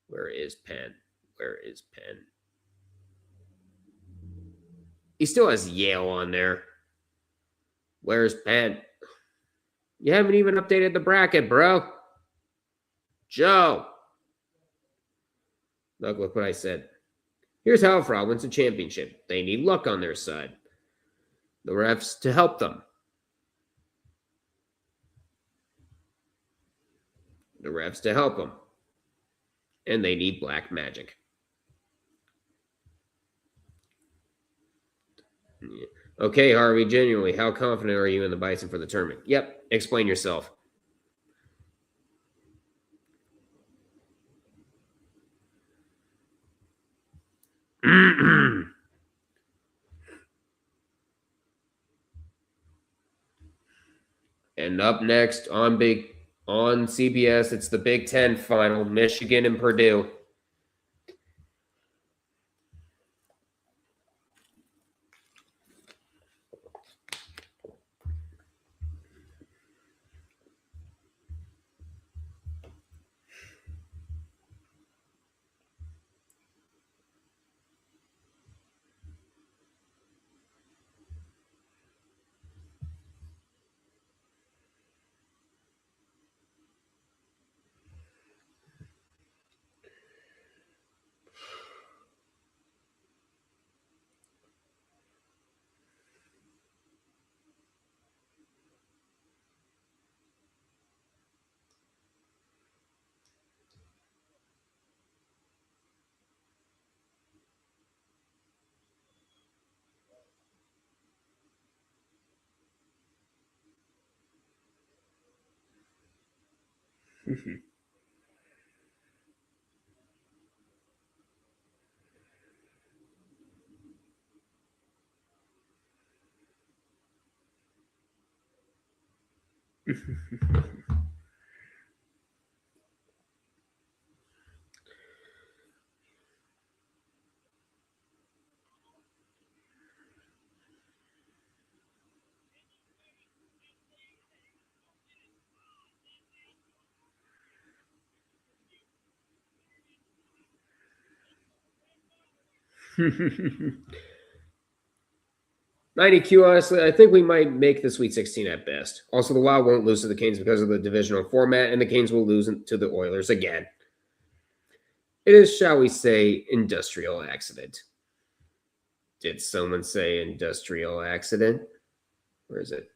Where is Penn? Where is Penn? He still has Yale on there. Where's Penn? You haven't even updated the bracket, bro. Joe. Look what I said. Here's how Frog wins a championship. They need luck on their side. The refs to help them. The refs to help them. And they need black magic. Yeah. Okay, Harvey, genuinely, how confident are you in the Bison for the tournament? Yep, explain yourself. And up next on CBS, it's the Big Ten final, Michigan and Purdue. 90Q, honestly, I think we might make the Sweet 16 at best. Also, the Wild won't lose to the Canes because of the divisional format, and the Canes will lose to the Oilers again. It is, shall we say, industrial accident. Did someone say industrial accident? Where is it?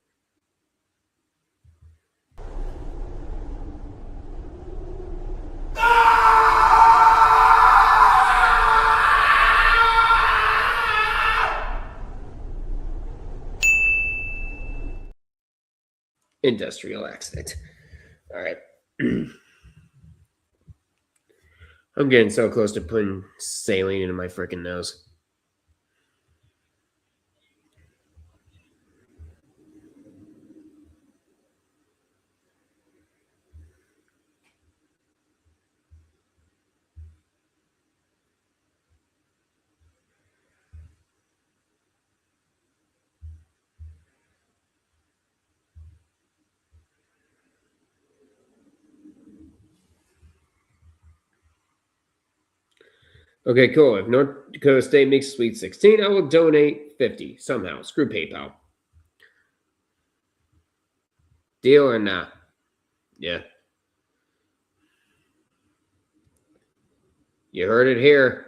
Industrial accident. All right. I'm getting so close to putting saline into my freaking nose. Okay, cool. If North Dakota State makes Sweet 16, I will donate 50 somehow. Screw PayPal. Deal or not? Yeah. You heard it here.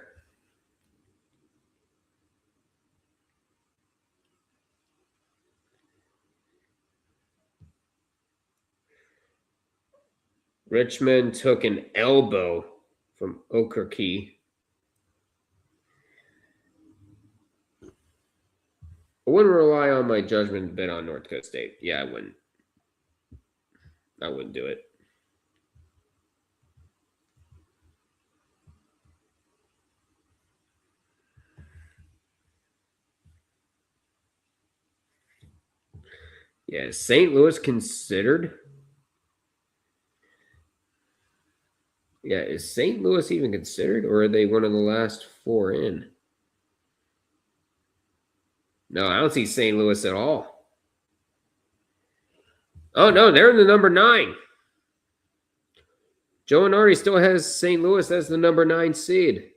Richmond took an elbow from Okerke. I wouldn't rely on my judgment to bet on North Dakota State. Yeah, I wouldn't. I wouldn't do it. Yeah, is St. Louis considered? Yeah, is St. Louis even considered, or are they one of the last four in? No, I don't see St. Louis at all. Oh, no, they're in the number 9. Joe Anardi still has St. Louis as the number 9 seed.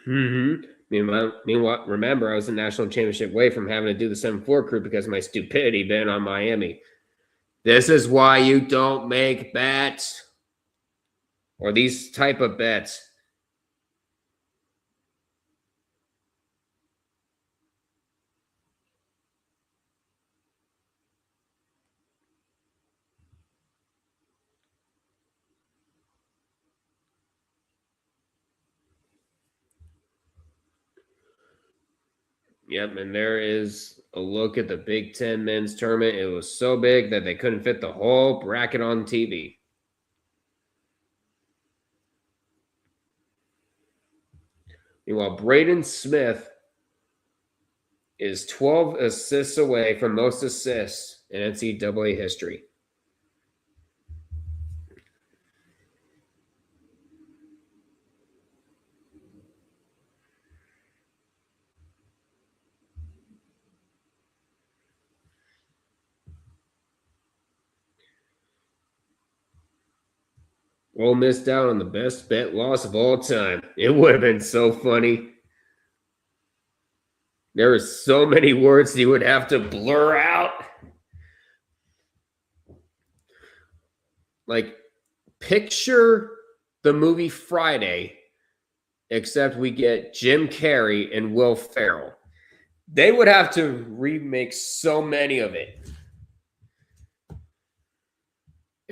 Meanwhile, remember, I was a national championship away from having to do the 7-4 crew because of my stupidity betting on Miami. This is why you don't make bets or these type of bets. Yep, and there is a look at the Big Ten men's tournament. It was so big that they couldn't fit the whole bracket on TV. Meanwhile, Braden Smith is 12 assists away from most assists in NCAA history. Ole Miss down on the best bet loss of all time. It would have been so funny. There are so many words you would have to blur out. Like, picture the movie Friday, except we get Jim Carrey and Will Ferrell. They would have to remake so many of it.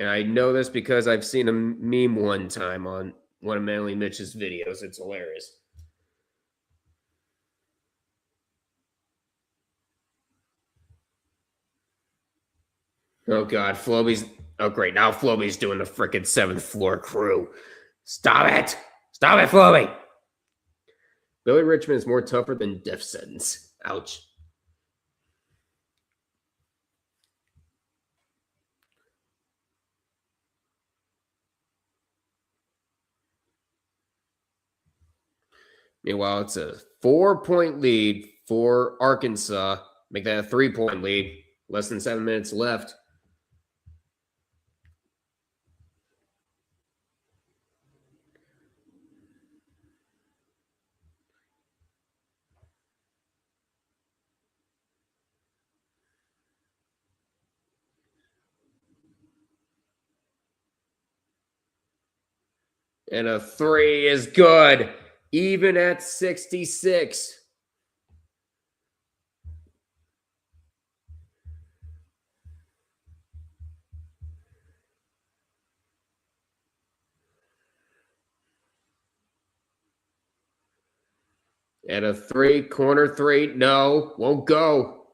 And I know this because I've seen a meme one time on one of Manly Mitch's videos. It's hilarious. Oh, God. Floby's Oh, great. Now Floby's doing the frickin' 7th floor crew. Stop it. Stop it, Floby. Billy Richmond is more tougher than death sentence. Ouch. Meanwhile, it's a 4-point lead for Arkansas. Make that a 3-point lead. Less than 7 minutes left. And a 3 is good. Even at 66. And a 3, corner 3. No, won't go.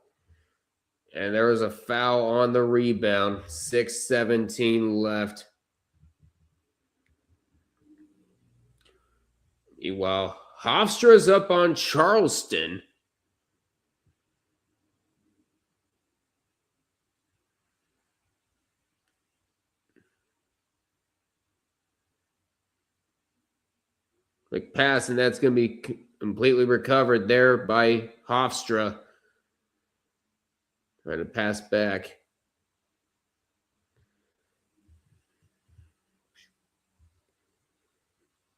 And there was a foul on the rebound. 6:17 left. Meanwhile, Hofstra's up on Charleston. Quick pass, and that's going to be completely recovered there by Hofstra. Trying to pass back.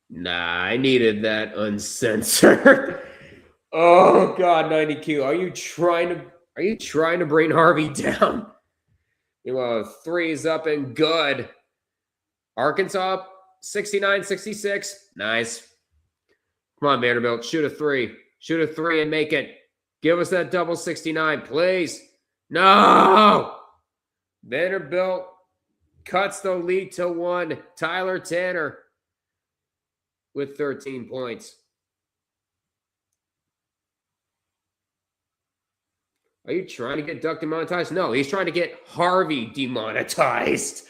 Nah, I needed that uncensored. Oh God, 90Q. Are you trying to bring Harvey down? Meanwhile, 3 is up and good. Arkansas 69-66. Nice. Come on, Vanderbilt. Shoot a 3. Shoot a 3 and make it. Give us that double 69, please. No! Vanderbilt cuts the lead to 1. Tyler Tanner with 13 points. Are you trying to get Duck demonetized? No, he's trying to get Harvey demonetized.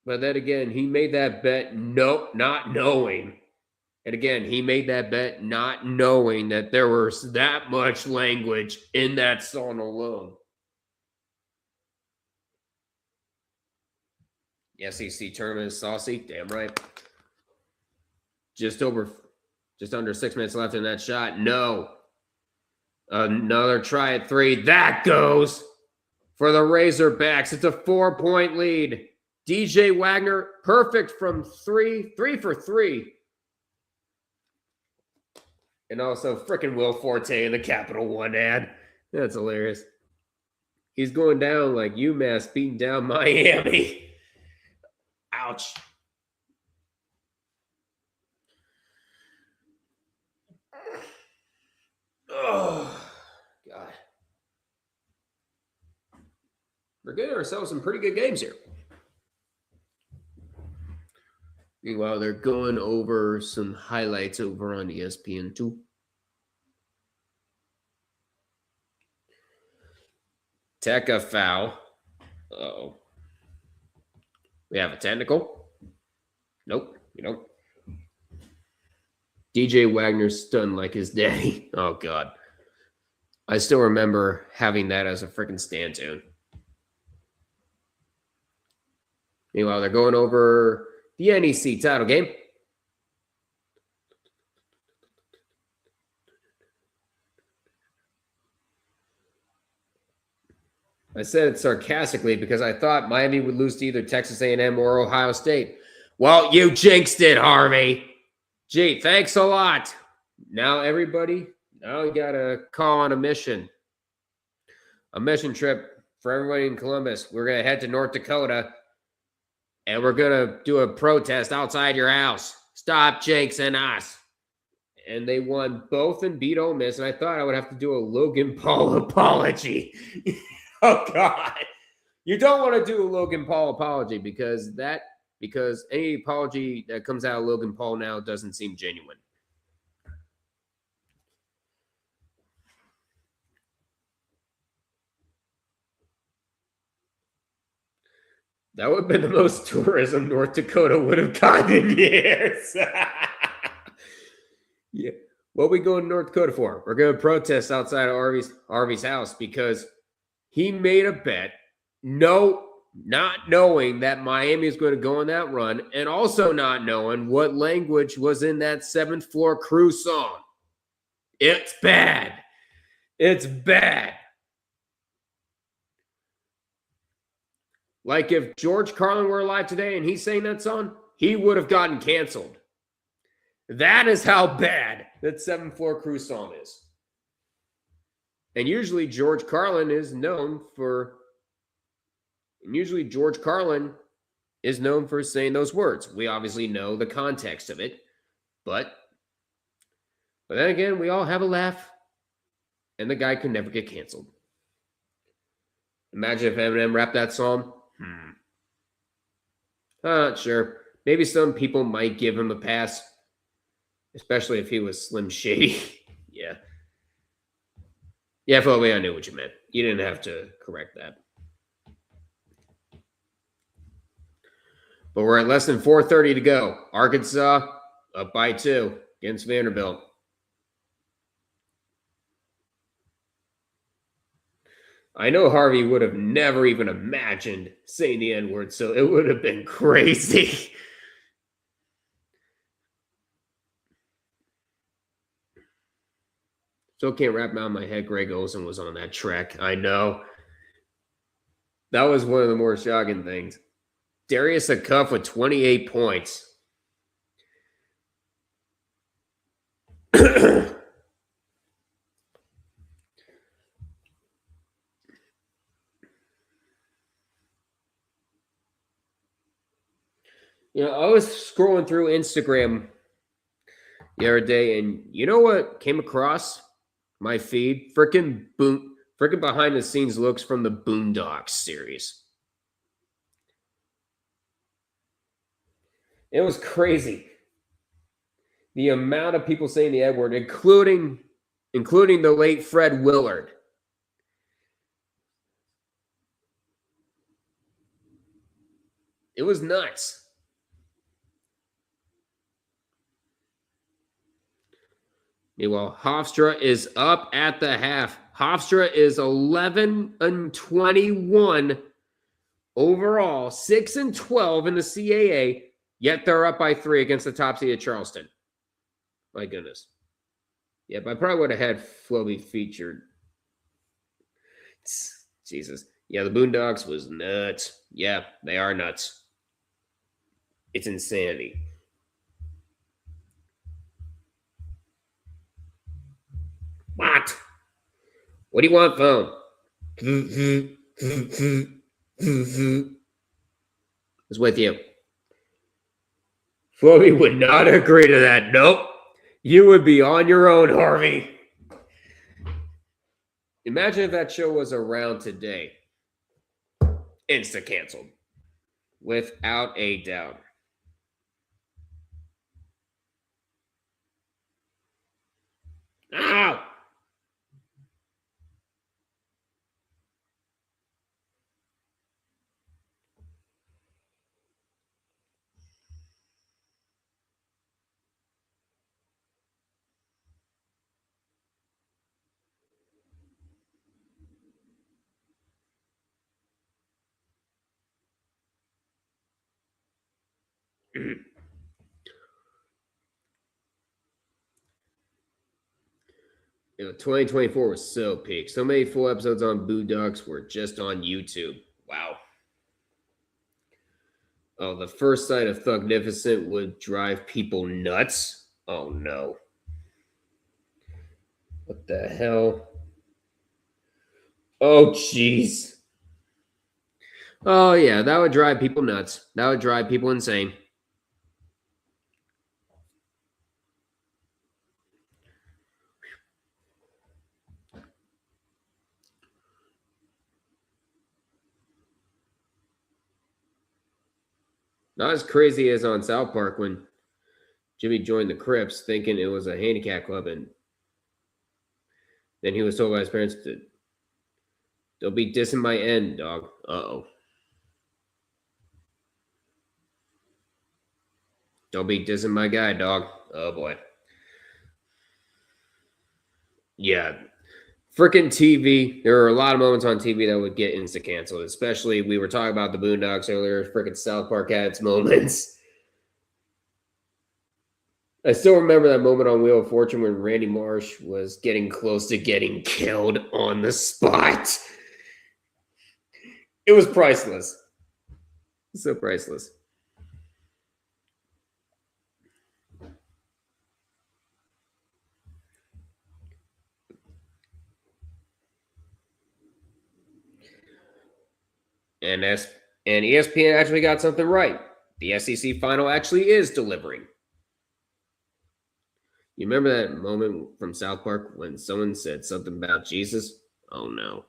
But then again, he made that bet not knowing. And again, he made that bet not knowing that there was that much language in that song alone. The SEC tournament is saucy. Damn right. Just under 6 minutes left in that shot. No. Another try at 3. That goes for the Razorbacks. It's a 4-point lead. DJ Wagner, perfect from 3. 3 for 3. And also frickin' Will Forte in the Capital One ad. That's hilarious. He's going down like UMass beating down Miami. Ouch. Oh, God. We're getting ourselves some pretty good games here. Meanwhile, they're going over some highlights over on ESPN2. Tech a foul. Uh-oh. We have a technical? Nope, we don't. DJ Wagner's stunned like his daddy. Oh, God. I still remember having that as a freaking stand tune. Meanwhile, they're going over the NEC title game. I said it sarcastically because I thought Miami would lose to either Texas A&M or Ohio State. Well, you jinxed it, Harvey. Gee, thanks a lot. Now, everybody, now we got to call on a mission. A mission trip for everybody in Columbus. We're going to head to North Dakota, and we're going to do a protest outside your house. Stop jinxing us. And they won both and beat Ole Miss, and I thought I would have to do a Logan Paul apology. Oh, God. You don't want to do a Logan Paul apology because any apology that comes out of Logan Paul now doesn't seem genuine. That would have been the most tourism North Dakota would have gotten in years. Yeah. What we going to North Dakota for? We're going to protest outside of Harvey's house because he made a bet, not knowing that Miami is going to go on that run, and also not knowing what language was in that 7th Floor Crew song. It's bad. It's bad. Like if George Carlin were alive today and he sang that song, he would have gotten canceled. That is how bad that 7th Floor Crew song is. And usually George Carlin is known for saying those words. We obviously know the context of it, but then again, we all have a laugh, and the guy could never get canceled. Imagine if Eminem rapped that song. Sure. Maybe some people might give him a pass, especially if he was Slim Shady. Yeah. Yeah, Phoebe, I knew what you meant. You didn't have to correct that. But we're at less than 4:30 to go. Arkansas up by 2 against Vanderbilt. I know Harvey would have never even imagined saying the N-word, so it would have been crazy. Still can't wrap around my head Greg Olsen was on that track. I know. That was one of the more shocking things. Darius Acuff with 28 points. I was scrolling through Instagram the other day, and you know what came across my feed? Freaking behind the scenes looks from the Boondocks series. It was crazy. The amount of people saying the N-word, including the late Fred Willard. It was nuts. Meanwhile, Hofstra is up at the half. Hofstra is 11-21 overall, 6-12 in the CAA, yet they're up by 3 against the top seed of Charleston. My goodness. Yep, I probably would have had Floby featured. Jesus. Yeah, the Boondocks was nuts. Yeah, they are nuts. It's insanity. What? What do you want, phone? It's with you. Floby would not agree to that. Nope. You would be on your own, Harvey. Imagine if that show was around today. Insta-canceled. Without a doubt. Ow! You know, 2024 was so peak. So many full episodes on Boondocks were just on YouTube. Wow. Oh, the first sight of Thugnificent would drive people nuts. Oh, no. What the hell? Oh, jeez. Oh, yeah, that would drive people nuts. That would drive people insane. Not as crazy as on South Park when Jimmy joined the Crips thinking it was a handicap club, and then he was told by his parents that they'll be dissing my end, dog. Uh-oh. Don't be dissing my guy, dog. Oh boy. Yeah. Freaking TV. There are a lot of moments on TV that would get insta canceled, especially we were talking about the Boondocks earlier. Freaking South Park had its moments. I still remember that moment on Wheel of Fortune when Randy Marsh was getting close to getting killed on the spot. It was priceless. So priceless. And ESPN actually got something right. The SEC final actually is delivering. You remember that moment from South Park when someone said something about Jesus? Oh no.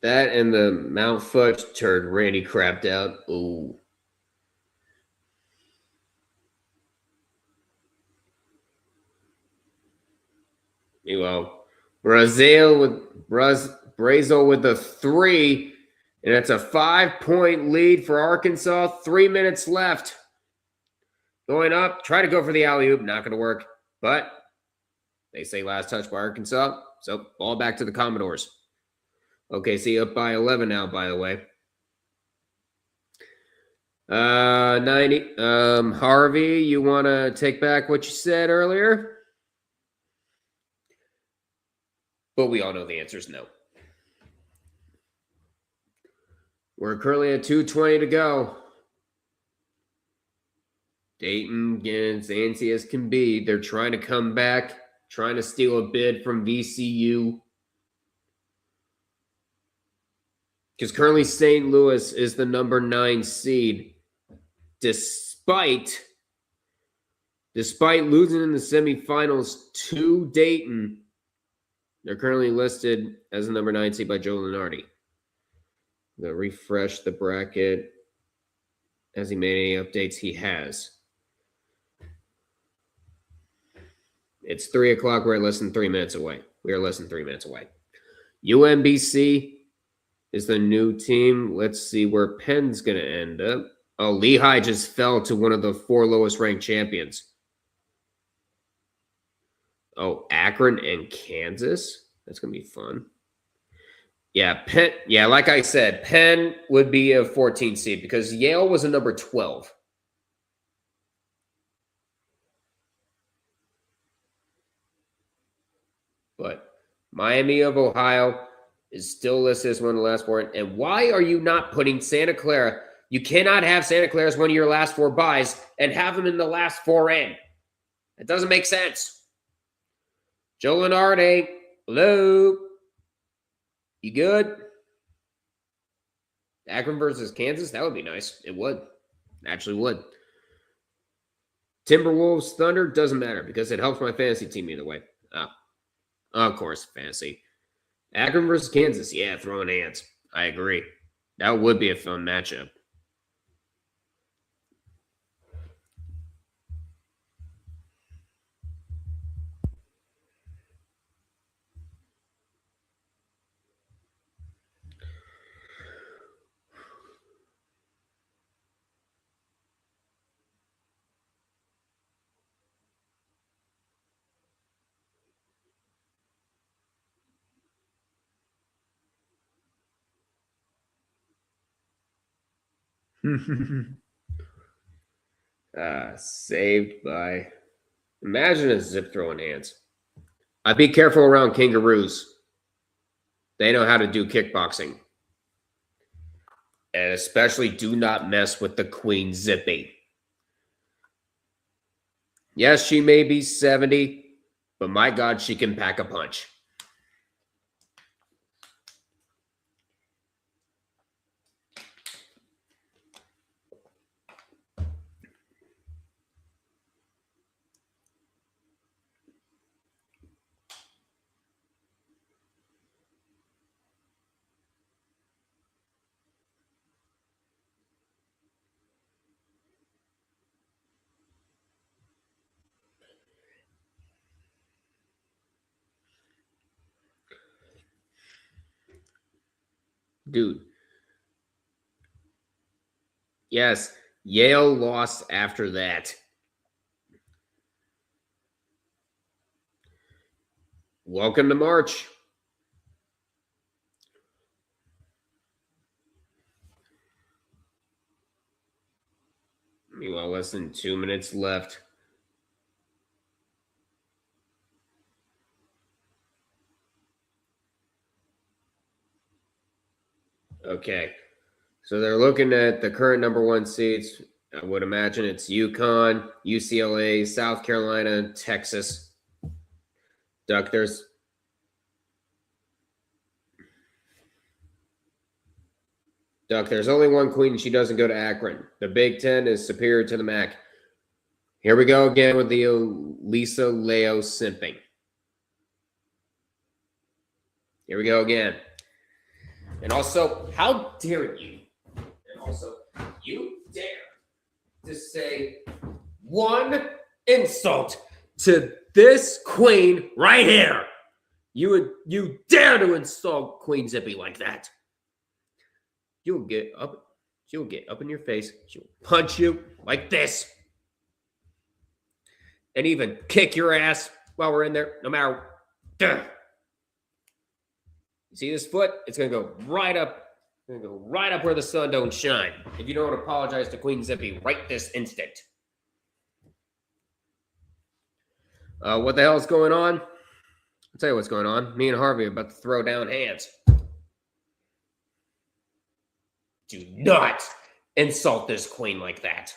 That and the Mount Fudge turd Randy crapped out. Ooh. Meanwhile, Brazel with the 3, and it's a 5-point lead for Arkansas. 3 minutes left. Going up, try to go for the alley-oop. Not going to work, but they say last touch by Arkansas. So ball back to the Commodores. Okay, see up by 11 now, by the way. 90. Harvey, you want to take back what you said earlier? But we all know the answer is no. We're currently at 2:20 to go. Dayton against antsy as can be. They're trying to come back, trying to steal a bid from VCU. Because currently St. Louis is the number 9 seed. Despite losing in the semifinals to Dayton, they're currently listed as the number 9 seed by Joe Lunardi. I'm going to refresh the bracket. Has he made any updates? He has. It's 3 o'clock. We're less than 3 minutes away. We are less than 3 minutes away. UMBC is the new team. Let's see where Penn's going to end up. Oh, Lehigh just fell to one of the 4 lowest ranked champions. Oh, Akron and Kansas. That's going to be fun. Yeah, Penn. Yeah, like I said, Penn would be a 14 seed because Yale was a number 12. But Miami of Ohio is still listed as one of the last 4. And why are you not putting Santa Clara? You cannot have Santa Clara as one of your last 4 buys and have them in the last 4 in. It doesn't make sense. Joe Lunardi, hello. You good? Akron versus Kansas? That would be nice. It would. Actually would. Timberwolves, Thunder, doesn't matter because it helps my fantasy team either way. Of course, fantasy. Akron versus Kansas. Yeah, throwing hands. I agree. That would be a fun matchup. Saved by. Imagine a zip throwing hands. I'd be careful around kangaroos. They know how to do kickboxing. And especially do not mess with the Queen Zippy. Yes, she may be 70, but my God, she can pack a punch. Dude. Yes, Yale lost after that. Welcome to March. Meanwhile, less than 2 minutes left. Okay. So they're looking at the current number 1 seeds. I would imagine it's UConn, UCLA, South Carolina, Texas. Duck, there's only one queen. She doesn't go to Akron. The Big Ten is superior to the MAC. Here we go again with the Lisa Leo simping. Here we go again. And also, how dare you? And also, you dare to say one insult to this queen right here. You dare to insult Queen Zippy like that. She'll get up in your face. She'll punch you like this. And even kick your ass while we're in there, no matter. Duh. You see this foot? It's gonna go right up. It's gonna go right up where the sun don't shine. If you don't apologize to Queen Zippy right this instant. What the hell is going on? I'll tell you what's going on. Me and Harvey are about to throw down hands. Do not insult this queen like that.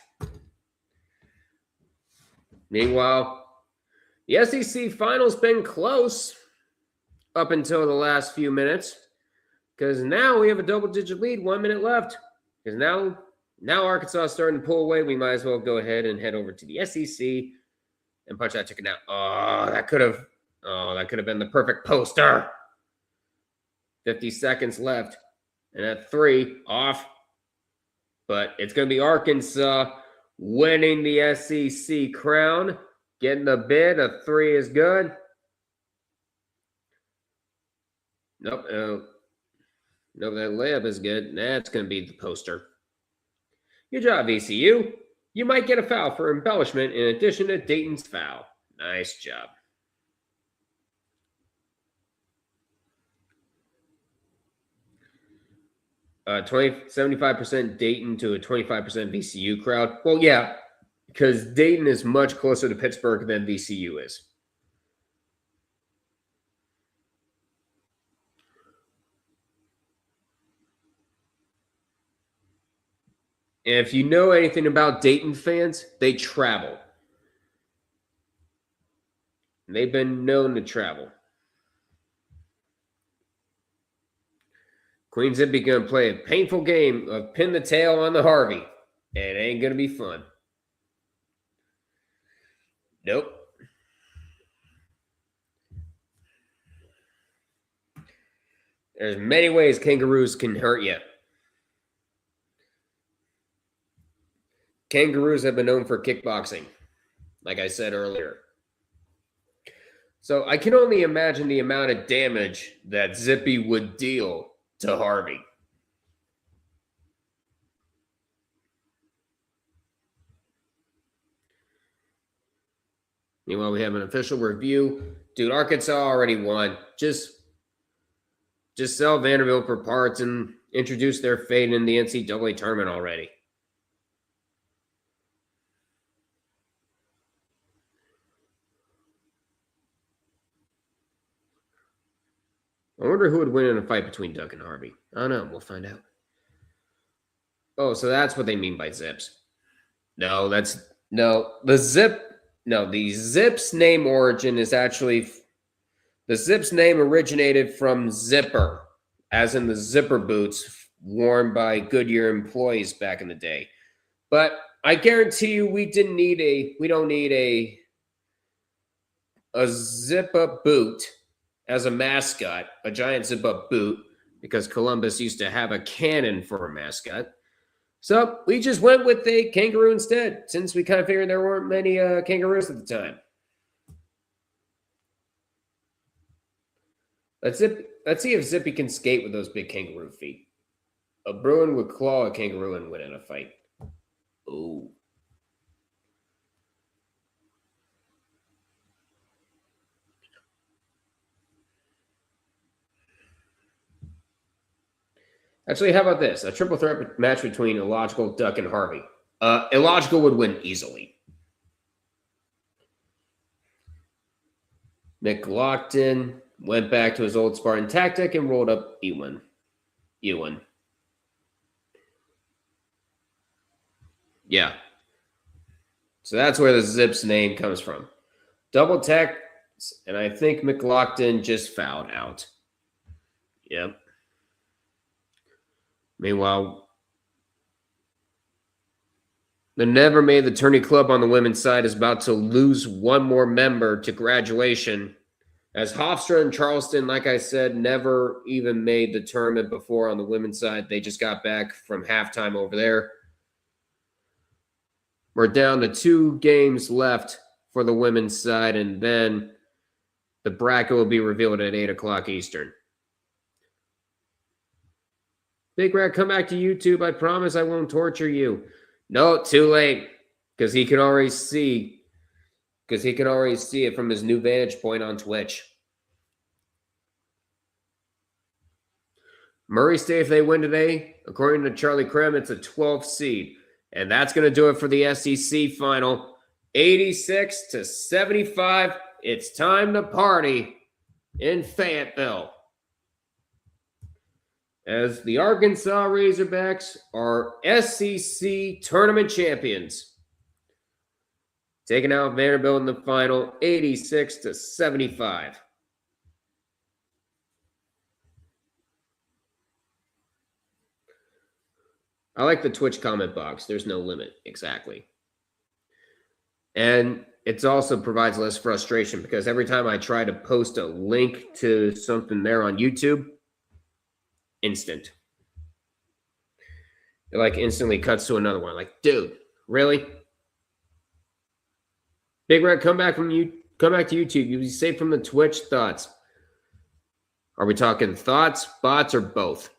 Meanwhile, the SEC final's been close up until the last few minutes, because now we have a double-digit lead, 1 minute left. Because now Arkansas is starting to pull away. We might as well go ahead and head over to the SEC and punch that ticket out. Oh, that could have been the perfect poster. 50 seconds left. And at 3, off. But it's going to be Arkansas winning the SEC crown. Getting the bid. A 3 is good. Nope. Nope, that layup is good. That's going to be the poster. Good job, VCU. You might get a foul for embellishment in addition to Dayton's foul. Nice job. Uh, 75% Dayton to a 25% VCU crowd. Well, yeah, because Dayton is much closer to Pittsburgh than VCU is. And if you know anything about Dayton fans, they travel. They've been known to travel. Queen Zippy going to play a painful game of pin the tail on the Harvey. And it ain't going to be fun. Nope. There's many ways kangaroos can hurt you. Kangaroos have been known for kickboxing, like I said earlier. So I can only imagine the amount of damage that Zippy would deal to Harvey. Meanwhile, we have an official review. Dude, Arkansas already won. Just sell Vanderbilt for parts and introduce their fate in the NCAA tournament already. I wonder who would win in a fight between Duck and Harvey. I don't know. We'll find out. Oh, so that's what they mean by zips. The zips name origin is actually, the zips name originated from zipper, as in the zipper boots worn by Goodyear employees back in the day. But I guarantee you we don't need a zip-up boot as a mascot, a giant zip-up boot, because Columbus used to have a cannon for a mascot. So we just went with a kangaroo instead, since we kind of figured there weren't many kangaroos at the time. Let's see if Zippy can skate with those big kangaroo feet. A Bruin would claw a kangaroo and win in a fight. Ooh. Actually, how about this? A triple threat match between Illogical, Duck, and Harvey. Illogical would win easily. McLaughlin went back to his old Spartan tactic and rolled up Ewan. Yeah. So that's where the Zips name comes from. Double tech, and I think McLaughlin just fouled out. Yep. Meanwhile, the Never Made the Tourney Club on the women's side is about to lose one more member to graduation. As Hofstra and Charleston, like I said, never even made the tournament before on the women's side. They just got back from halftime over there. We're down to 2 games left for the women's side, and then the bracket will be revealed at 8 o'clock Eastern. Big Rat, come back to YouTube. I promise I won't torture you. No, too late, because he can already see it from his new vantage point on Twitch. Murray State, if they win today, according to Charlie Krem, it's a 12th seed. And that's going to do it for the SEC final. 86-75. It's time to party in Fayetteville. As the Arkansas Razorbacks are SEC tournament champions. Taking out Vanderbilt in the final, 86-75. I like the Twitch comment box. There's no limit. Exactly. And it also provides less frustration because every time I try to post a link to something there on YouTube, instant. It like instantly cuts to another one. Like, dude, really? Big Red, come back to YouTube. You'll be safe from the Twitch thoughts. Are we talking thoughts, bots, or both?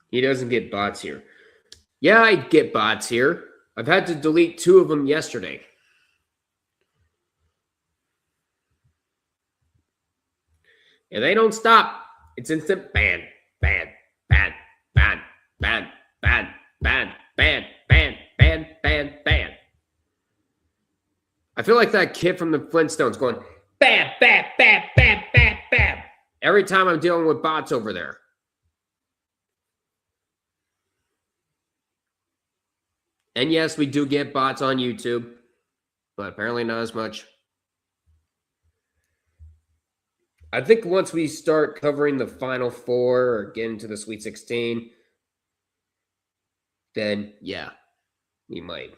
He doesn't get bots here. Yeah, I get bots here. I've had to delete 2 of them yesterday. And they don't stop. It's instant ban, ban, ban, ban, ban, ban, ban, ban, ban, ban, ban, ban. I feel like that kid from the Flintstones going, ban, ban, ban, ban, ban, ban. Every time I'm dealing with bots over there. And yes, we do get bots on YouTube, but apparently not as much. I think once we start covering the Final Four or get into the Sweet 16, then yeah, we might.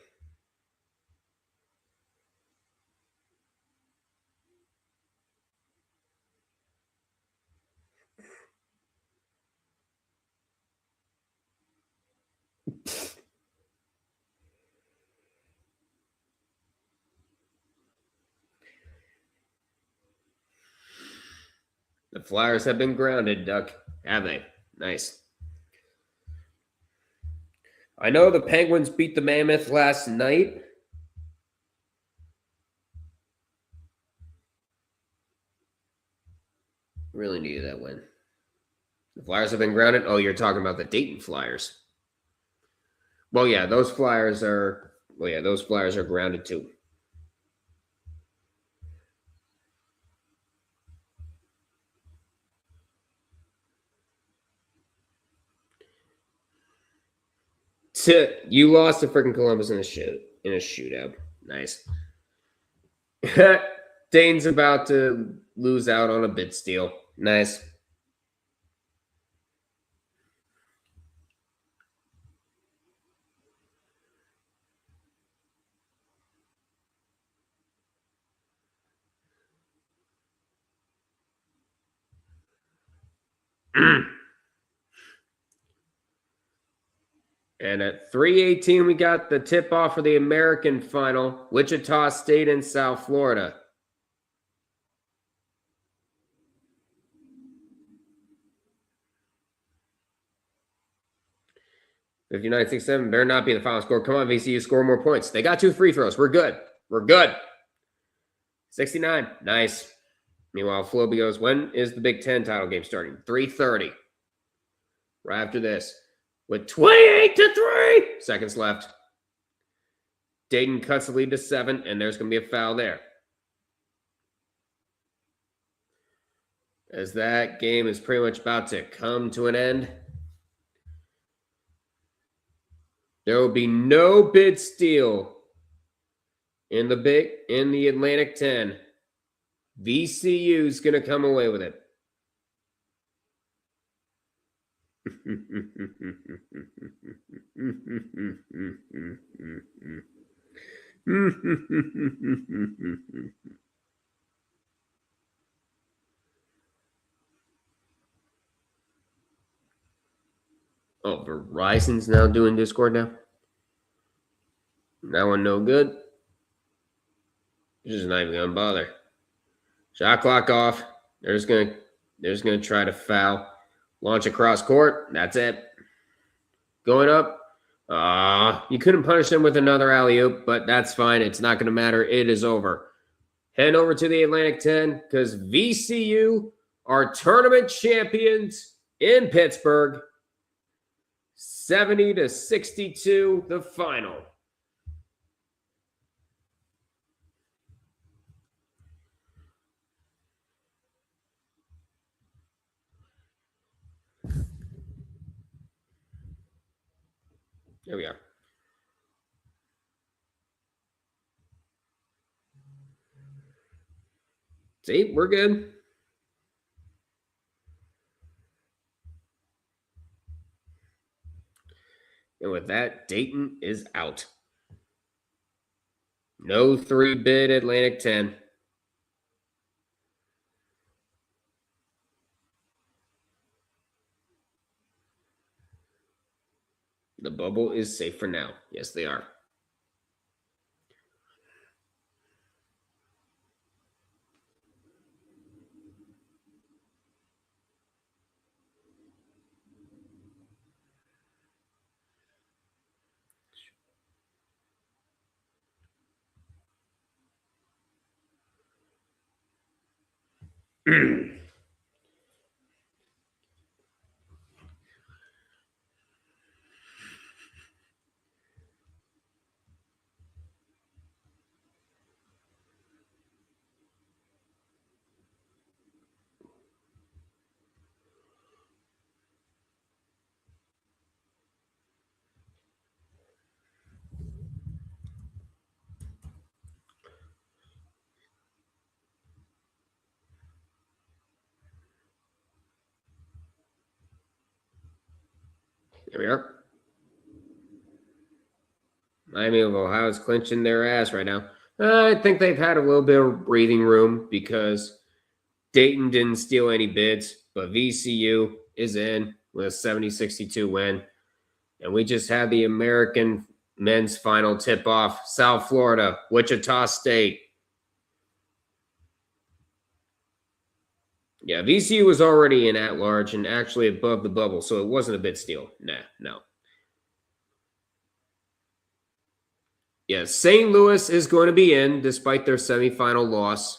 The Flyers have been grounded, Duck. Have they? Nice. I know the Penguins beat the Mammoth last night. Really needed that win. The Flyers have been grounded. Oh, you're talking about the Dayton Flyers. Well, yeah, those Flyers are grounded too. You lost to freaking Columbus in a shootout. Nice. Dane's about to lose out on a bid steal. Nice. And at 3:18, we got the tip-off for the American final, Wichita State and South Florida. $59-67 better not be the final score. Come on, VCU, score more points. They got 2 free throws. We're good. We're good. 69. Nice. Meanwhile, Floby goes, when is the Big Ten title game starting? 3:30. Right after this. With 28-3 seconds left. Dayton cuts the lead to 7, and there's going to be a foul there. As that game is pretty much about to come to an end. There will be no bid steal in the Atlantic 10. VCU is going to come away with it. Oh, Verizon's now doing Discord now? That one no good. Just not even gonna bother. Shot clock off. They're just gonna try to foul. Launch across court. That's it. Going up. You couldn't punish them with another alley-oop, but that's fine. It's not gonna matter. It is over. Head over to the Atlantic 10 because VCU are tournament champions in Pittsburgh. 70-62, the final. There we are. See, we're good. And with that, Dayton is out. No 3-bid Atlantic 10. The bubble is safe for now. Yes, they are. There we are. Miami of Ohio is clinching their ass right now. I think they've had a little bit of breathing room because Dayton didn't steal any bids, but VCU is in with a 70-62 win. And we just had the American men's final tip-off. South Florida, Wichita State. Yeah, VCU was already in at-large and actually above the bubble, so it wasn't a bid steal. No. Yeah, St. Louis is going to be in despite their semifinal loss.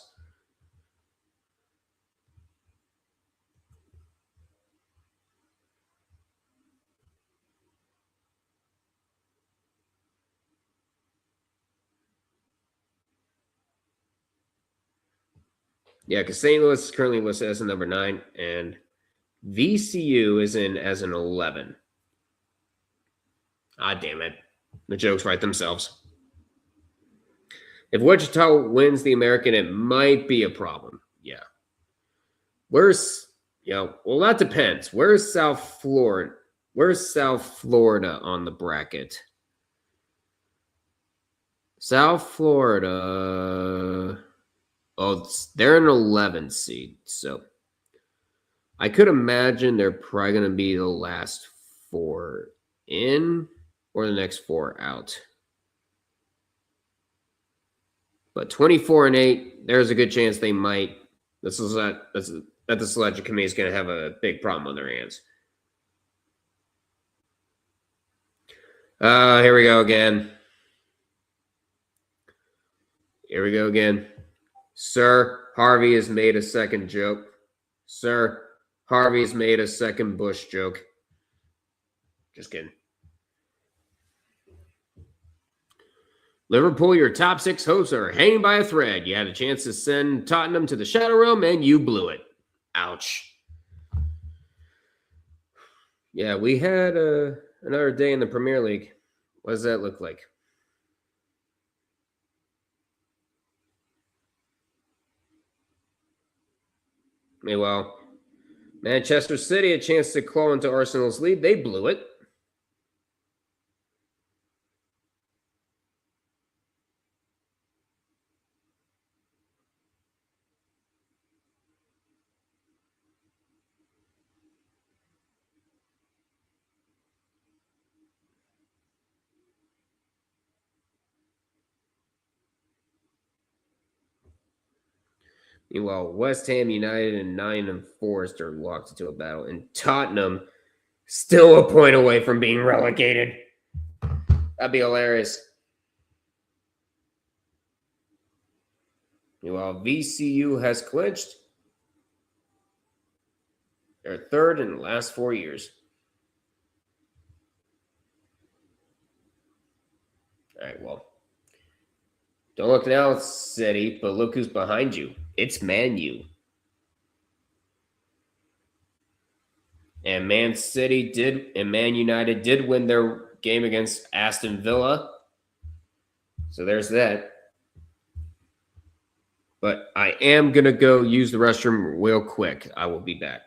Yeah, because St. Louis is currently listed as a number 9, and VCU is in as an 11. Ah, damn it. The jokes write themselves. If Wichita wins the American, it might be a problem. Yeah. Where's, well, that depends. Where's South Florida? Where's South Florida on the bracket? South Florida. Oh, they're an 11 seed. So I could imagine they're probably going to be the last 4 in or the next 4 out. But 24-8, there's a good chance they might. The selection committee is going to have a big problem on their hands. Here we go again. Here we go again. Sir, Harvey has made a second joke. Sir, Harvey's made a second Bush joke. Just kidding. Liverpool, your top 6 hopes are hanging by a thread. You had a chance to send Tottenham to the Shadow Realm, and you blew it. Ouch. Yeah, we had another day in the Premier League. What does that look like? Well, Manchester City, a chance to claw into Arsenal's lead. They blew it. Meanwhile, West Ham United and 9 and Forest are locked into a battle, and Tottenham still a point away from being relegated. That'd be hilarious. Meanwhile, VCU has clinched. They're 3rd in the last 4 years. All right, well, don't look now, City, but look who's behind you. It's Man U. And Man United did win their game against Aston Villa. So there's that. But I am going to go use the restroom real quick. I will be back.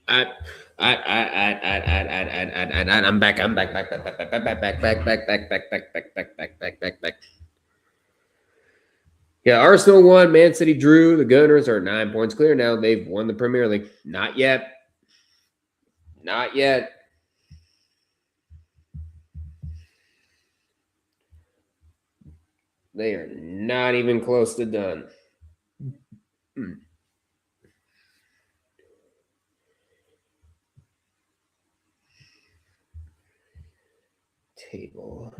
I'm back. I'm back. Yeah, Arsenal won. Man City drew. The Gunners are 9 points clear now. They've won the Premier League. Not yet. Not yet. They are not even close to done. Table.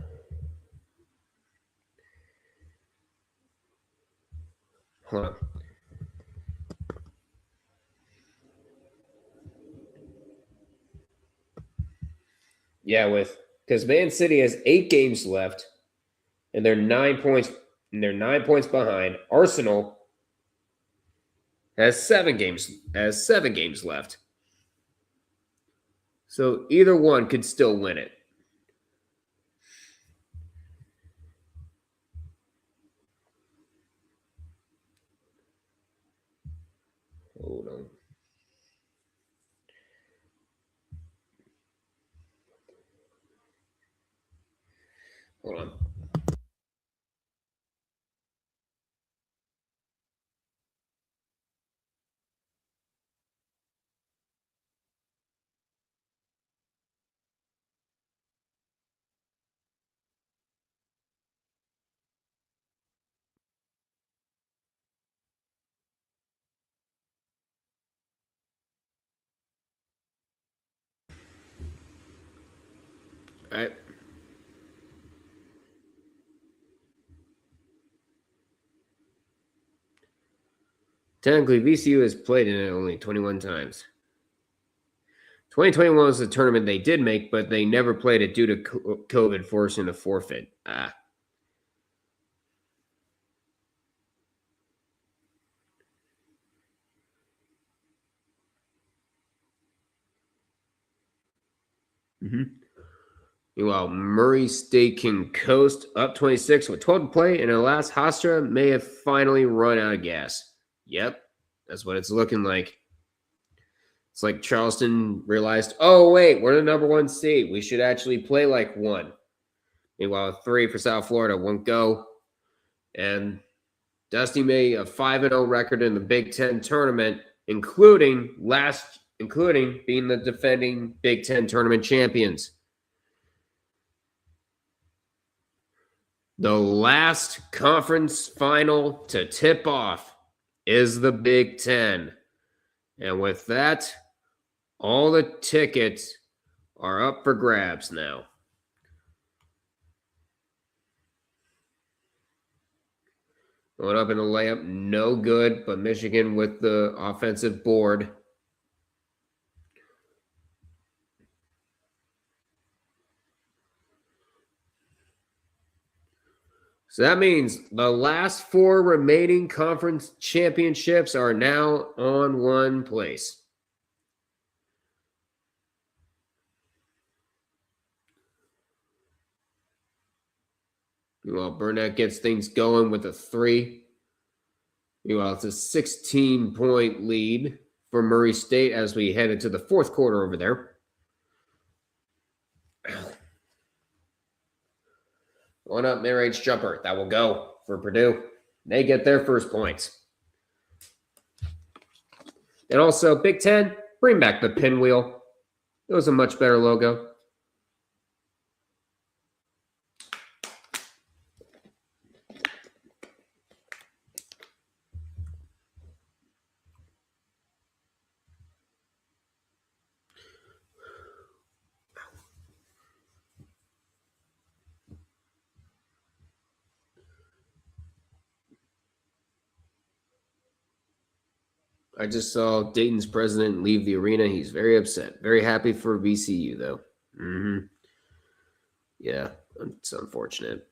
Hold on. Yeah, because Man City has 8 games left, and they're 9 points. And they're 9 points behind. Arsenal has 7 games. Left. So either one could still win it. Hold on. Hold on. All right. Technically, VCU has played in it only 21 times. 2021 was the tournament they did make, but they never played it due to COVID, forcing a forfeit. Meanwhile, Murray State can coast up 26 with 12 to play, and alas, Hofstra may have finally run out of gas. Yep, that's what it's looking like. It's like Charleston realized, oh, wait, we're the number 1 seed. We should actually play like 1. Meanwhile, 3 for South Florida won't go. And Dusty made a 5-0 record in the Big Ten tournament, including being the defending Big Ten tournament champions. The last conference final to tip off is the Big Ten. And with that, all the tickets are up for grabs now. Going up in the layup, no good, but Michigan with the offensive board. So that means the last 4 remaining conference championships are now on one place. Meanwhile, Burnett gets things going with a 3. Meanwhile, it's a 16-point lead for Murray State as we head into the 4th quarter over there. One up mid-range jumper. That will go for Purdue. They get their first points. And also, Big Ten, bring back the pinwheel. It was a much better logo. I just saw Dayton's president leave the arena. He's very upset. Very happy for VCU, though. Yeah, it's unfortunate.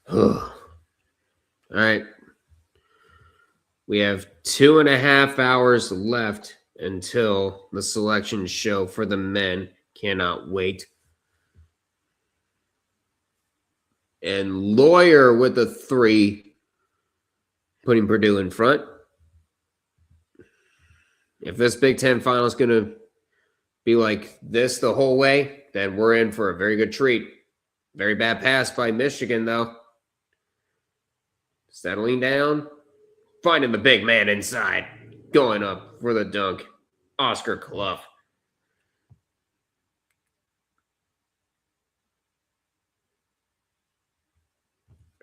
All right. We have 2.5 hours left until the selection show for the men. Cannot wait. And Lawyer with a 3 putting Purdue in front. If this Big Ten final is going to be like this the whole way, then we're in for a very good treat. Very bad pass by Michigan, though. Settling down. Finding the big man inside. Going up for the dunk. Oscar Clough.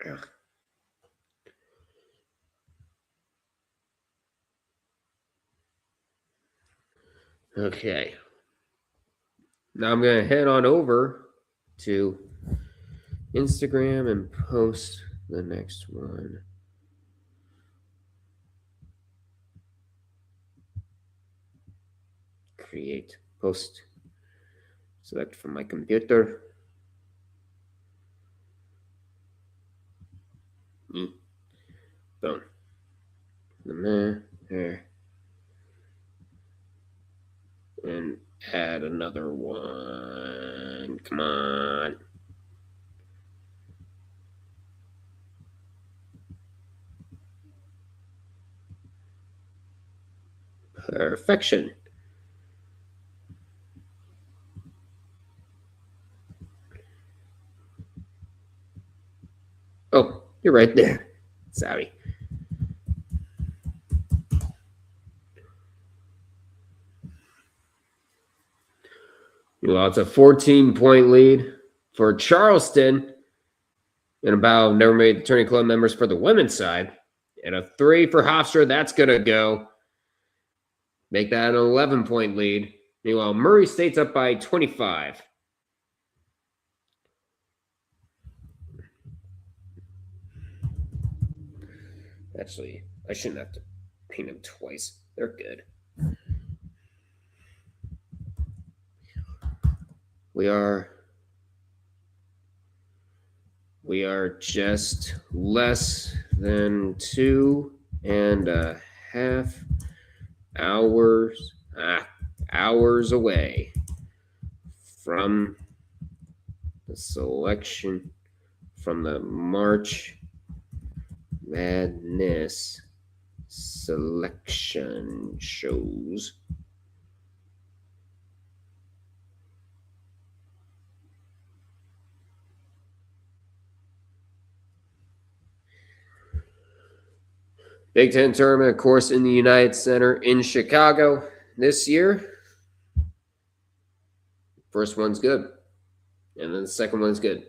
Ugh. Okay. Now I'm going to head on over to Instagram and post the next one. Create. Post. Select from my computer. Boom. There. And add another one. Come on. Perfection. Oh, you're right there. Sorry. Well, it's a 14-point lead for Charleston. And about never made the tourney club members for the women's side. And a 3 for Hofstra. That's going to go. Make that an 11-point lead. Meanwhile, Murray State's up by 25. Actually, I shouldn't have to paint them twice. They're good. We are just less than 2.5 hours away from the selection from the March Madness selection shows. Big Ten tournament, of course, in the United Center in Chicago this year. First one's good. And then the second one's good.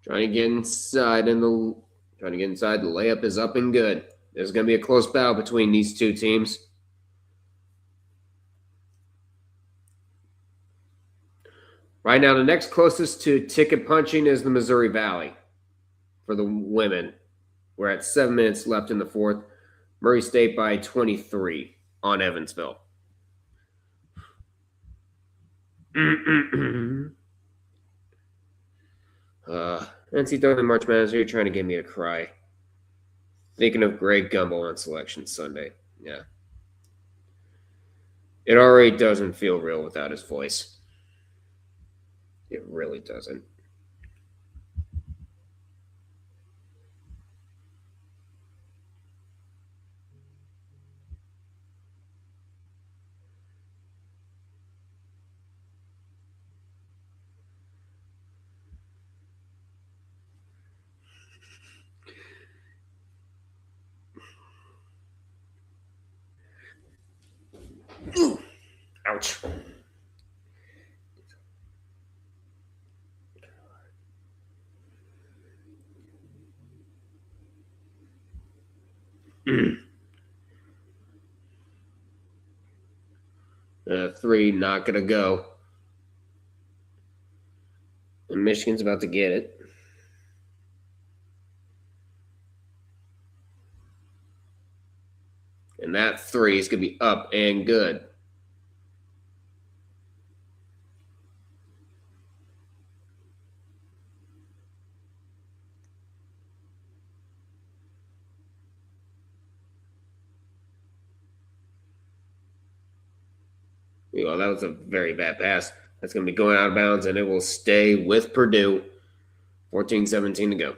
Trying to get inside, the layup is up and good. There's going to be a close battle between these two teams. Right now, the next closest to ticket punching is the Missouri Valley for the women. We're at 7 minutes left in the fourth. Murray State by 23 on Evansville. NCAA March Madness, you're trying to get me to cry. Thinking of Greg Gumbel on Selection Sunday. Yeah. It already doesn't feel real without his voice. It really doesn't. Ouch. Three, not going to go. And Michigan's about to get it. And that three is going to be up and good. Well, that was a very bad pass. That's going to be going out of bounds, and it will stay with Purdue. 14-17 to go.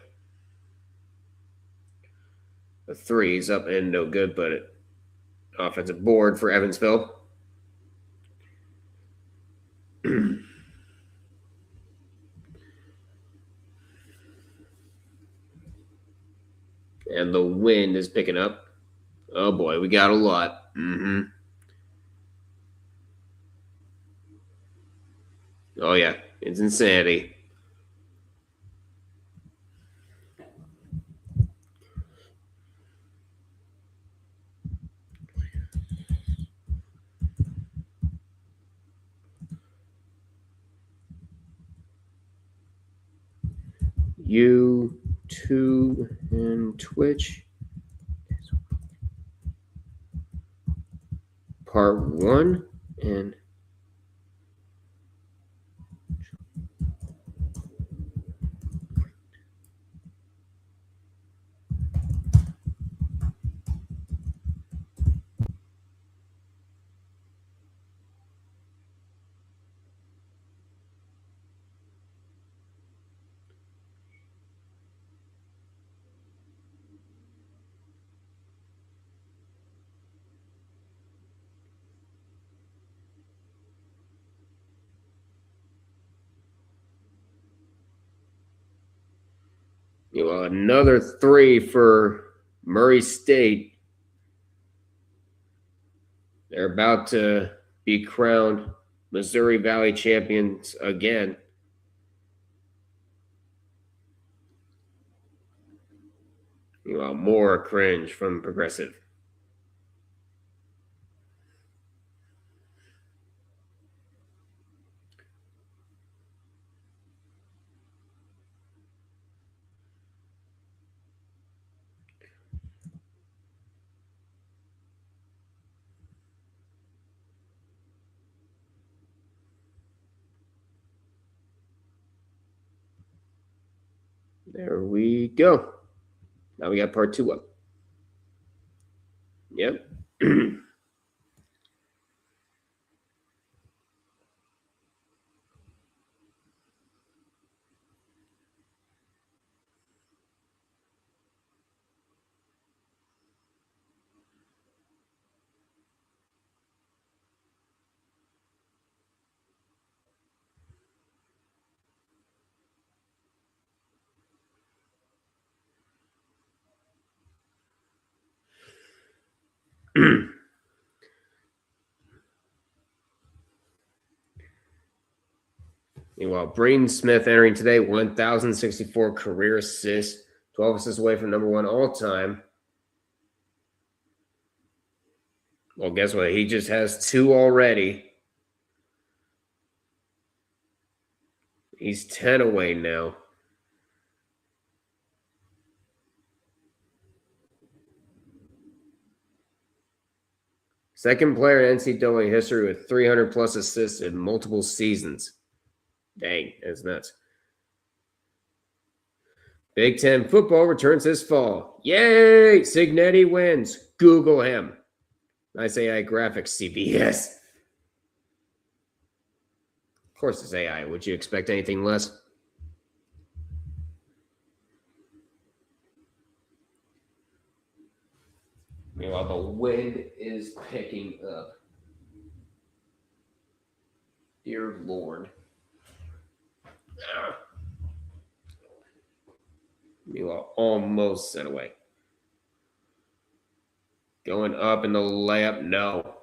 The three is up and no good, but offensive board for Evansville. And the wind is picking up. Oh boy, we got a lot. Oh yeah, it's insanity. YouTube and Twitch. Part 1 and another 3 for Murray State. They're about to be crowned Missouri Valley champions again. More cringe from Progressive. There we go. Now we got part 2 up. Yep. Meanwhile, Braden Smith entering today, 1,064 career assists, 12 assists away from number 1 all time. Well, guess what? He just has 2 already. He's 10 away now. Second player in NCAA history with 300 plus assists in multiple seasons. Dang, that's nuts. Big Ten football returns this fall. Yay! Signetti wins. Google him. Nice AI graphics, CBS. Of course it's AI. Would you expect anything less? Meanwhile, the wind is picking up. Dear Lord. Meanwhile, almost sent away. Going up in the layup, no.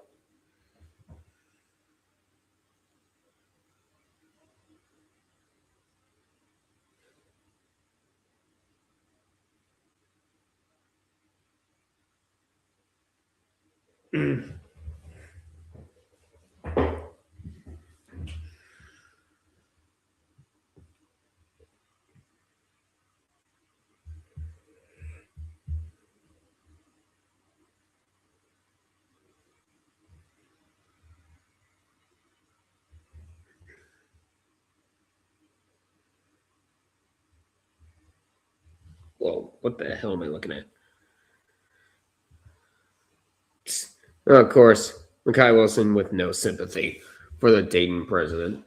Whoa, what the hell am I looking at? Oh, of course, Mackay Wilson with no sympathy for the Dayton president.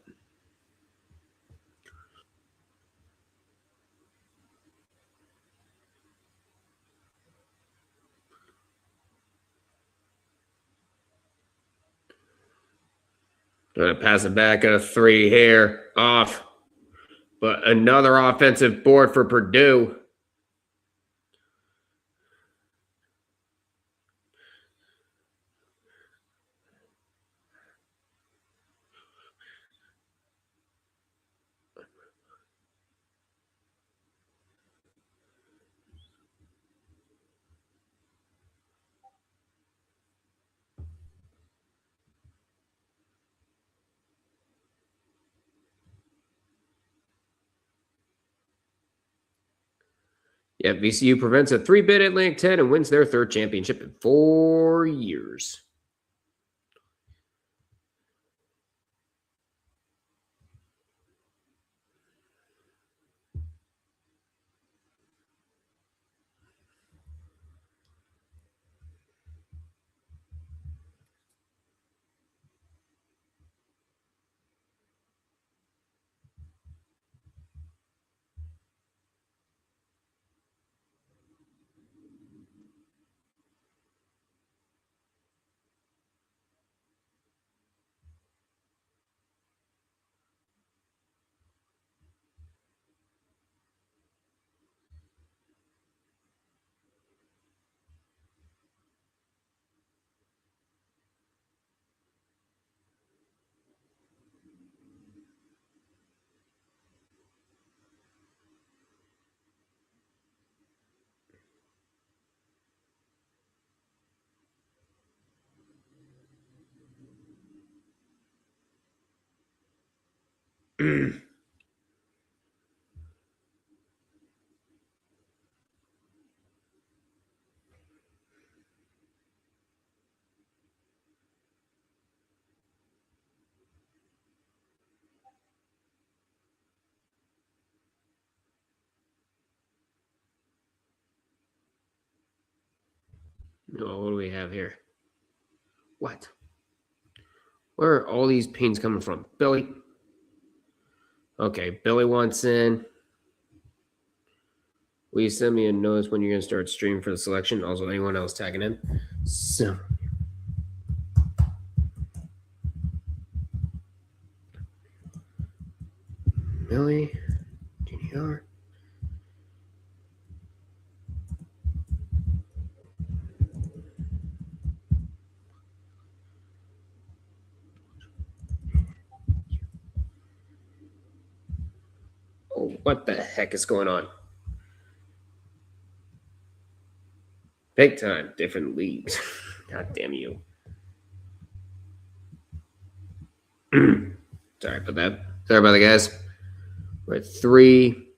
Gonna pass it back at a 3 here. Off. But another offensive board for Purdue. Yeah, VCU prevents a 3-bid Atlantic 10 and wins their 3rd championship in 4 years. Oh, what do we have here? What? Where are all these pings coming from? Billy? Okay, Billy wants in. Will you send me a notice when you're going to start streaming for the selection? Also, anyone else tagging in? So, Billy, Junior. Oh, what the heck is going on? Big time, different leagues. God damn you. Sorry about that. Sorry about that, guys. We're at 3.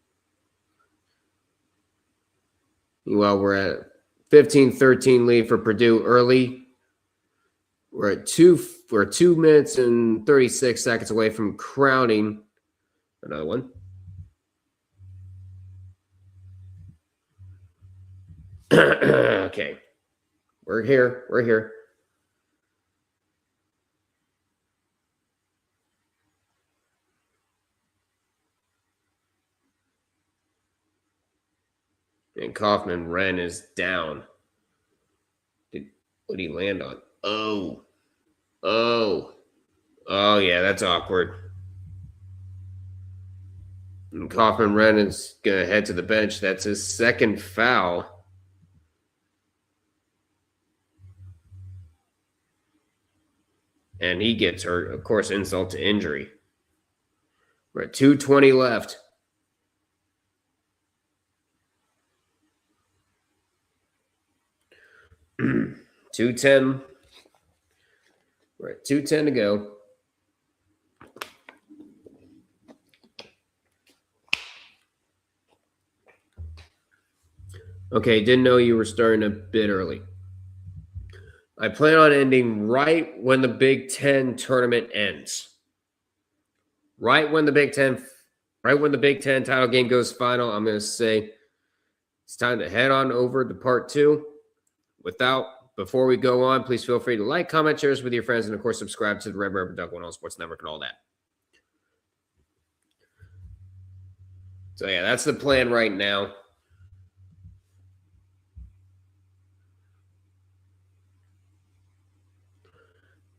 Well, we're at 15-13 lead for Purdue early. We're at 2 minutes and 36 seconds away from crowning another one. Okay. We're here. We're here. And Kaufman Wren is down. What did he land on? Oh, yeah, that's awkward. And Kaufman Wren is going to head to the bench. That's his 2nd foul. And he gets hurt. Of course, insult to injury. We're at 2:20 left. $2:10. We're at 2:10 to go. Okay, didn't know you were starting a bit early. I plan on ending right when the Big Ten tournament ends. Right when the Big Ten title game goes final, I'm going to say it's time to head on over to part 2 without before we go on, please feel free to like, comment, share this with your friends, and of course, subscribe to the Red Rubber Duck One on Sports Network and all that. So yeah, that's the plan right now.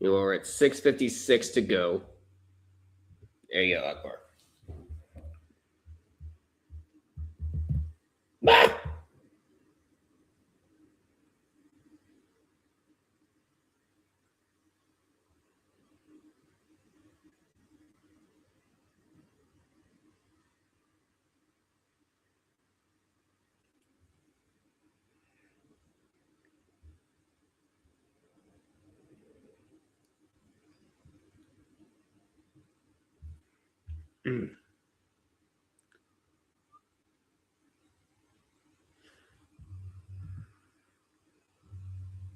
You know, we're at 6:56 to go. There you go, Akbar.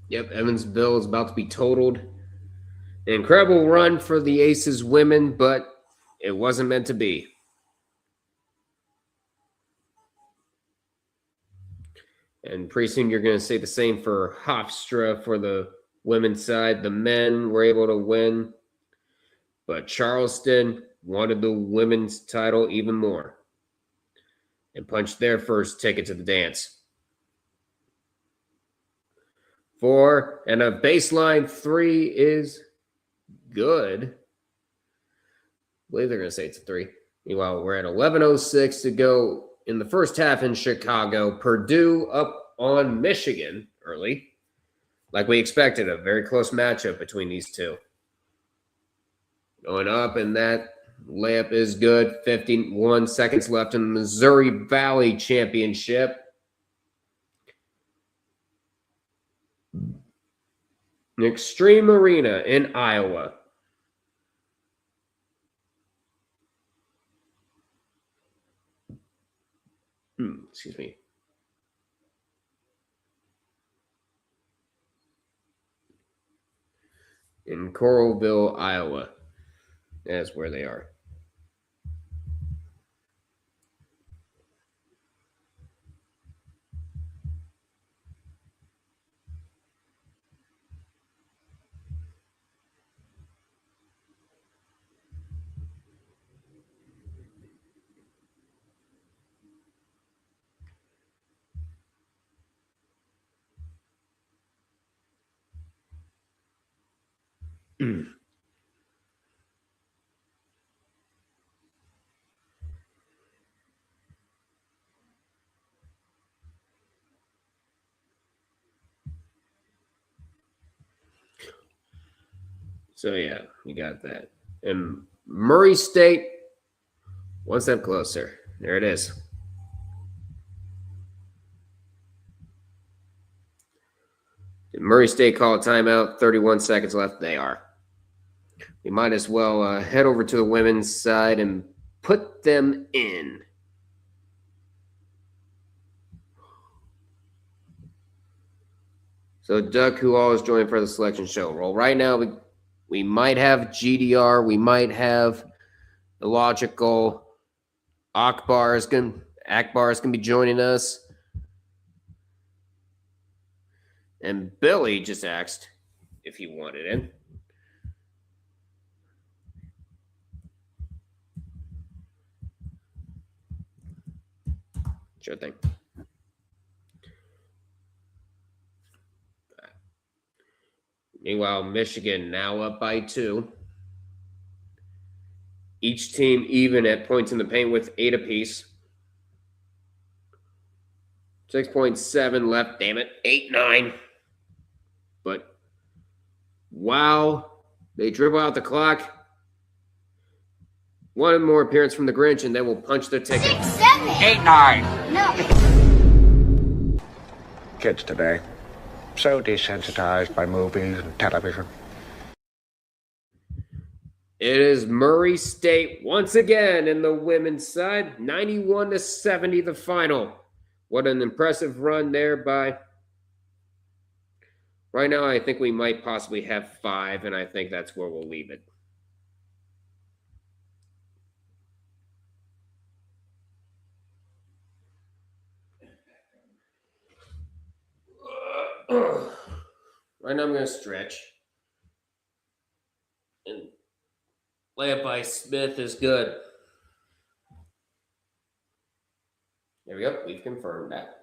Yep, Evansville is about to be totaled. An incredible run for the Aces women, but it wasn't meant to be. And pretty soon you're going to say the same for Hofstra for the women's side. The men were able to win, but Charleston wanted the women's title even more and punched their first ticket to the dance. 4 and a baseline 3 is good. I believe they're going to say it's a 3. Meanwhile, we're at 11:06 to go in the first half in Chicago. Purdue up on Michigan early. Like we expected, a very close matchup between these two. Going up, and that layup is good. 51 seconds left in the Missouri Valley Championship. Extreme Arena in Iowa. Excuse me. In Coralville, Iowa. That's where they are. So, yeah, you got that. And Murray State, one step closer. There it is. Did Murray State call a timeout? 31 seconds left. They are. We might as well head over to the women's side and put them in. So, Duck, who always joined for the selection show. Well, right now, we might have GDR. We might have the logical Akbar is going to be joining us. And Billy just asked if he wanted in. Sure thing. Meanwhile, Michigan now up by 2. Each team even at points in the paint with 8 apiece. 6.7 left. Damn it. 8-9. But wow, they dribble out the clock. One more appearance from the Grinch, and then we'll punch their ticket. 6-7. 8-9. No. Kids today, so desensitized by movies and television. It is Murray State once again in the women's side, 91-70 the final. What an impressive run there by. Right now, I think we might possibly have 5, and I think that's where we'll leave it. Right now I'm going to stretch. And layup by Smith is good. There we go. We've confirmed that.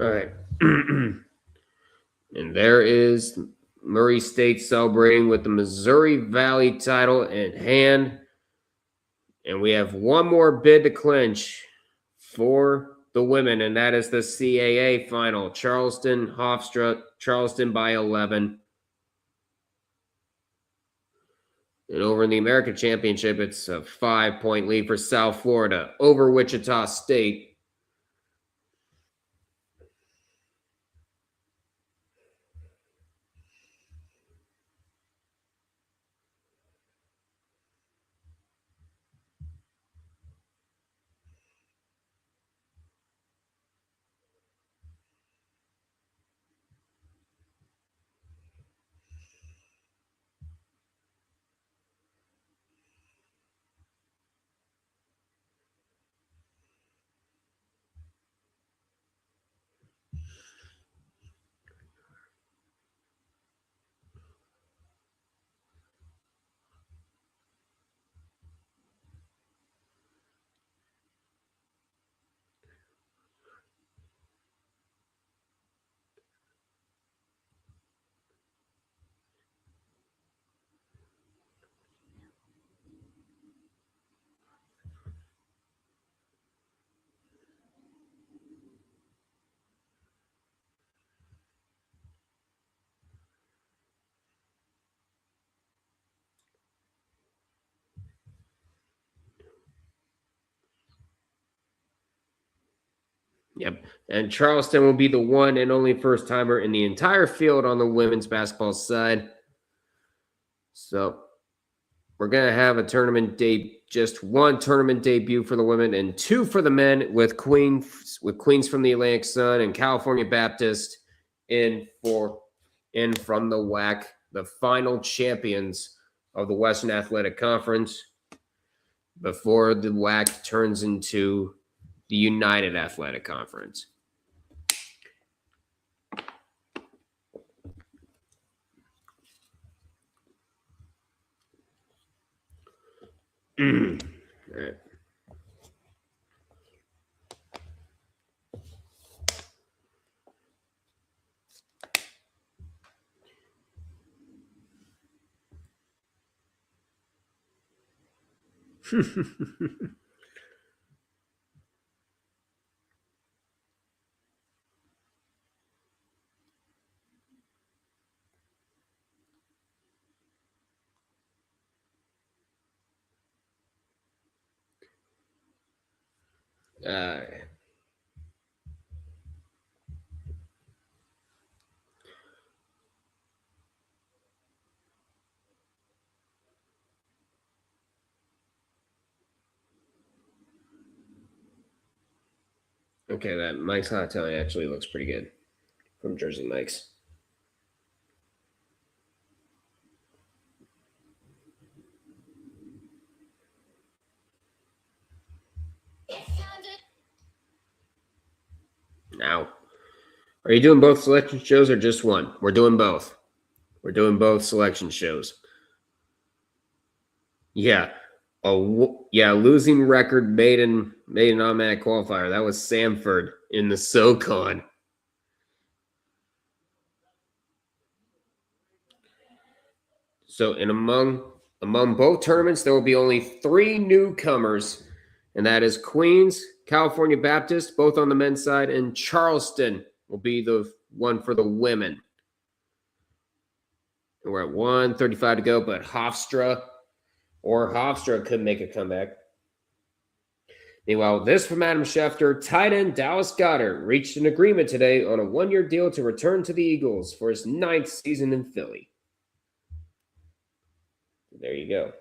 All right. And there is Murray State celebrating with the Missouri Valley title in hand. And we have one more bid to clinch for the women, and that is the CAA final. Charleston, Hofstra, Charleston by 11. And over in the American Championship, it's a 5-point lead for South Florida over Wichita State. Yep. And Charleston will be the one and only first timer in the entire field on the women's basketball side. So we're going to have a tournament just one tournament debut for the women and two for the men with Queens from the Atlantic Sun and California Baptist in from the WAC, the final champions of the Western Athletic Conference before the WAC turns into the United Athletic Conference. All right. Okay, that Mike's Hot Town actually looks pretty good from Jersey Mike's. Now, are you doing both selection shows or just one? We're doing both. We're doing both selection shows. Yeah. Losing record made an automatic qualifier. That was Samford in the SoCon. So, among both tournaments, there will be only 3 newcomers, and that is Queens, California Baptist, both on the men's side, and Charleston will be the one for the women. And we're at 1:35 to go, but Hofstra could make a comeback. Meanwhile, this from Adam Schefter, tight end Dallas Goedert reached an agreement today on a 1-year deal to return to the Eagles for his 9th season in Philly. There you go.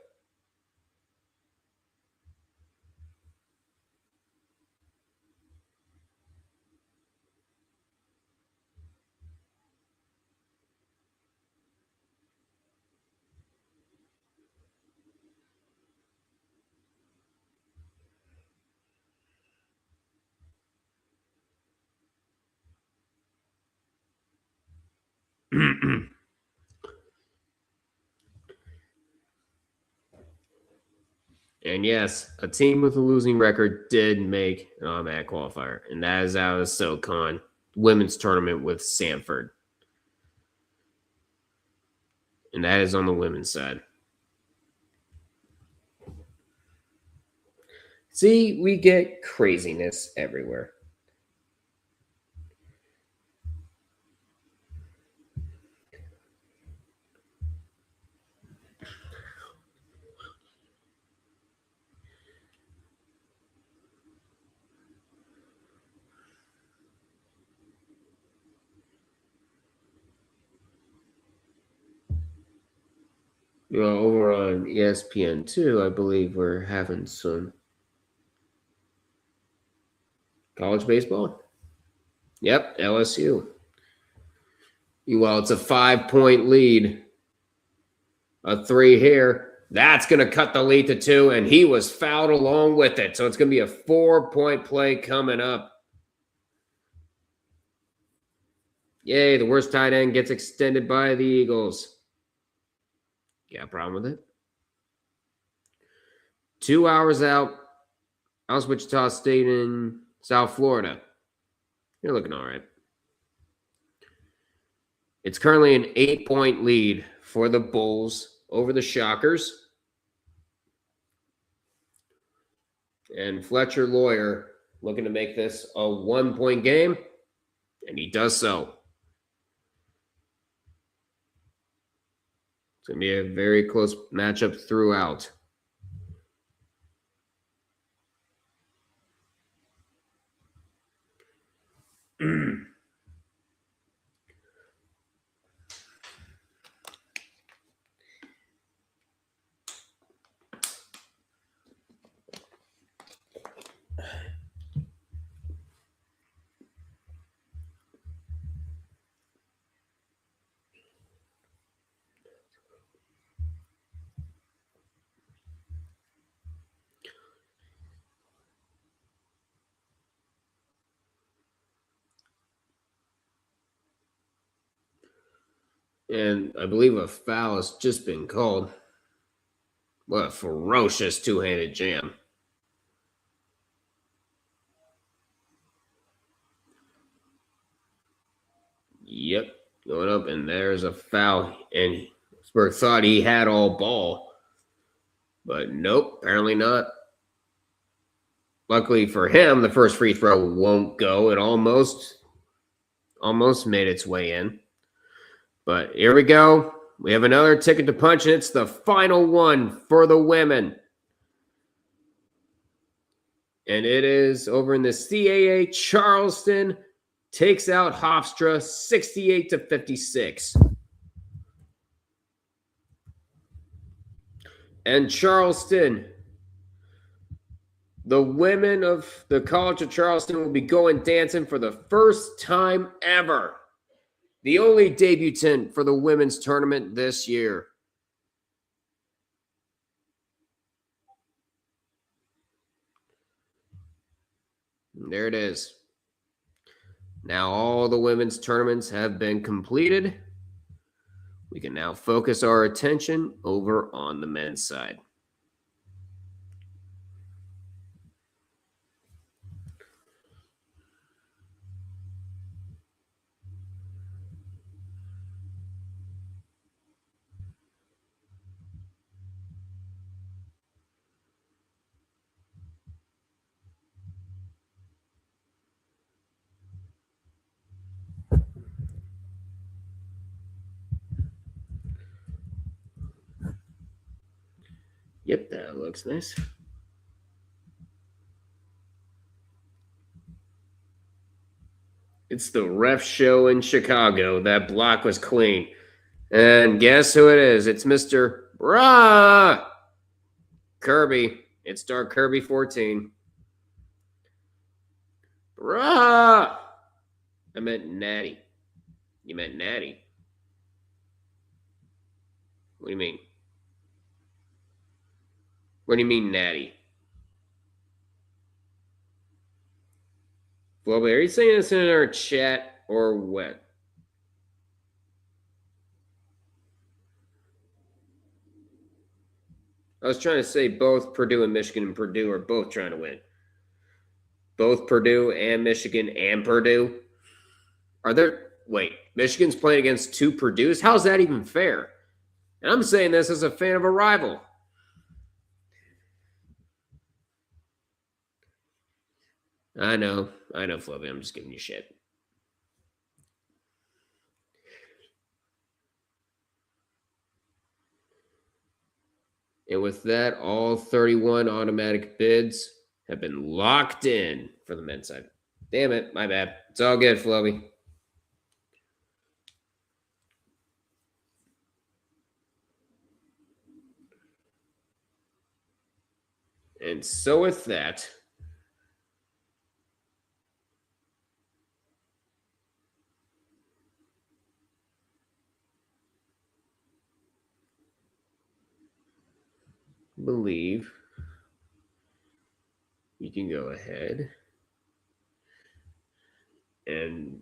And yes, a team with a losing record did make an automatic qualifier, and that is out of the SoCon women's tournament with Sanford. And that is on the women's side. See, we get craziness everywhere. Well, over on ESPN2, I believe we're having some college baseball. Yep, LSU. Well, it's a 5-point lead. A 3 here. That's going to cut the lead to 2, and he was fouled along with it. So it's going to be a 4-point play coming up. Yay, the worst tight end gets extended by the Eagles. You got a problem with it? 2 hours out. How's Wichita State in South Florida? You're looking all right. It's currently an 8-point lead for the Bulls over the Shockers. And Fletcher Lawyer looking to make this a 1-point game, and he does so. It's going to be a very close matchup throughout. And I believe a foul has just been called. What a ferocious two-handed jam. Yep, going up, and there's a foul. And Pittsburgh thought he had all ball. But nope, apparently not. Luckily for him, the first free throw won't go. It almost made its way in. But here we go. We have another ticket to punch, and it's the final one for the women. And it is over in the CAA. Charleston takes out Hofstra 68-56. And Charleston, the women of the College of Charleston will be going dancing for the first time ever. The only debutant for the women's tournament this year. And there it is. Now all the women's tournaments have been completed. We can now focus our attention over on the men's side. That looks nice. It's the ref show in Chicago. That block was clean. And guess who it is? It's Mr. Kirby. It's Dark Kirby 14. I meant Natty. You meant Natty. What do you mean? What do you mean, Natty? Well, are you saying this in our chat or what? I was trying to say both Purdue and Michigan and Purdue are both trying to win. Both Purdue and Michigan and Purdue. Are there... Wait, Michigan's playing against two Purdues? How's that even fair? And I'm saying this as a fan of a rival. I know, Fluffy. I'm just giving you shit. And with that, all 31 automatic bids have been locked in for the men's side. Damn it, my bad. It's all good, Fluffy. And so with that, I believe you can go ahead and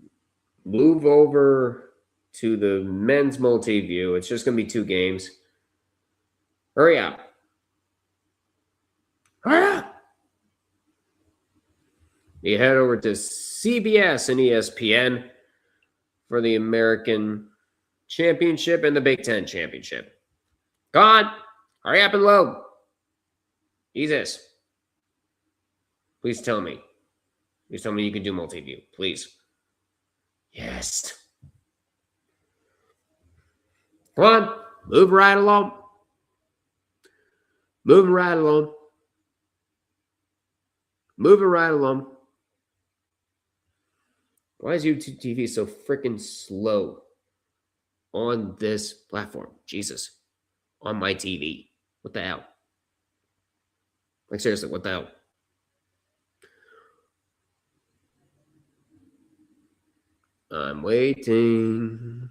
move over to the men's multi-view. It's just going to be 2 games. Hurry up. Hurry up. You head over to CBS and ESPN for the American Championship and the Big Ten Championship. Come on. Hurry up and load. Jesus. Please tell me. Please tell me you can do multi-view. Please. Yes. Come on. Move right along. Moving right along. Moving right along. Why is YouTube TV so freaking slow on this platform? Jesus. On my TV. What the hell? Like, seriously, what the hell? I'm waiting.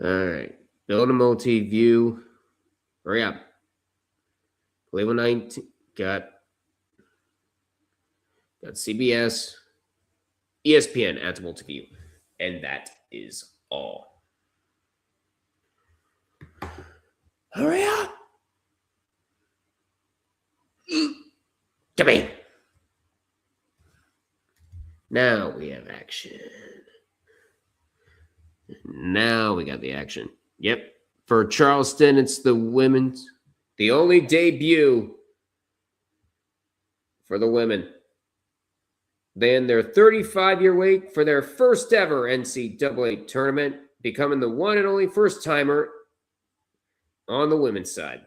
All right. Build a multi-view. Hurry up. Level 19. Got CBS, ESPN adds multi-view. And that is all. Hurry up. Come here. Now we have action. Now we got the action. Yep. For Charleston, it's the women's. The only debut for the women. Then their 35-year wait for their first ever NCAA tournament, becoming the one and only first timer on the women's side.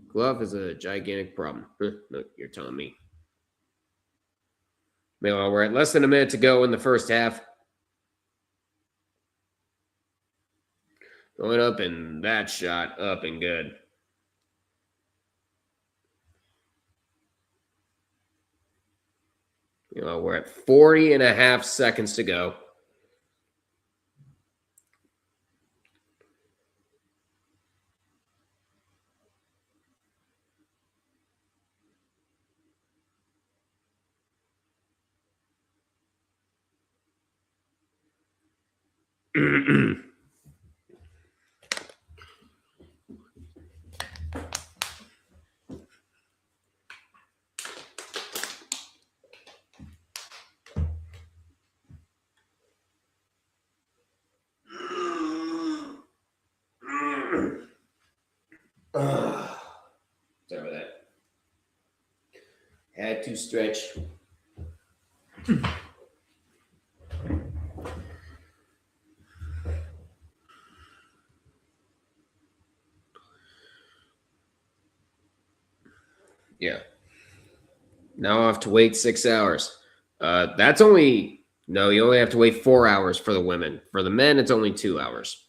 Glove is a gigantic problem. No, you're telling me. Meanwhile, we're at less than a minute to go in the first half. Going up and that shot up and good. We're at 40 and a half seconds to go. Had to stretch. Yeah. Now I have to wait 6 hours. That's only no. You only have to wait 4 hours for the women. For the men, it's only 2 hours.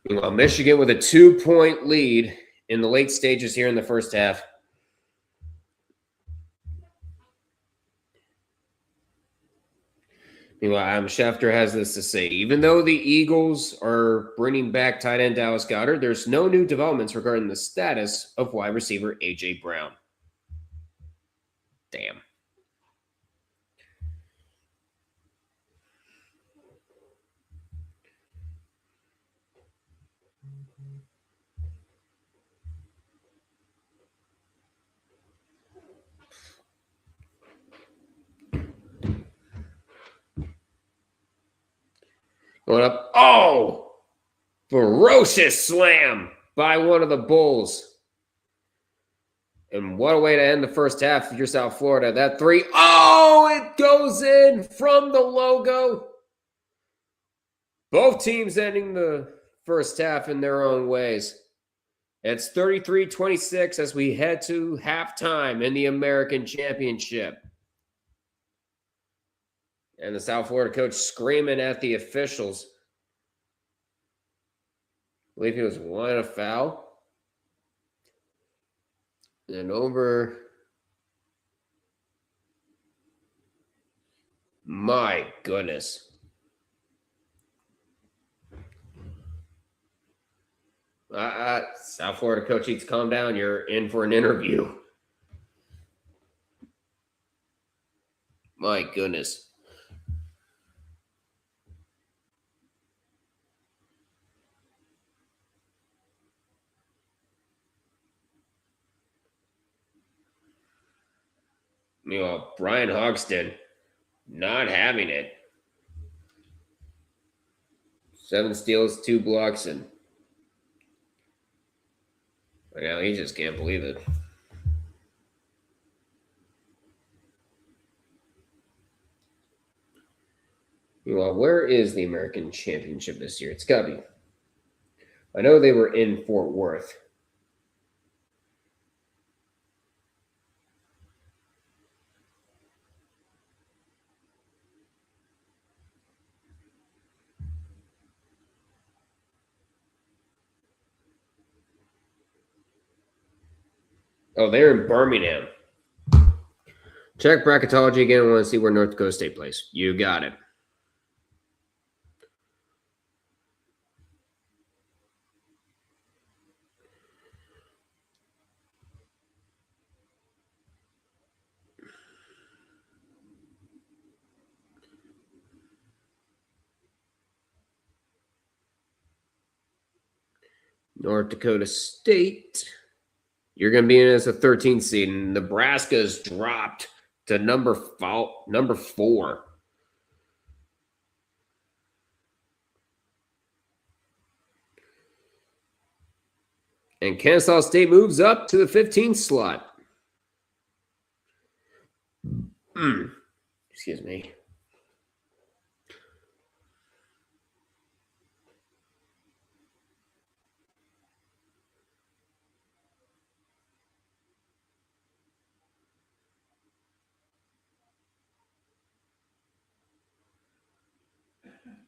Meanwhile, Michigan with a 2-point lead in the late stages here in the first half. Meanwhile, Adam Schefter has this to say. Even though the Eagles are bringing back tight end Dallas Goedert, there's no new developments regarding the status of wide receiver A.J. Brown. Damn. Going up. Oh! Ferocious slam by one of the Bulls. And what a way to end the first half if you're South Florida. That three. Oh, it goes in from the logo. Both teams ending the first half in their own ways. It's 33-26 as we head to halftime in the American Championship. And the South Florida coach screaming at the officials. I believe he was wanting a foul. And over. My goodness. South Florida coach needs to calm down. You're in for an interview. My goodness. Meanwhile, Brian Hogston not having it. 7 steals, 2 blocks, and right now he just can't believe it. Meanwhile, where is the American Championship this year? It's got to be. I know they were in Fort Worth. Oh, they're in Birmingham. Check bracketology again. I want to see where North Dakota State plays. You got it. North Dakota State. You're going to be in as a 13th seed, and Nebraska's dropped to number 4. And Kennesaw State moves up to the 15th slot. Excuse me.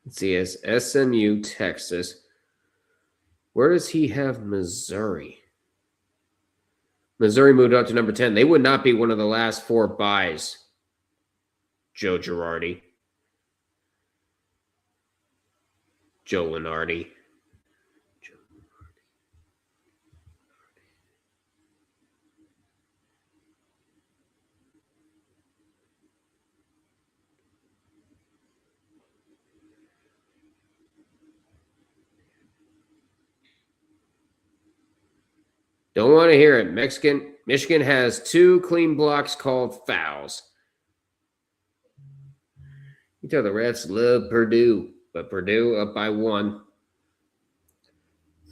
Let's see, as SMU, Texas. Where does he have Missouri? Missouri moved up to number 10. They would not be one of the last 4 buys, Joe Girardi. Joe Lenardi. Don't want to hear it. Michigan has 2 clean blocks called fouls. You tell the refs love Purdue, but Purdue up by 1.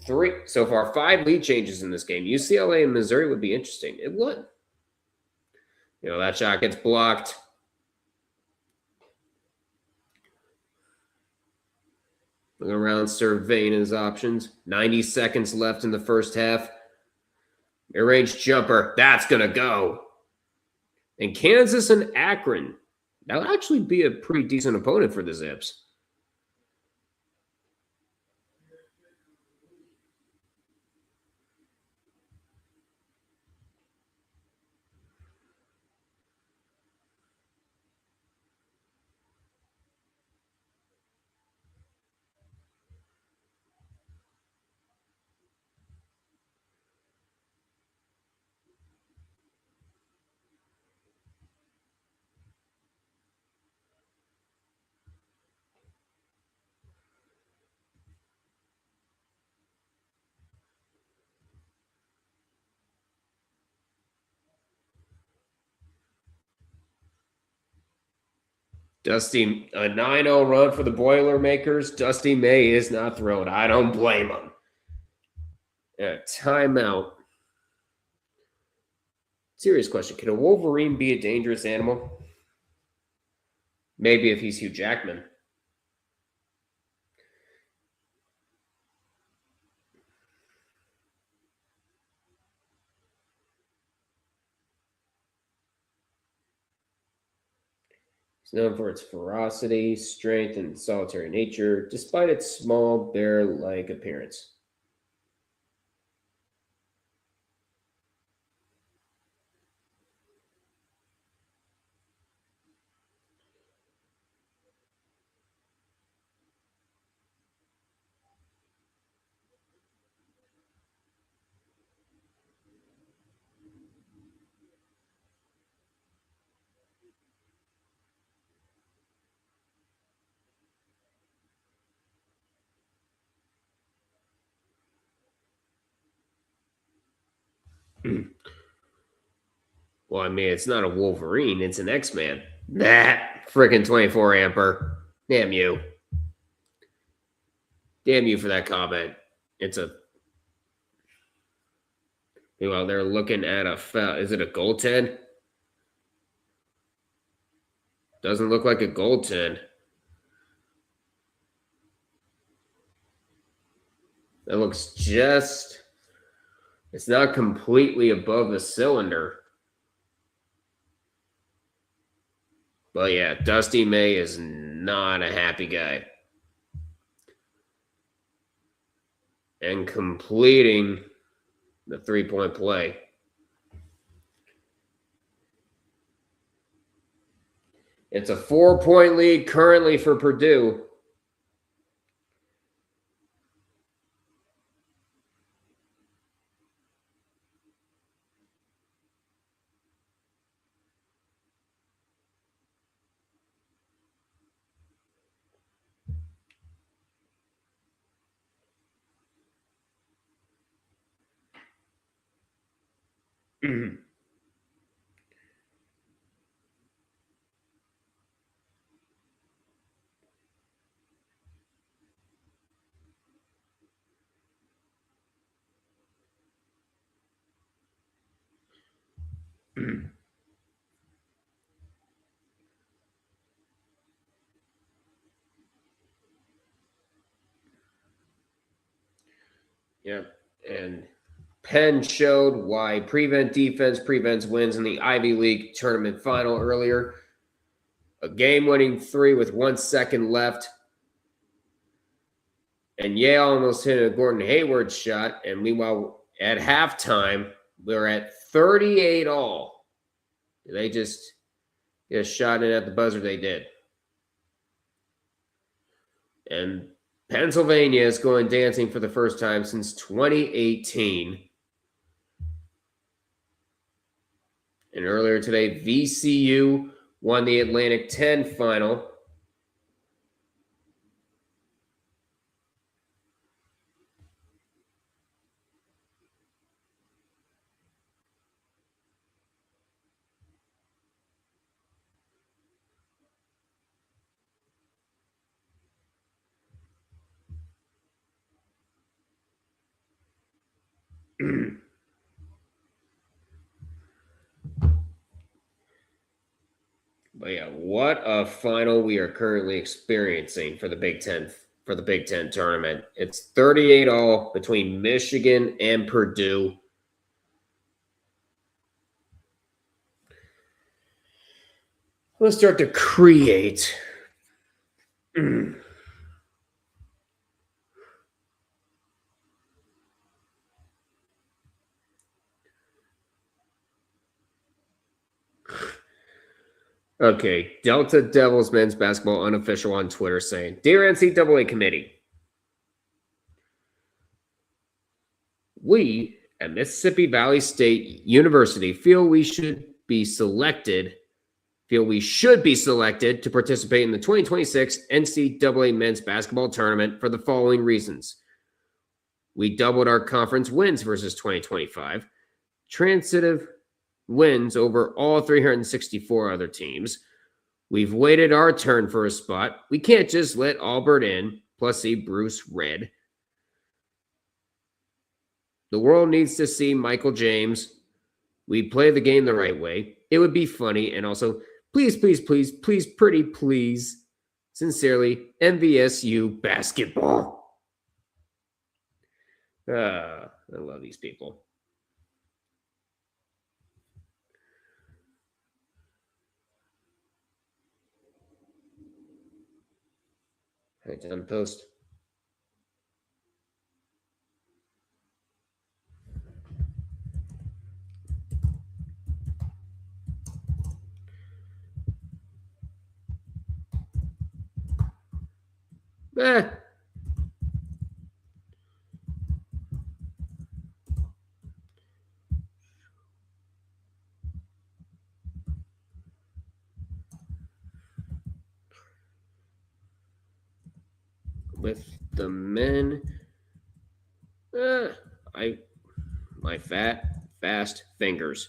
3 so far, 5 lead changes in this game. UCLA and Missouri would be interesting. It would. That shot gets blocked. Looking around, surveying his options. 90 seconds left in the first half. Mid-range jumper. That's going to go. And Kansas and Akron. That would actually be a pretty decent opponent for the Zips. Dusty, a 9-0 run for the Boilermakers. Dusty May is not thrilled. I don't blame him. Timeout. Serious question. Can a Wolverine be a dangerous animal? Maybe if he's Hugh Jackman. It's known for its ferocity, strength, and solitary nature, despite its small, bear-like appearance. Well, I mean, it's not a Wolverine. It's an X-Man. That freaking 24 amper. Damn you. Damn you for that comment. It's a... Well, they're looking at a... Is it a goaltend? Doesn't look like a goaltend. That looks just... It's not completely above the cylinder. But yeah, Dusty May is not a happy guy. And completing the three-point play. It's a 4-point lead currently for Purdue. Yeah, and Penn showed why prevent defense prevents wins in the Ivy League tournament final earlier. A game-winning 3 with 1 second left. And Yale almost hit a Gordon Hayward shot. And meanwhile, at halftime, we're at 38 all. They just get a shot in at the buzzer. They did. And Pennsylvania is going dancing for the first time since 2018. And earlier today, VCU won the Atlantic 10 final. But yeah, what a final we are currently experiencing for the Big Ten tournament. It's 38-all between Michigan and Purdue. Let's start to create. Okay, Delta Devils men's basketball unofficial on Twitter saying, "Dear NCAA committee, we at Mississippi Valley State University feel we should be selected to participate in the 2026 NCAA men's basketball tournament for the following reasons. We doubled our conference wins versus 2025, transitive wins over all 364 other teams. We've waited our turn for a spot. We can't just let Auburn in, plus see Bruce Red. The world needs to see Michael James. We play the game the right way. It would be funny. And also, please, pretty please, sincerely, MVSU basketball." I love these people. All right, done post. With the men, my fast fingers.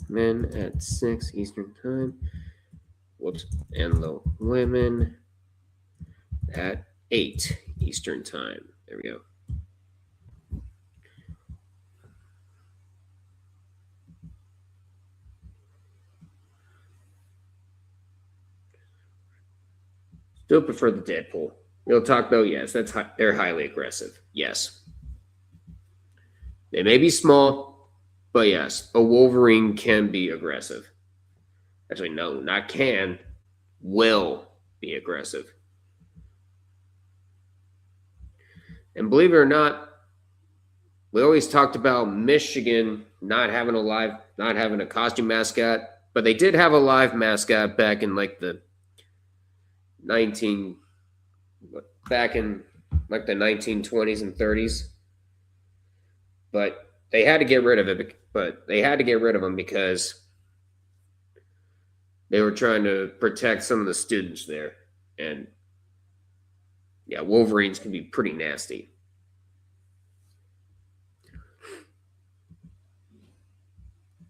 Men at 6 Eastern time. Whoops. And the women at 8 Eastern time. There we go. Still prefer the Deadpool. Real talk though, yes, they're highly aggressive. Yes. They may be small, but yes, a Wolverine can be aggressive. Actually, no, not can, will be aggressive. And believe it or not, we always talked about Michigan not having a costume mascot, but they did have a live mascot back in like the 1920s and 30s. But they had to get rid of it. But they had to get rid of them because they were trying to protect some of the students there. And yeah, Wolverines can be pretty nasty.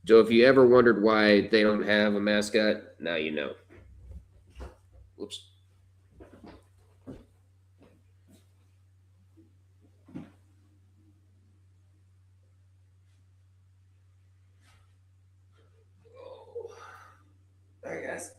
So if you ever wondered why they don't have a mascot, now you know. Whoops. All right, guys.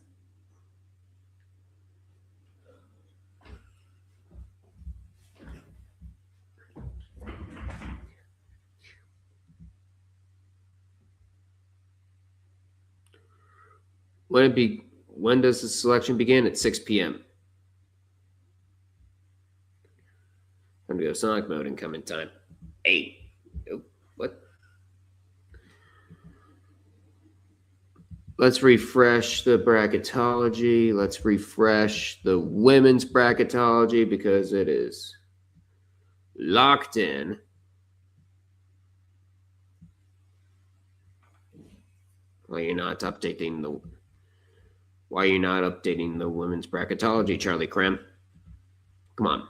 When does the selection begin? At 6 p.m. I'm gonna go Sonic mode and come in time. 8. Oh, what? Let's refresh the bracketology. Let's refresh the women's bracketology because it is locked in. Why are you not updating the women's bracketology, Charlie Cram? Come on.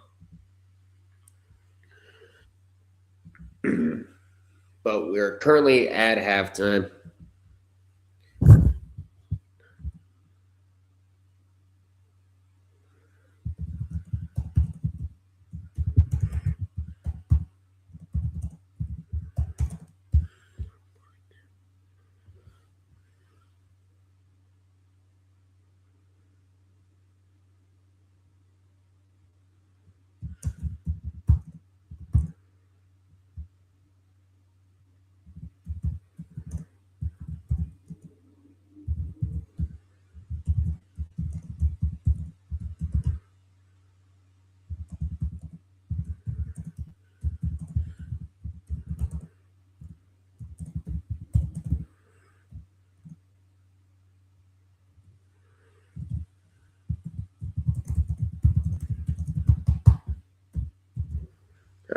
But we're currently at halftime.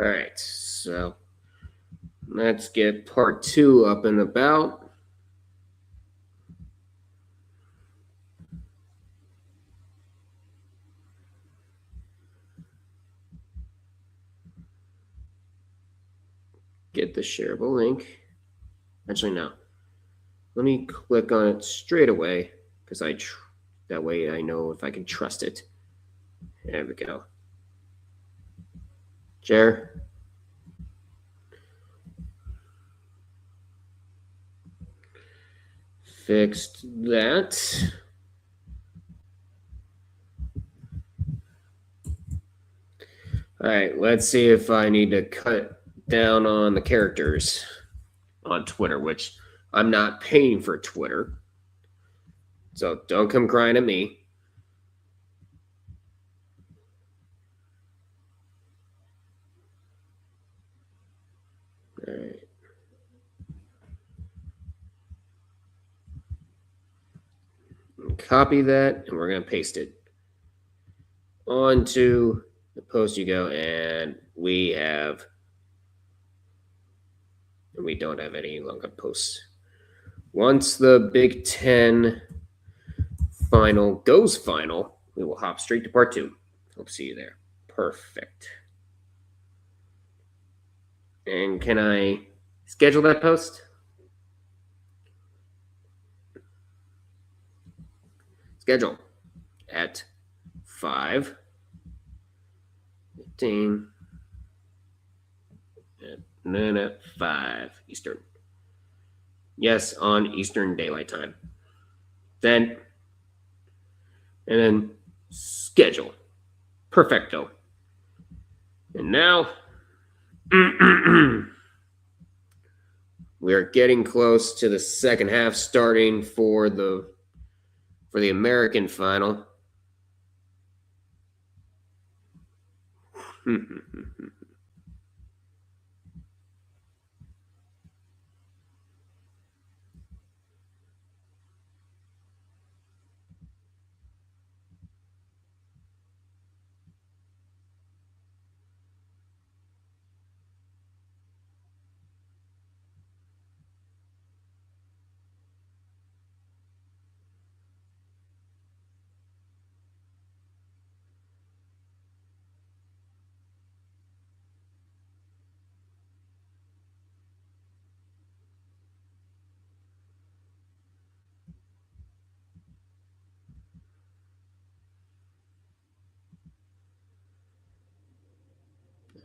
All right, so let's get part 2 up and about. Get the shareable link. Actually, no. Let me click on it straight away because that way I know if I can trust it. There we go. Share. Fixed that. All right, let's see if I need to cut down on the characters on Twitter, which I'm not paying for Twitter. So don't come crying at me. All right. Copy that, and we're going to paste it onto the post you go, and we don't have any longer posts. Once the Big Ten final goes final, we will hop straight to part 2. Hope to see you there. Perfect. And can I schedule that post? Schedule at 5:15 at 5 Eastern. Yes, on Eastern Daylight Time. And then schedule. Perfecto. And now we are getting close to the second half starting for the American final.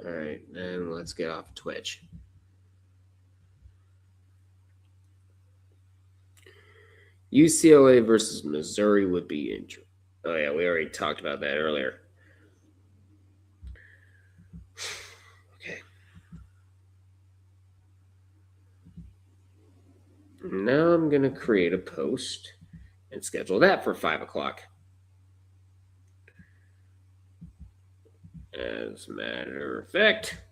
All right, then let's get off Twitch. UCLA versus Missouri would be interesting. Oh, yeah, we already talked about that earlier. Okay. Now I'm going to create a post and schedule that for 5 o'clock. As a matter of fact,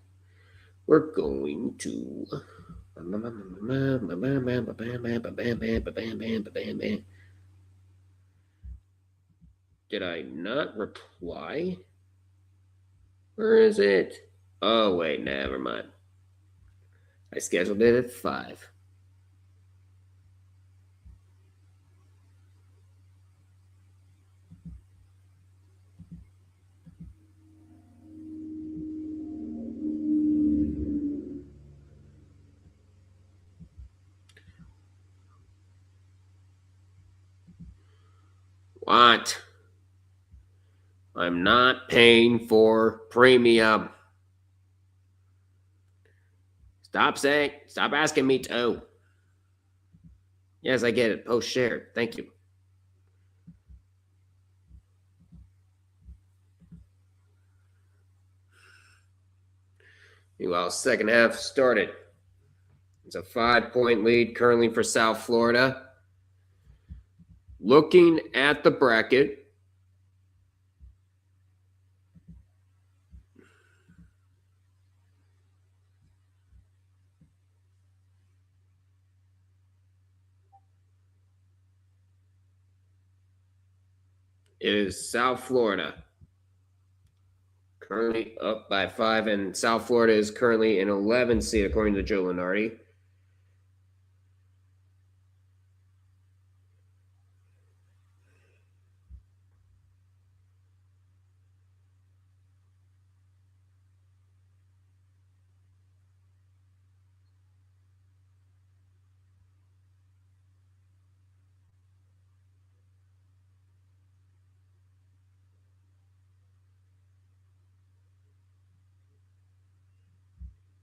we're going to. Did I not reply? Where is it? Oh, wait, never mind. I scheduled it at 5. What? I'm not paying for premium. Stop asking me to. Yes, I get it. Post shared. Thank you. Meanwhile, second half started. It's a 5-point lead currently for South Florida. Looking at the bracket, is South Florida currently up by 5, and South Florida is currently an 11 seed according to Joe Lenardi.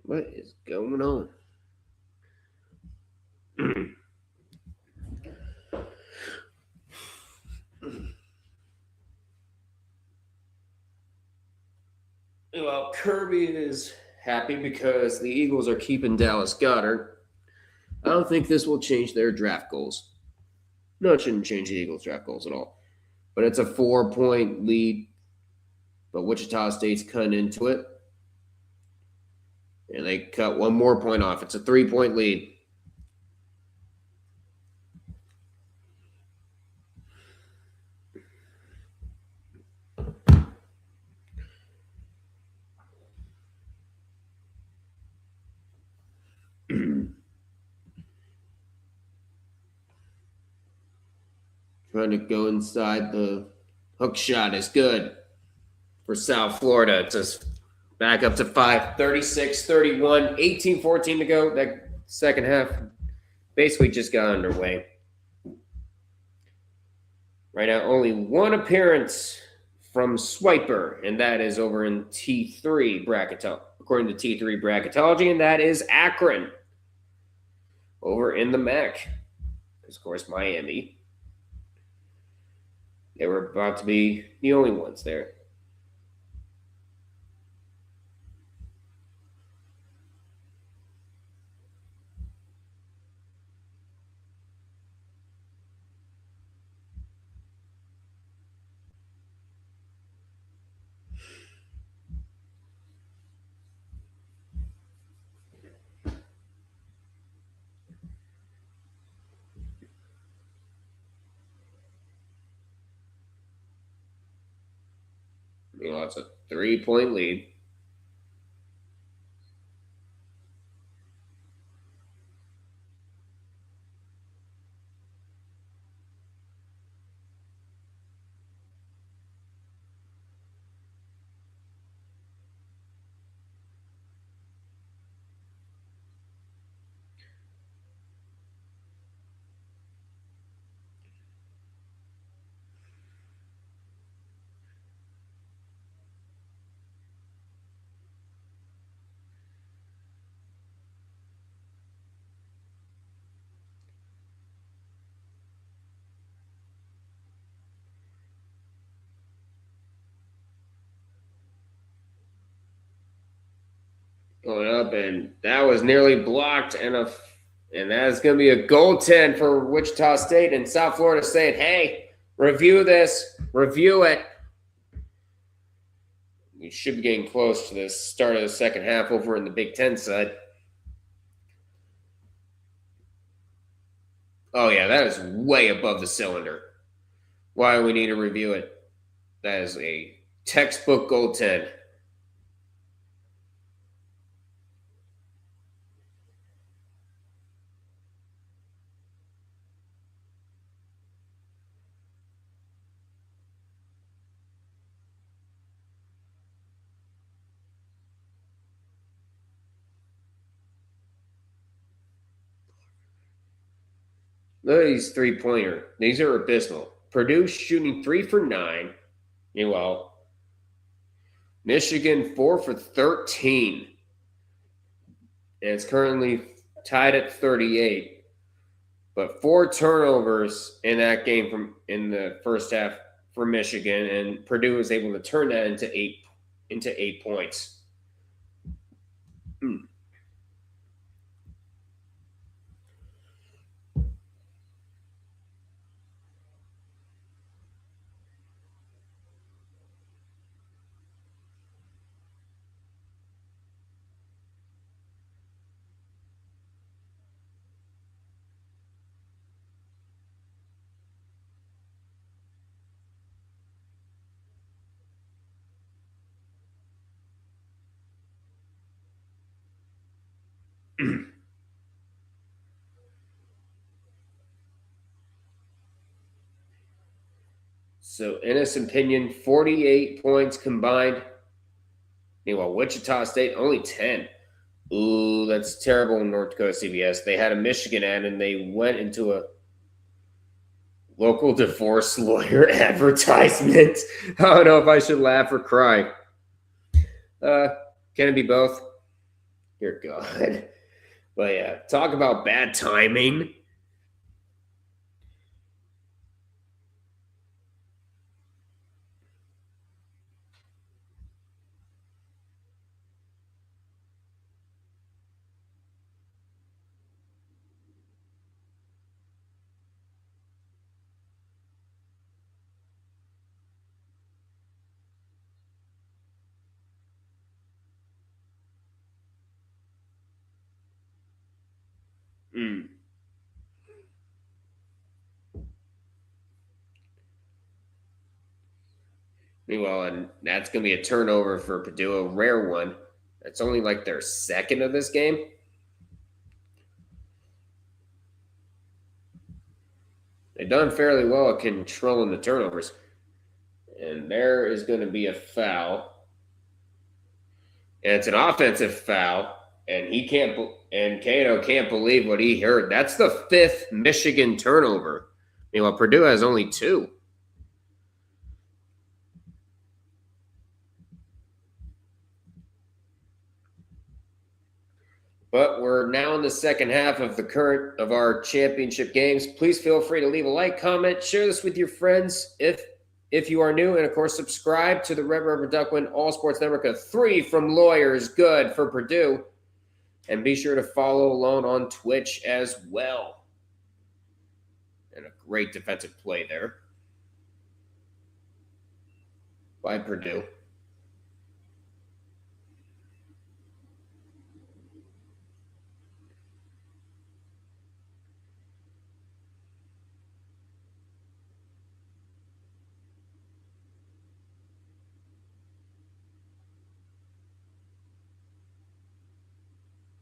What is going on? Well, Kirby is happy because the Eagles are keeping Dallas Goedert. I don't think this will change their draft goals. No, it shouldn't change the Eagles' draft goals at all. But it's a 4-point lead. But Wichita State's cutting into it. And they cut one more point off. It's a 3-point lead. Trying to go inside the hook shot is good for South Florida. It's just back up to 5, 36-31, 18-14 to go. That second half basically just got underway. Right now, only one appearance from Swiper, and that is over in T3 according to T3 bracketology, and that is Akron over in the MAC. Because, of course, Miami. They were about to be the only ones there. It's a 3-point lead. Going up, and that was nearly blocked, and that's going to be a goaltend for Wichita State, and South Florida saying, hey, review this, review it. We should be getting close to the start of the second half over in the Big Ten side. Oh, yeah, that is way above the cylinder. Why do we need to review it? That is a textbook goaltend. Look at these three-pointer. These are abysmal. Purdue shooting 3 for 9. Meanwhile, Michigan 4 for 13. And it's currently tied at 38. But 4 turnovers in that game in the first half for Michigan, and Purdue was able to turn that into 8 points. So, in his opinion, 48 points combined. Meanwhile, Wichita State, only 10. Ooh, that's terrible in North Dakota CBS. They had a Michigan ad, and they went into a local divorce lawyer advertisement. I don't know if I should laugh or cry. Can it be both? Dear God. But yeah, talk about bad timing. Meanwhile, and that's going to be a turnover for Purdue, a rare one. That's only like their second of this game. They've done fairly well at controlling the turnovers. And there is going to be a foul. And it's an offensive foul. And Cato can't believe what he heard. That's the 5th Michigan turnover. Meanwhile, Purdue has only 2. But we're now in the second half of our championship games. Please feel free to leave a like, comment, share this with your friends if you are new, and of course subscribe to the Red Rubber Duck Win All Sports Network. 3 from Lawyers, good for Purdue, and be sure to follow along on Twitch as well. And a great defensive play there by Purdue.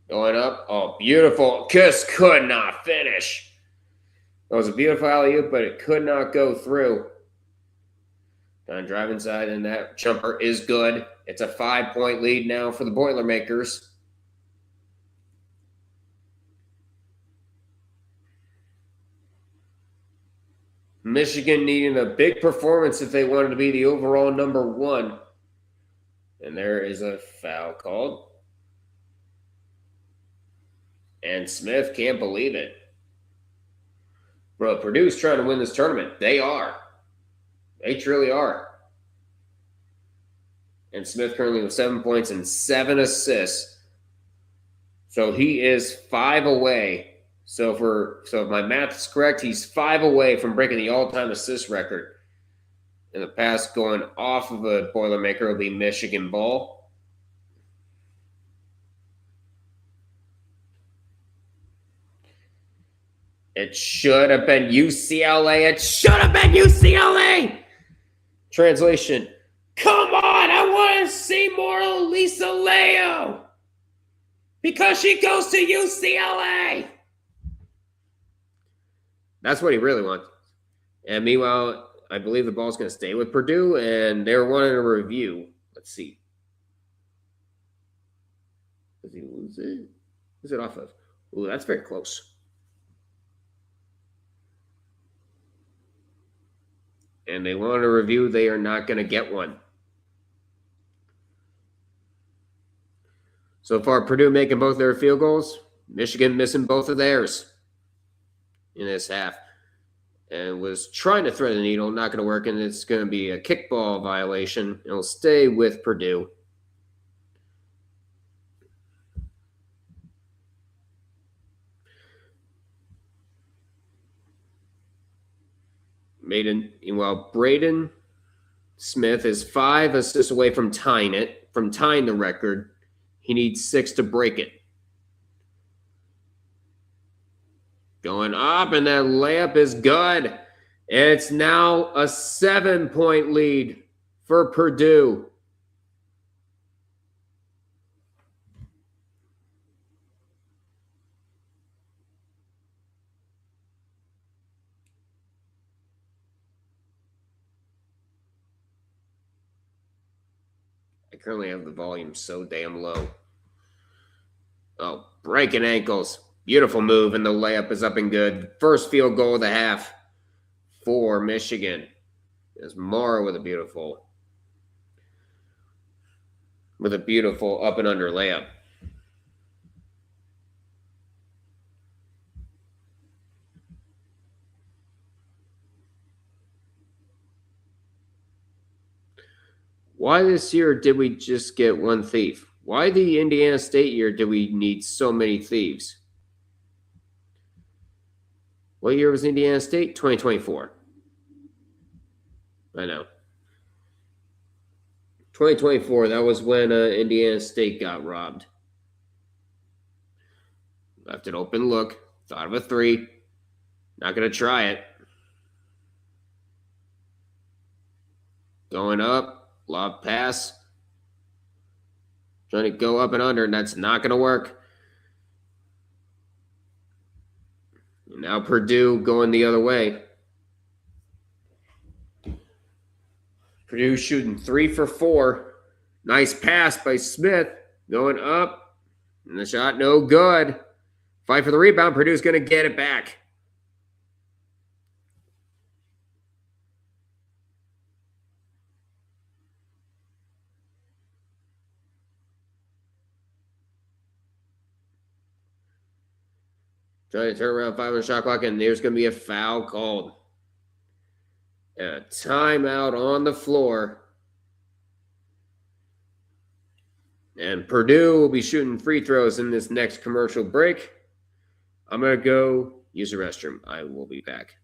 Going up. Oh, beautiful. Just could not finish. It was a beautiful alley-oop, but it could not go through. Gonna drive inside, and that jumper is good. It's a 5-point lead now for the Boilermakers. Michigan needing a big performance if they wanted to be the overall number 1. And there is a foul called. And Smith can't believe it. Bro, Purdue's trying to win this tournament. They are. They truly are. And Smith currently with 7 points and 7 assists. So he is 5 away. So if my math is correct, he's 5 away from breaking the all-time assist record. In the pass going off of a Boilermaker will be Michigan ball. It should have been UCLA. It should have been UCLA. Translation. Come on, I want to see more Lisa Leo. Because she goes to UCLA. That's what he really wants. And meanwhile, I believe the ball's going to stay with Purdue, and they're wanting a review. Let's see. Does he lose it? Who's it off of? Ooh, that's very close. And they want a review. They are not going to get one. So far, Purdue making both their field goals. Michigan missing both of theirs in this half. And was trying to thread the needle. Not going to work. And it's going to be a kickball violation. It'll stay with Purdue. While Braden Smith is 5 assists away from tying the record. He needs 6 to break it. Going up, and that layup is good. And it's now a 7-point lead for Purdue. currently have the volume so damn low. Oh, breaking ankles. Beautiful move, and the layup is up and good. First field goal of the half for Michigan. There's Mara with a beautiful up and under layup. Why this year did we just get one thief? Why the Indiana State year do we need so many thieves? What year was Indiana State? 2024. I know. 2024, that was when Indiana State got robbed. Left it open look. Thought of a three. Not going to try it. Going up. Lob pass. Trying to go up and under, and that's not going to work. Now Purdue going the other way. Purdue shooting 3 for 4. Nice pass by Smith. Going up. And the shot no good. Fight for the rebound. Purdue's going to get it back. Trying to turn around 5 on the shot clock, and there's going to be a foul called. And a timeout on the floor. And Purdue will be shooting free throws in this next commercial break. I'm going to go use the restroom. I will be back.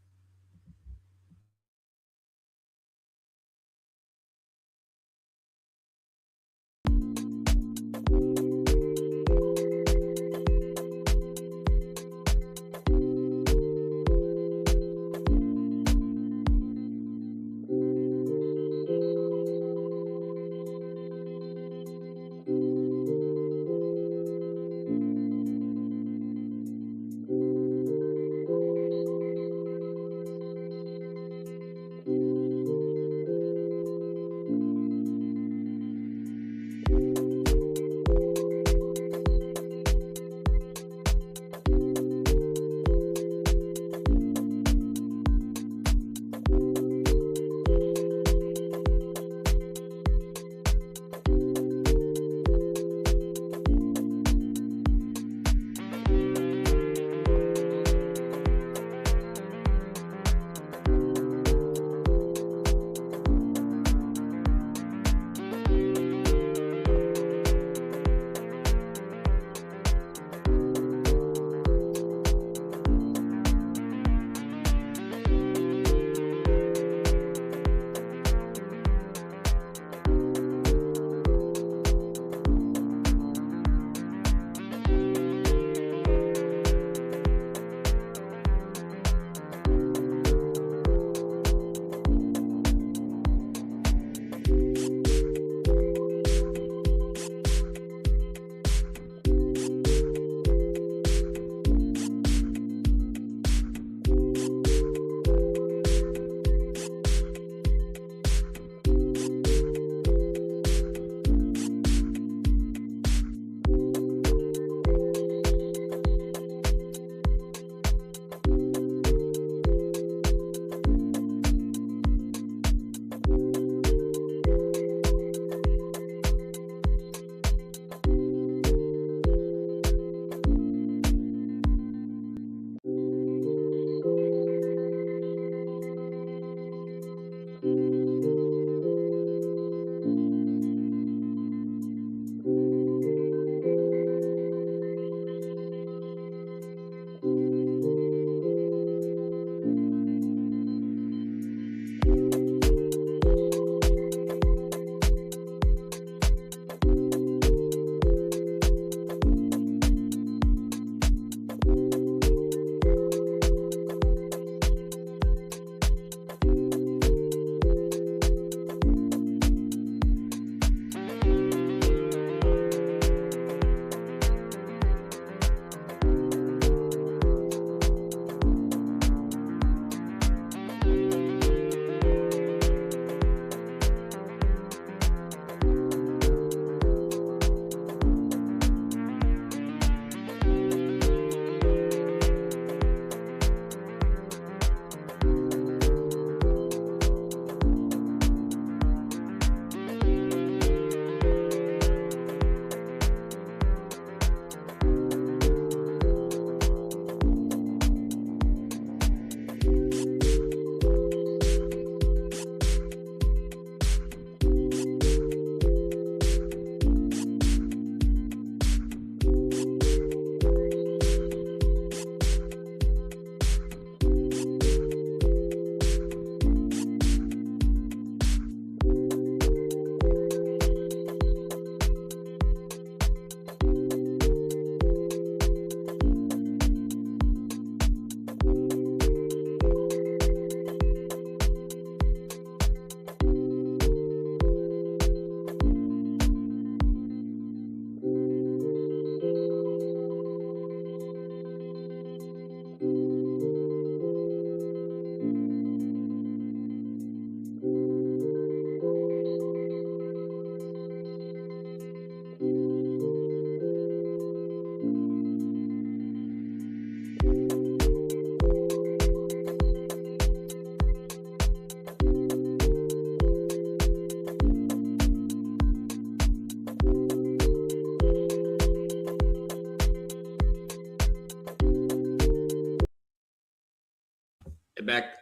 I'm back.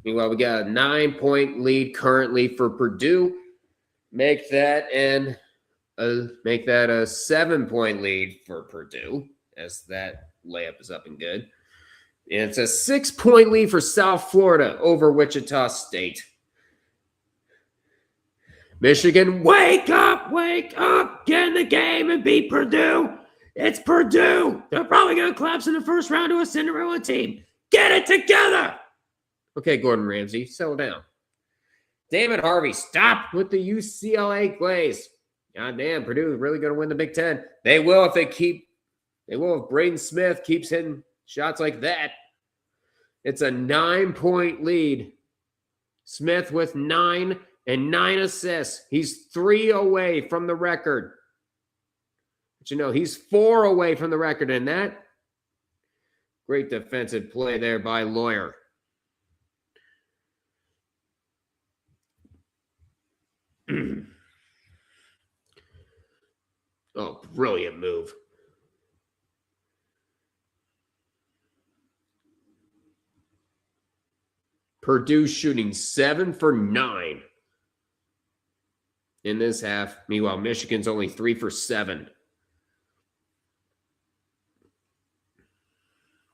Meanwhile, we got a 9-point lead currently for Purdue. Make that a 7-point lead for Purdue, as that layup is up and good. And it's a 6-point lead for South Florida over Wichita State. Michigan, wake up, get in the game and beat Purdue. It's Purdue. They're probably going to collapse in the first round to a Cinderella team. Get it together. Okay, Gordon Ramsay, settle down. David Harvey, stop with the UCLA glaze. God damn, Purdue is really going to win the Big Ten. They will if Braden Smith keeps hitting shots like that. It's a 9-point lead. Smith with 9 and 9 assists. He's 3 away from the record. But he's 4 away from the record in that. Great defensive play there by Lawyer. Oh, brilliant move. Purdue shooting 7 for 9 in this half. Meanwhile, Michigan's only 3 for 7.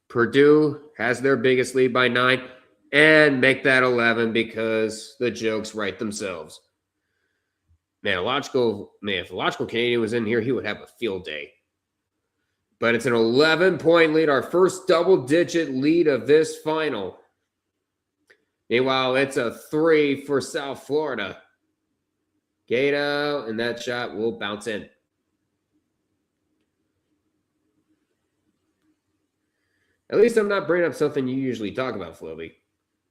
Purdue has their biggest lead by 9 and make that 11 because the jokes write themselves. If a logical Canadian was in here, he would have a field day. But it's an 11-point lead, our first double-digit lead of this final. Meanwhile, it's a 3 for South Florida. Gato, and that shot will bounce in. At least I'm not bringing up something you usually talk about, Floby.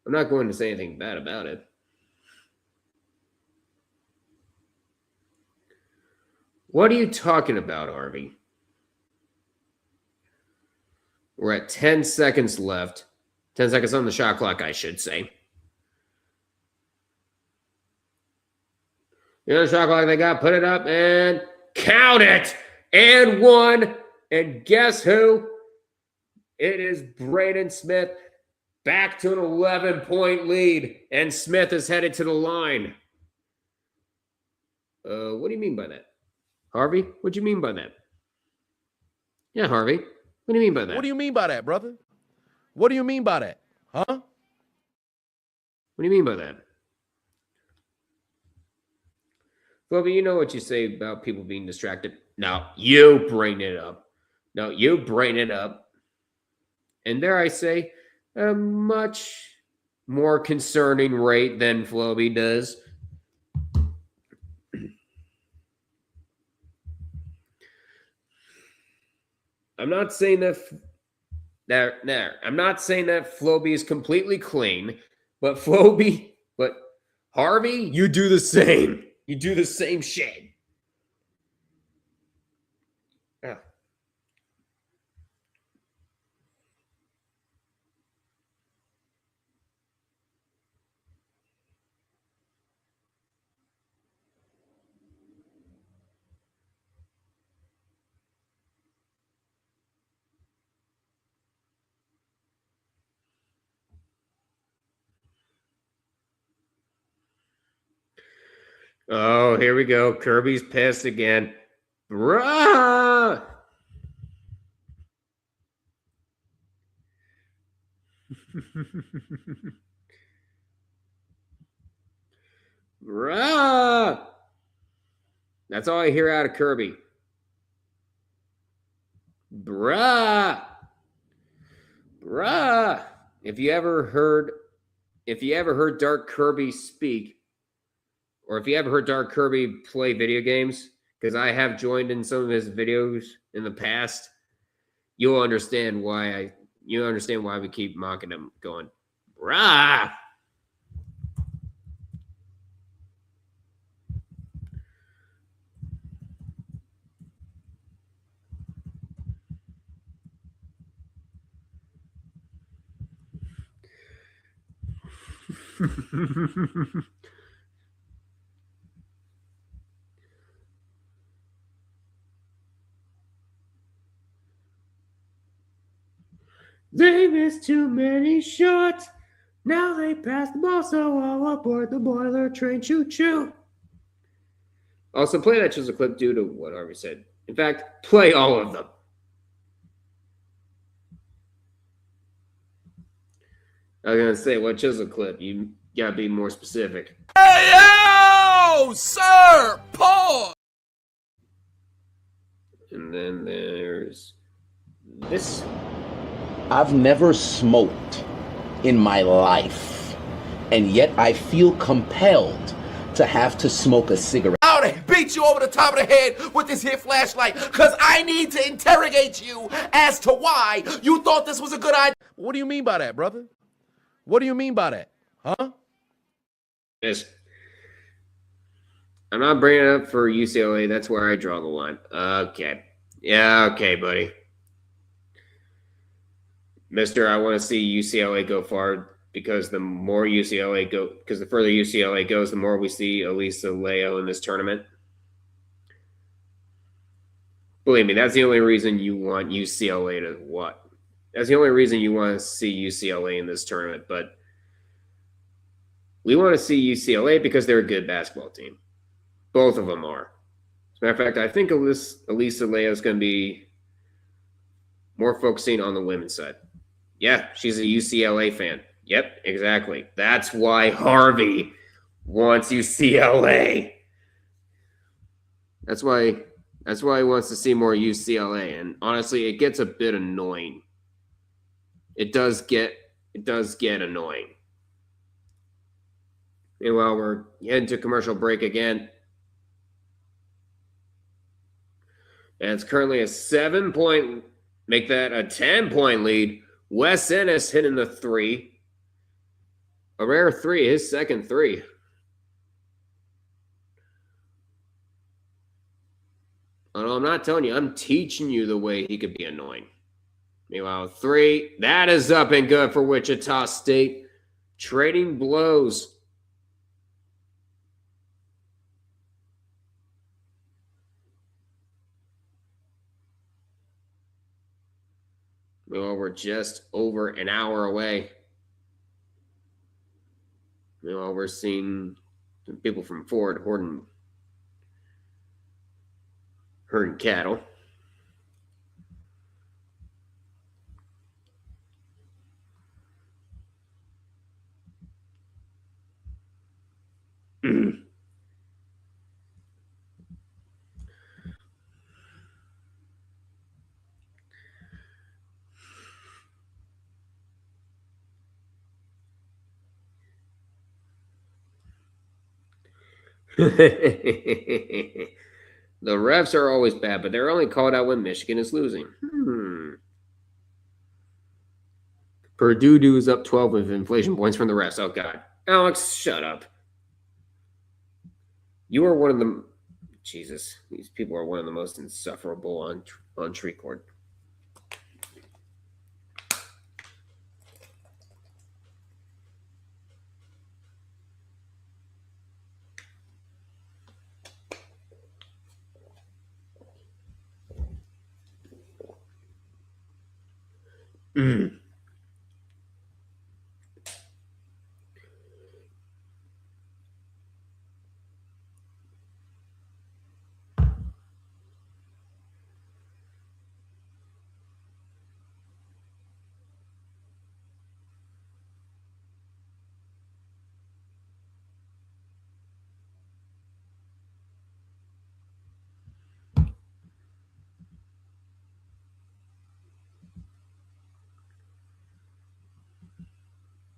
I'm not going to say anything bad about it. What are you talking about, Harvey? We're at 10 seconds left. 10 seconds on the shot clock, I should say. The shot clock they got, put it up and count it. And 1. And guess who? It is Braden Smith back to an 11-point lead. And Smith is headed to the line. What do you mean by that? Harvey, what do you mean by that? Yeah, Harvey. What do you mean by that? What do you mean by that, brother? What do you mean by that? Huh? What do you mean by that? Well, you know what you say about people being distracted. Now, you bring it up. And dare I say, a much more concerning rate than Floby does. I'm not saying that I'm not saying that Floby is completely clean, but Harvey, you do the same. You do the same shit. Yeah. Oh, here we go. Kirby's pissed again. Bruh! Bruh! That's all I hear out of Kirby. Bruh! If you ever heard Dark Kirby speak, or if you ever heard Dark Kirby play video games, because I have joined in some of his videos in the past, you'll understand why we keep mocking him, going, rah! They missed too many shots. Now they pass the ball, so all aboard the boiler train. Choo choo. Also, play that chisel clip due to what Harvey said. In fact, play all of them. I was gonna say, what chisel clip? You gotta be more specific. Hey, yo, sir, pause. And then there's this. I've never smoked in my life, and yet I feel compelled to have to smoke a cigarette. I ought to beat you over the top of the head with this here flashlight, because I need to interrogate you as to why you thought this was a good idea. What do you mean by that, brother? What do you mean by that? Huh? Yes. I'm not bringing it up for UCLA. That's where I draw the line. Okay. Yeah, okay, buddy. Mister, I want to see UCLA go far because the more UCLA go, because the further UCLA goes, the more we see Elisa Leo in this tournament. Believe me, that's the only reason you want UCLA to what? That's the only reason you want to see UCLA in this tournament. But we want to see UCLA because they're a good basketball team. Both of them are. As a matter of fact, I think Elisa Leo is going to be more focusing on the women's side. Yeah, she's a UCLA fan. Yep, exactly. That's why Harvey wants UCLA. That's why he wants to see more UCLA. And honestly, it gets a bit annoying. It does get annoying. Meanwhile, we're heading to commercial break again. And it's currently a 7-point, make that a 10-point lead. Wes Ennis hitting the three. A rare three, his second three. Oh, I'm not telling you, I'm teaching you the way he could be annoying. Meanwhile, three, that is up and good for Wichita State. Trading blows. Well, we're just over an hour away. Well, we're seeing some people from Ford herding cattle. The refs are always bad, but they're only called out when Michigan is losing. Purdue is up 12 with inflation points from the refs. Oh, God. Alex, shut up. You are one of the... Jesus. These people are one of the most insufferable on tree court.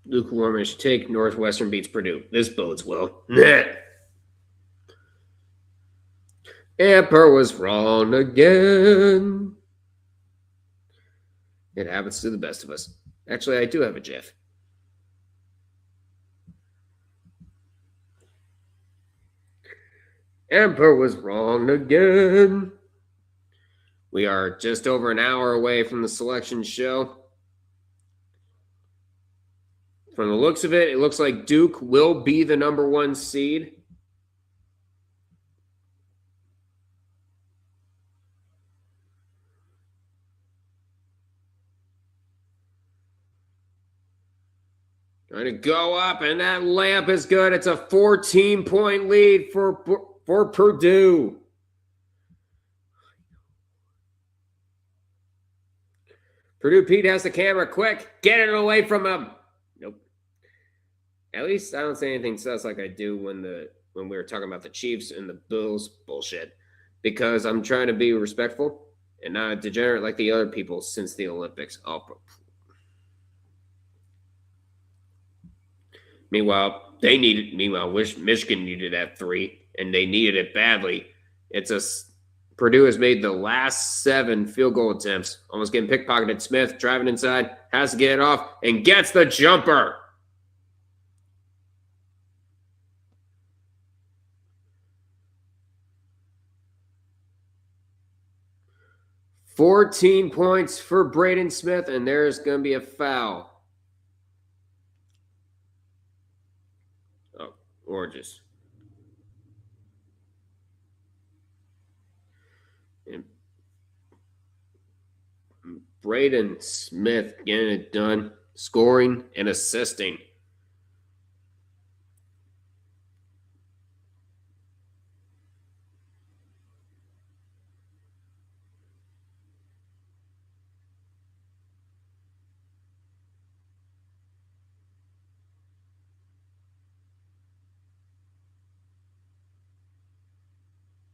Luke Warmish take Northwestern beats Purdue. This bodes well. Amper was wrong again. It happens to the best of us. Actually, I do have a GIF. Amper was wrong again. We are just over an hour away from the selection show. From the looks of it, it looks like Duke will be the number 1 seed. Trying to go up, and that layup is good. It's a 14-point lead for Purdue. Purdue Pete has the camera. Quick, get it away from him. Nope. At least I don't say anything sus like I do when we were talking about the Chiefs and the Bills bullshit, because I'm trying to be respectful and not degenerate like the other people since the Olympics. Meanwhile, Michigan needed that 3, and they needed it badly. Purdue has made the last 7 field goal attempts, almost getting pickpocketed. Smith driving inside, has to get it off, and gets the jumper. $14 points for Braden Smith, and there's going to be a foul. Oh, gorgeous. And Braden Smith getting it done, scoring and assisting.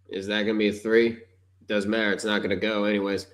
Is that going to be a 3? Doesn't matter. It's not going to go anyways.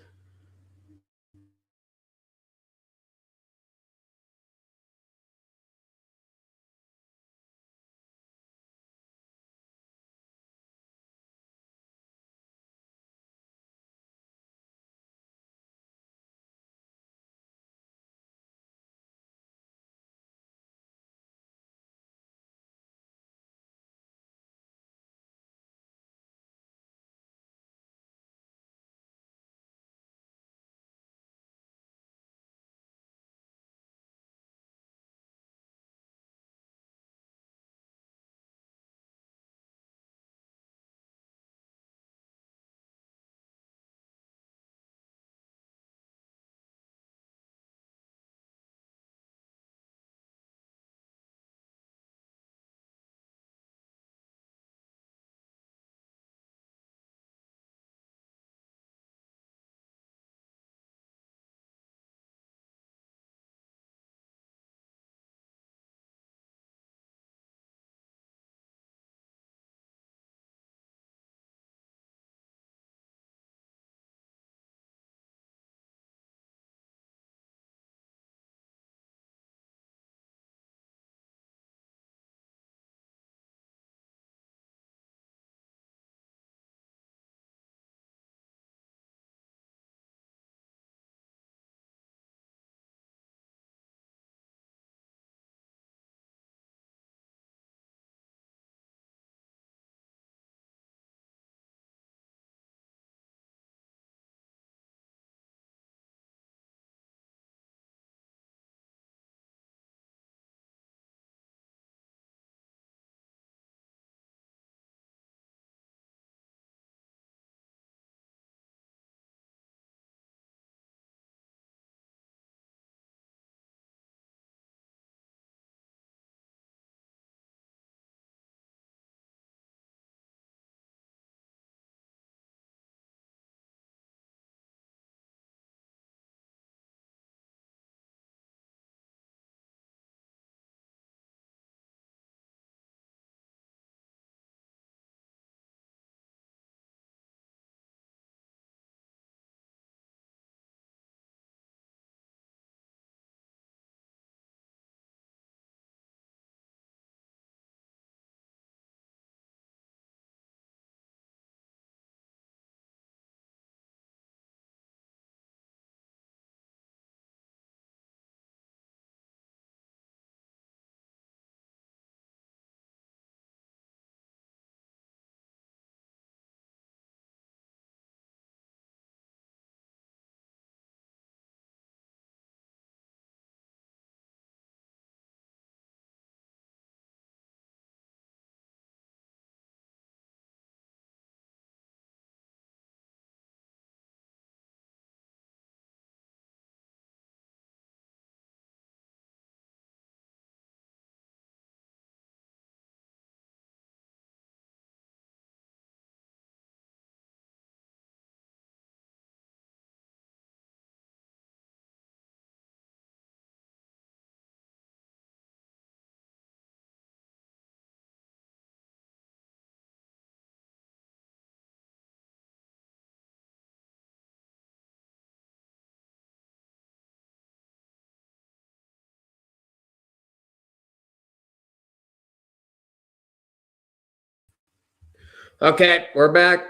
Okay, we're back.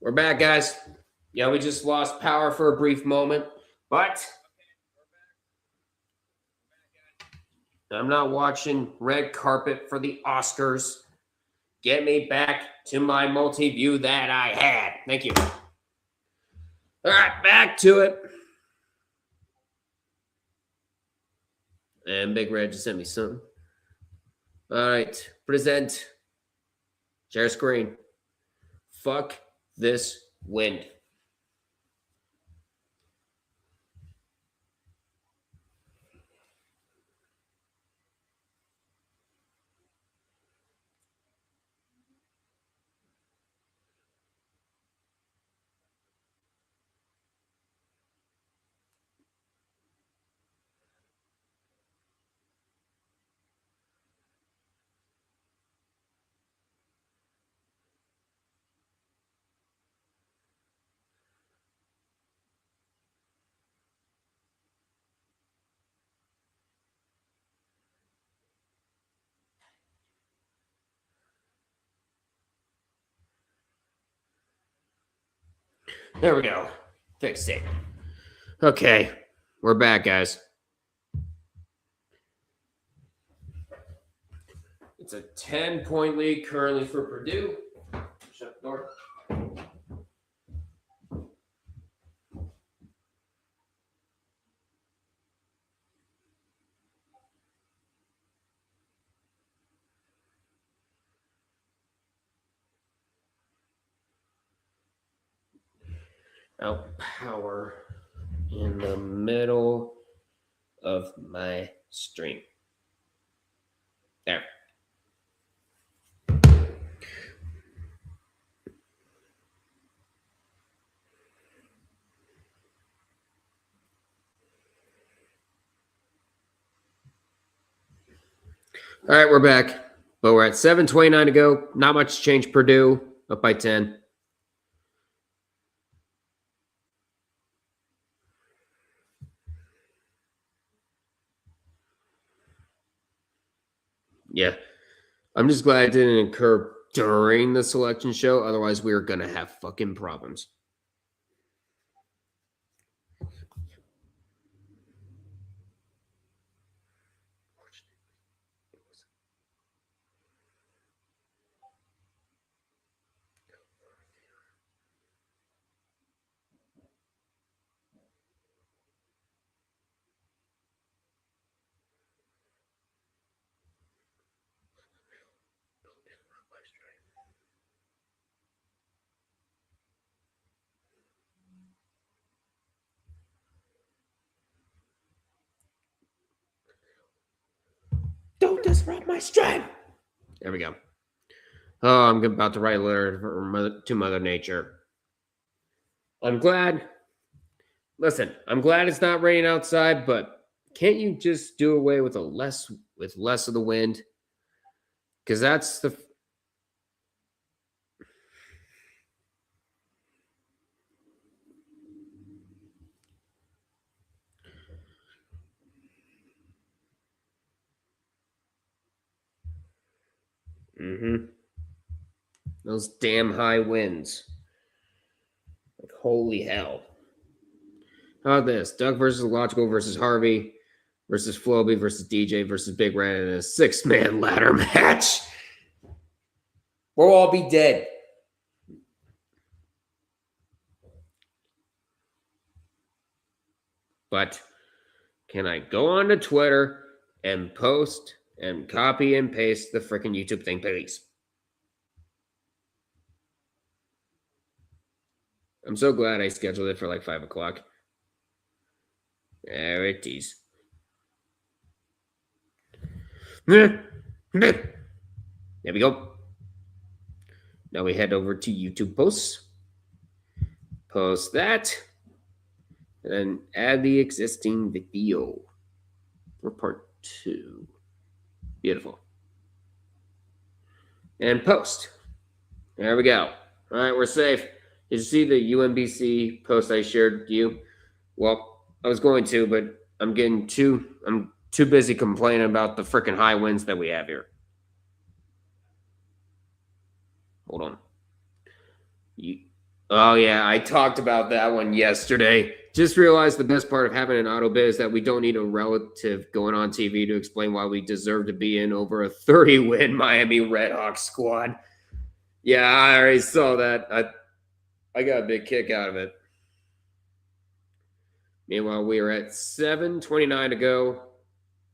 We're back, guys. Yeah, we just lost power for a brief moment, but I'm not watching red carpet for the Oscars. Get me back to my multi-view that I had. Thank you. All right, back to it. And Big Red just sent me something. All right, present. Share screen. Fuck this wind. There we go. Fixed it. Okay, we're back, guys. It's a 10-point lead currently for Purdue. Shut the door. Out power in the middle of my stream. There. All right, we're back. But we're at 7:29 to go. Not much change. Purdue up by 10. Yeah. I'm just glad it didn't occur during the selection show. Otherwise, we were going to have fucking problems. Don't disrupt my stream. There we go. Oh, I'm about to write a letter to Mother Nature. I'm glad. Listen, I'm glad it's not raining outside, but can't you just do away with less of the wind? Because that's the. Those damn high winds. Like, holy hell. How about this? Doug versus Logical versus Harvey versus Floby versus DJ versus Big Red in a 6-man ladder match. We'll all be dead. But can I go on to Twitter and post and copy and paste the freaking YouTube thing, please? I'm so glad I scheduled it for like 5 o'clock. There it is. There we go. Now we head over to YouTube posts. Post that. And then add the existing video for part 2. Beautiful. And post. There we go. All right, we're safe. Did you see the UMBC post I shared with you? Well, I was going to, but I'm too busy complaining about the freaking high winds that we have here. Hold on. Oh, yeah, I talked about that one yesterday. Just realized the best part of having an auto bid is that we don't need a relative going on TV to explain why we deserve to be in over a 30-win Miami Redhawks squad. Yeah, I already saw that. I got a big kick out of it. Meanwhile, we are at 7:29 to go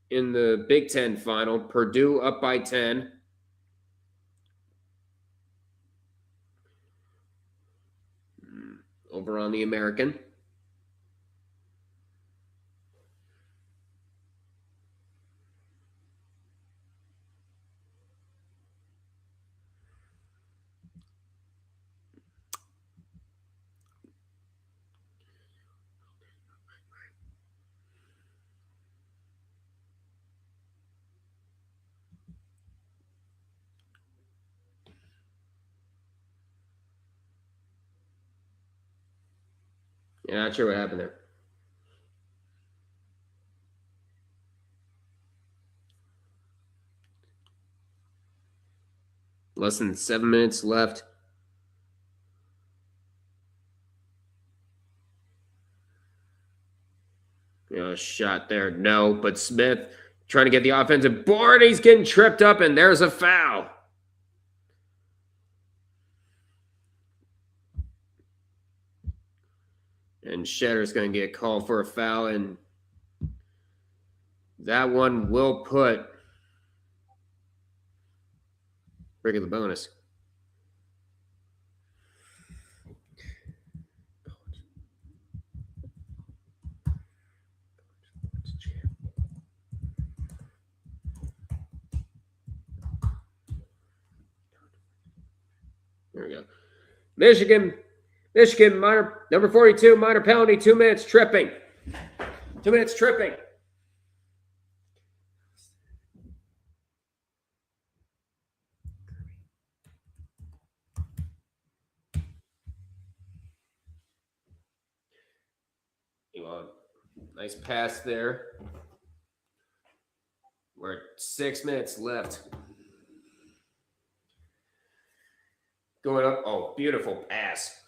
in the Big Ten final. Purdue up by 10. Over on the American. Yeah, not sure what happened there. Less than 7 minutes left. Shot there. No, but Smith trying to get the offensive board. He's getting tripped up, and there's a foul. And Shetter's going to get called for a foul, and that one will put Rick at the bonus. There we go. Michigan minor, number 42, minor penalty, 2 minutes tripping. 2 minutes tripping. Nice pass there. We're at 6 minutes left. Going up. Oh, beautiful pass.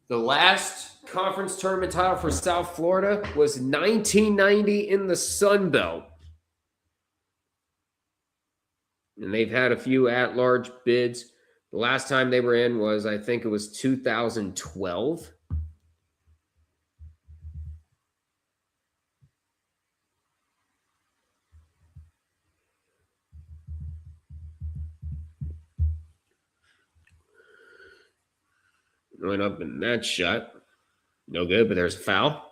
The last conference tournament title for South Florida was 1990 in the Sun Belt. And they've had a few at-large bids. The last time they were in was, I think it was 2012. Going up in that shot. No good, but there's a foul.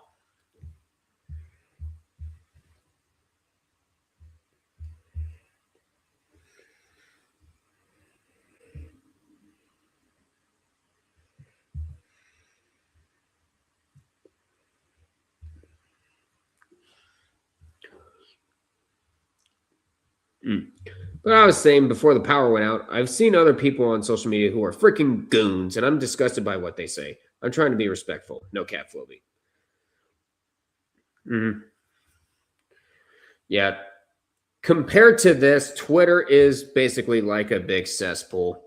But I was saying before the power went out, I've seen other people on social media who are freaking goons, and I'm disgusted by what they say. I'm trying to be respectful. No cat Floby. Yeah. Compared to this, Twitter is basically like a big cesspool.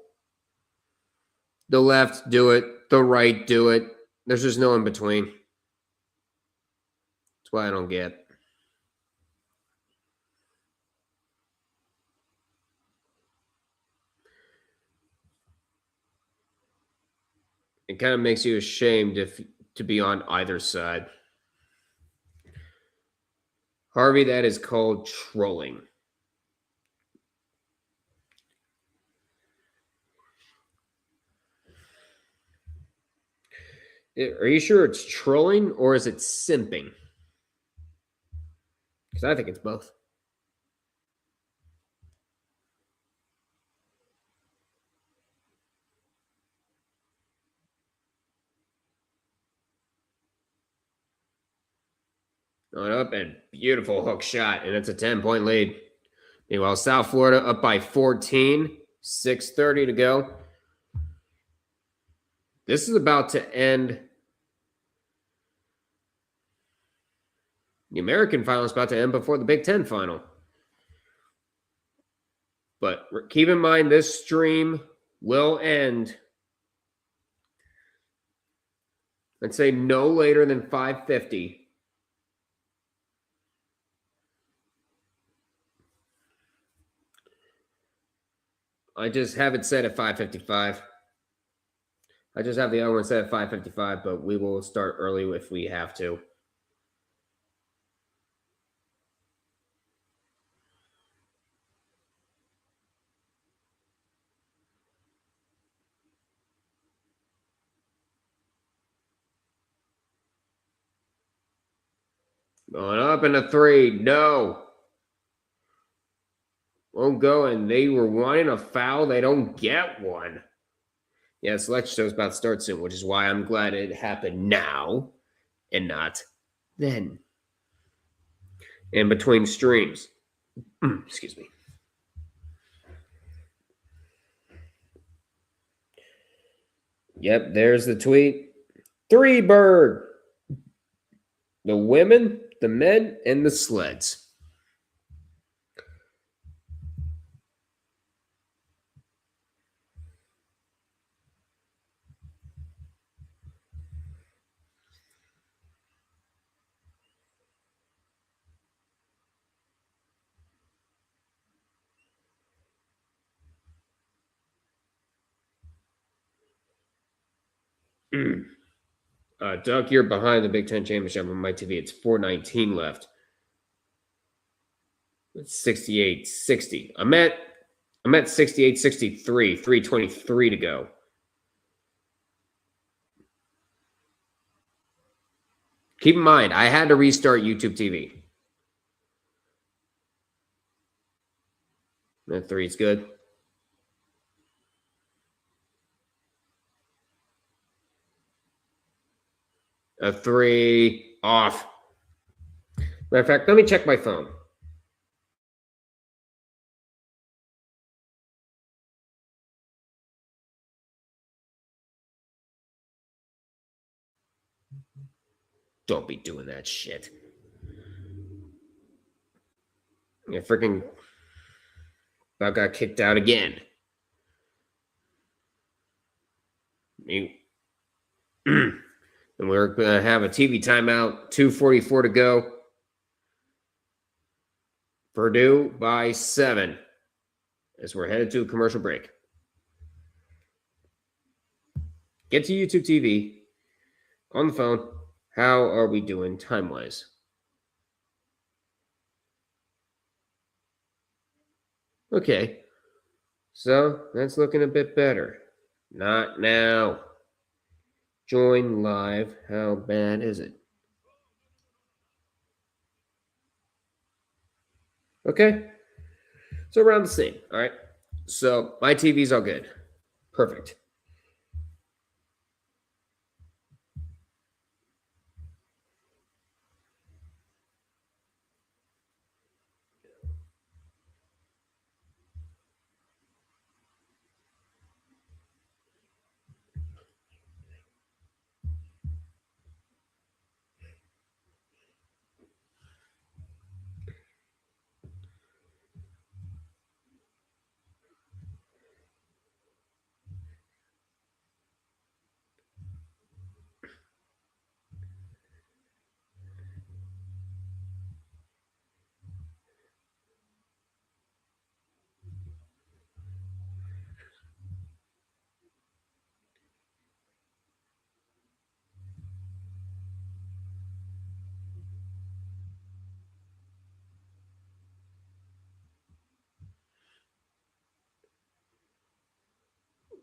The left do it. The right do it. There's just no in between. That's why I don't get. It kind of makes you ashamed to be on either side. Harvey, that is called trolling. Are you sure it's trolling or is it simping? Because I think it's both. Going up and beautiful hook shot, and it's a 10-point lead. Meanwhile, South Florida up by 14, 6:30 to go. This is about to end. The American final is about to end before the Big Ten final. But keep in mind, this stream will end, let's say, no later than 5:50. I just have it set at 5:55. I just have the other one set at 5:55, but we will start early if we have to. Going up in a 3. No. Won't go, and they were wanting a foul. They don't get one. Yeah, the selection show's about to start soon, which is why I'm glad it happened now and not then. In between streams. Excuse me. Yep, there's the tweet. 3 bird. The women, the men, and the sleds. Duck, you're behind the Big Ten Championship on my TV. It's 4:19 left. It's 68-60. I'm at 68-63. 3:23 to go. Keep in mind, I had to restart YouTube TV. That 3 is good. A 3 off. Matter of fact, let me check my phone. Don't be doing that shit. Yeah, freaking I got kicked out again. And we're going to have a TV timeout. 2:44 to go. Purdue by 7 as we're headed to a commercial break. Get to YouTube TV on the phone. How are we doing time-wise? Okay. So that's looking a bit better. Not now. Join live. How bad is it? Okay. So around the same. All right. So my TV's all good. Perfect.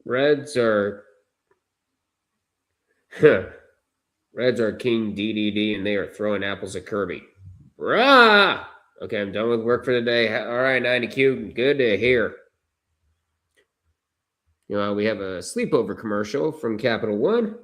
Reds are King DDD, and they are throwing apples at Kirby. Rah! Okay, I'm done with work for the day. All right, 90Q, good to hear. You know, we have a sleepover commercial from Capital One.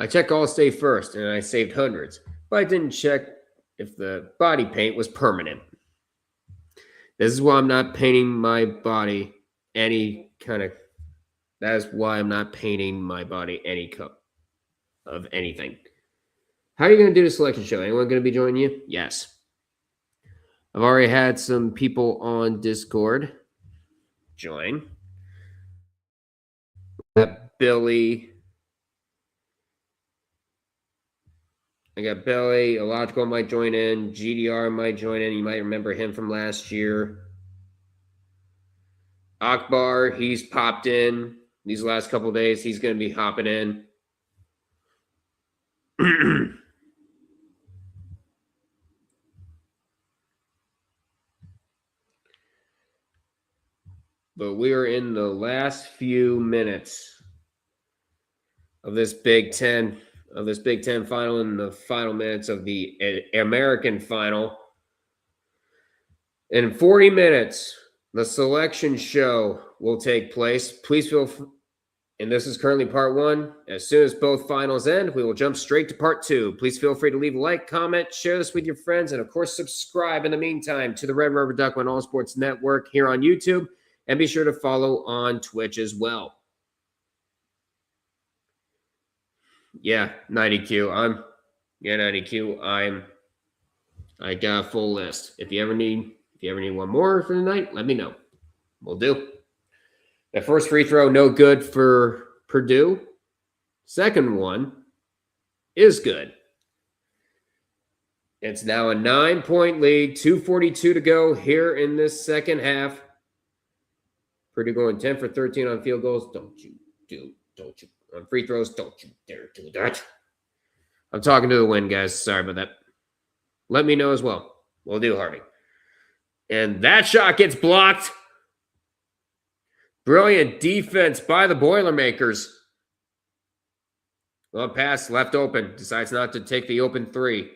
I checked Allstate first, and I saved hundreds, but I didn't check if the body paint was permanent. This is why I'm not painting my body any kind of That is why I'm not painting my body any color of anything. How are you going to do the selection show? Anyone going to be joining you? Yes. I've already had some people on Discord join. Billy. I got Billy. Illogical might join in. GDR might join in. You might remember him from last year. Akbar, he's popped in these last couple days. He's going to be hopping in. But we are in the last few minutes of this Big Ten final, and the final minutes of the American final. In 40 minutes, the selection show will take place. Please feel free, and this is currently part one. As soon as both finals end, we will jump straight to part two. Please feel free to leave a like, comment, share this with your friends, and of course, subscribe in the meantime to the Red Rubber Duck on All Sports Network here on YouTube. And be sure to follow on Twitch as well. Yeah, 90Q. 90Q. I got a full list. If you ever need one more for the night, let me know. We'll do. The first free throw, no good for Purdue. Second one is good. It's now a 9-point lead, 2:42 to go here in this second half. Purdue going 10 for 13 on field goals. Don't you. On free throws, don't you dare do that. I'm talking to the wind, guys. Sorry about that. Let me know as well. We'll do, Harvey. And that shot gets blocked. Brilliant defense by the Boilermakers. Well, pass left open. Decides not to take the open three.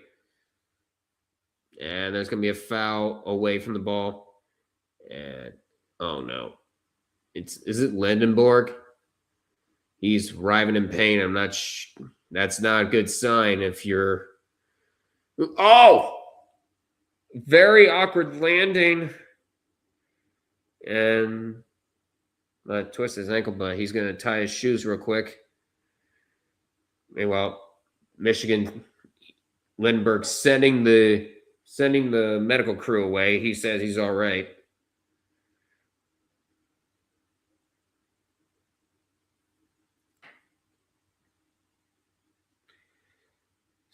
And there's going to be a foul away from the ball. And, oh no. Is it Lindenborg? He's writhing in pain. I'm not. That's not a good sign if you're. Oh, very awkward landing, and twist his ankle, but he's gonna tie his shoes real quick. Meanwhile, Michigan, Lindenberg sending the medical crew away. He says he's all right.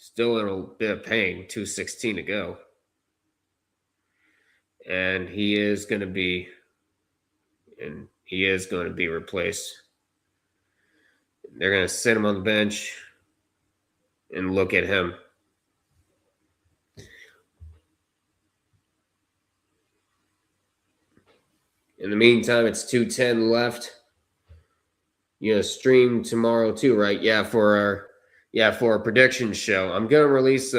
Still in a bit of pain, 2:16 to go. And he is going to be replaced. They're going to sit him on the bench and look at him. In the meantime, it's 2:10 left. You know, stream tomorrow too, right? Yeah, for a prediction show. I'm going to release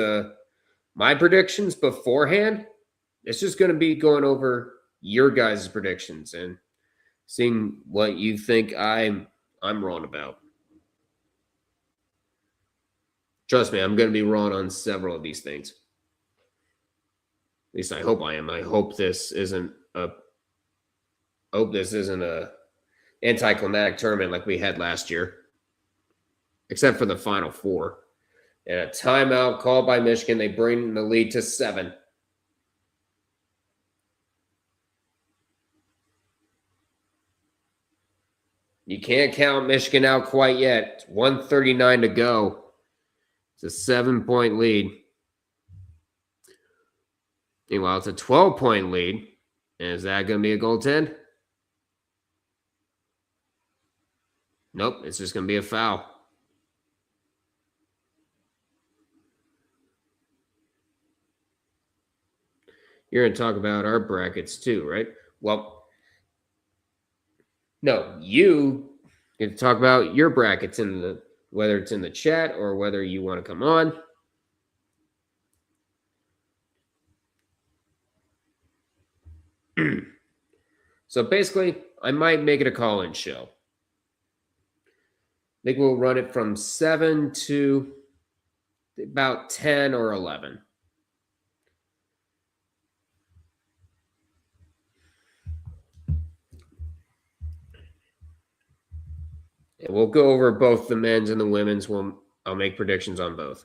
my predictions beforehand. It's just going to be going over your guys' predictions and seeing what you think I'm wrong about. Trust me, I'm going to be wrong on several of these things. At least I hope I am. I hope this isn't a anticlimactic tournament like we had last year. Except for the Final Four. And a timeout called by Michigan. They bring the lead to 7. You can't count Michigan out quite yet. 1:39 to go. It's a 7-point lead. Meanwhile, it's a 12-point lead. And is that going to be a goaltend? Nope, it's just going to be a foul. You're going to talk about our brackets too, right? Well, no, you get to talk about your brackets whether it's in the chat or whether you want to come on. So basically, I might make it a call-in show. I think we'll run it from 7 to about 10 or 11. And we'll go over both the men's and the women's. I'll make predictions on both.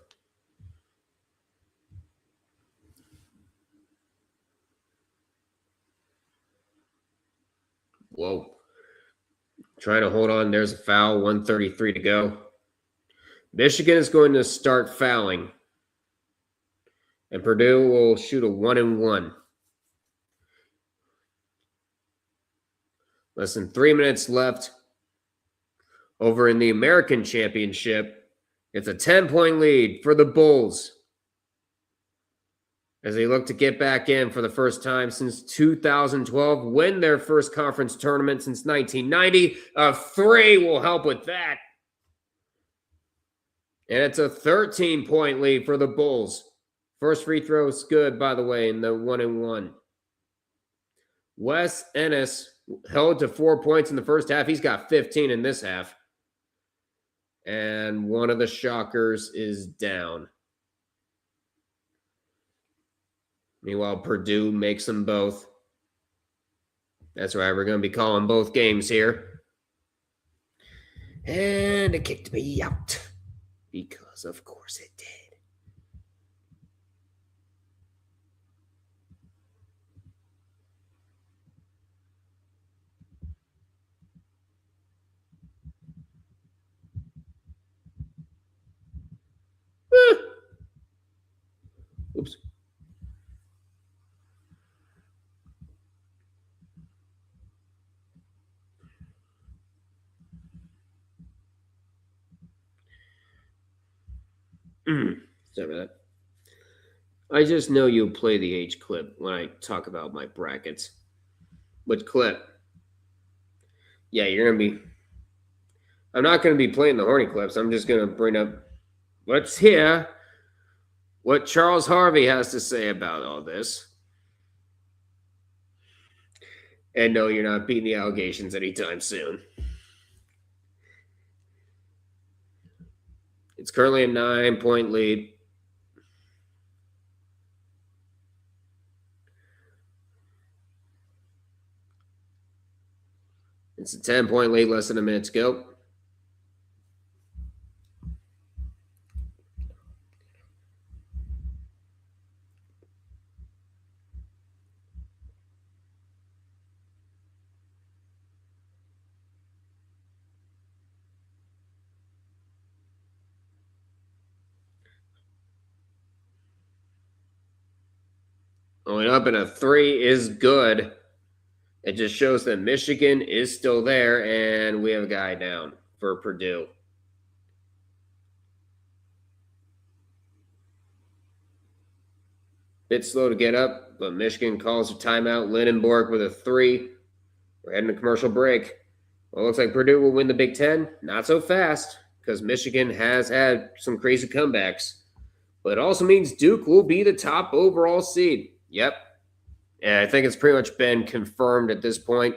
Whoa. Trying to hold on. There's a foul. 1:33 to go. Michigan is going to start fouling. And Purdue will shoot a 1-1. Less than 3 minutes left. Over in the American Championship, it's a 10-point lead for the Bulls as they look to get back in for the first time since 2012, win their first conference tournament since 1990. A 3 will help with that. And it's a 13-point lead for the Bulls. First free throw is good, by the way, in the 1-1. Wes Ennis held to 4 points in the first half. He's got 15 in this half. And one of the shockers is down. Meanwhile, Purdue makes them both. That's right. We're going to be calling both games here. And it kicked me out. Because, of course, it did. Oops. Sorry about that. I just know you'll play the H clip when I talk about my brackets. Which clip? Yeah, you're going to be... I'm not going to be playing the horny clips. I'm just going to bring up... Let's hear what Charles Harvey has to say about all this. And no, you're not beating the allegations anytime soon. It's currently a 9-point lead. It's a 10-point lead, less than a minute to go. Going up in a 3 is good. It just shows that Michigan is still there, and we have a guy down for Purdue. Bit slow to get up, but Michigan calls a timeout. Lindenborg with a 3. We're heading to commercial break. Well, it looks like Purdue will win the Big Ten. Not so fast, because Michigan has had some crazy comebacks. But it also means Duke will be the top overall seed. Yep. And I think it's pretty much been confirmed at this point.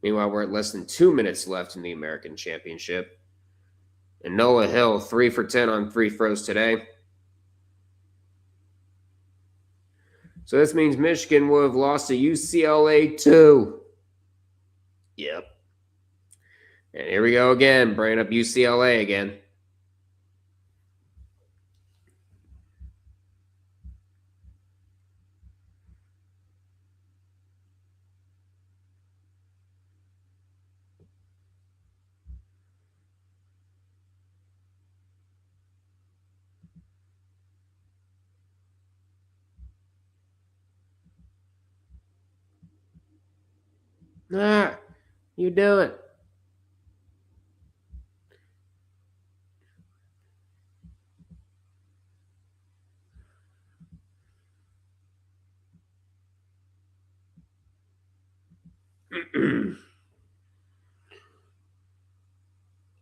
Meanwhile, we're at less than 2 minutes left in the American Championship. And Noah Hill, 3 for 10 on free throws today. So this means Michigan will have lost to UCLA too. Yep. And here we go again, bringing up UCLA again. You do it.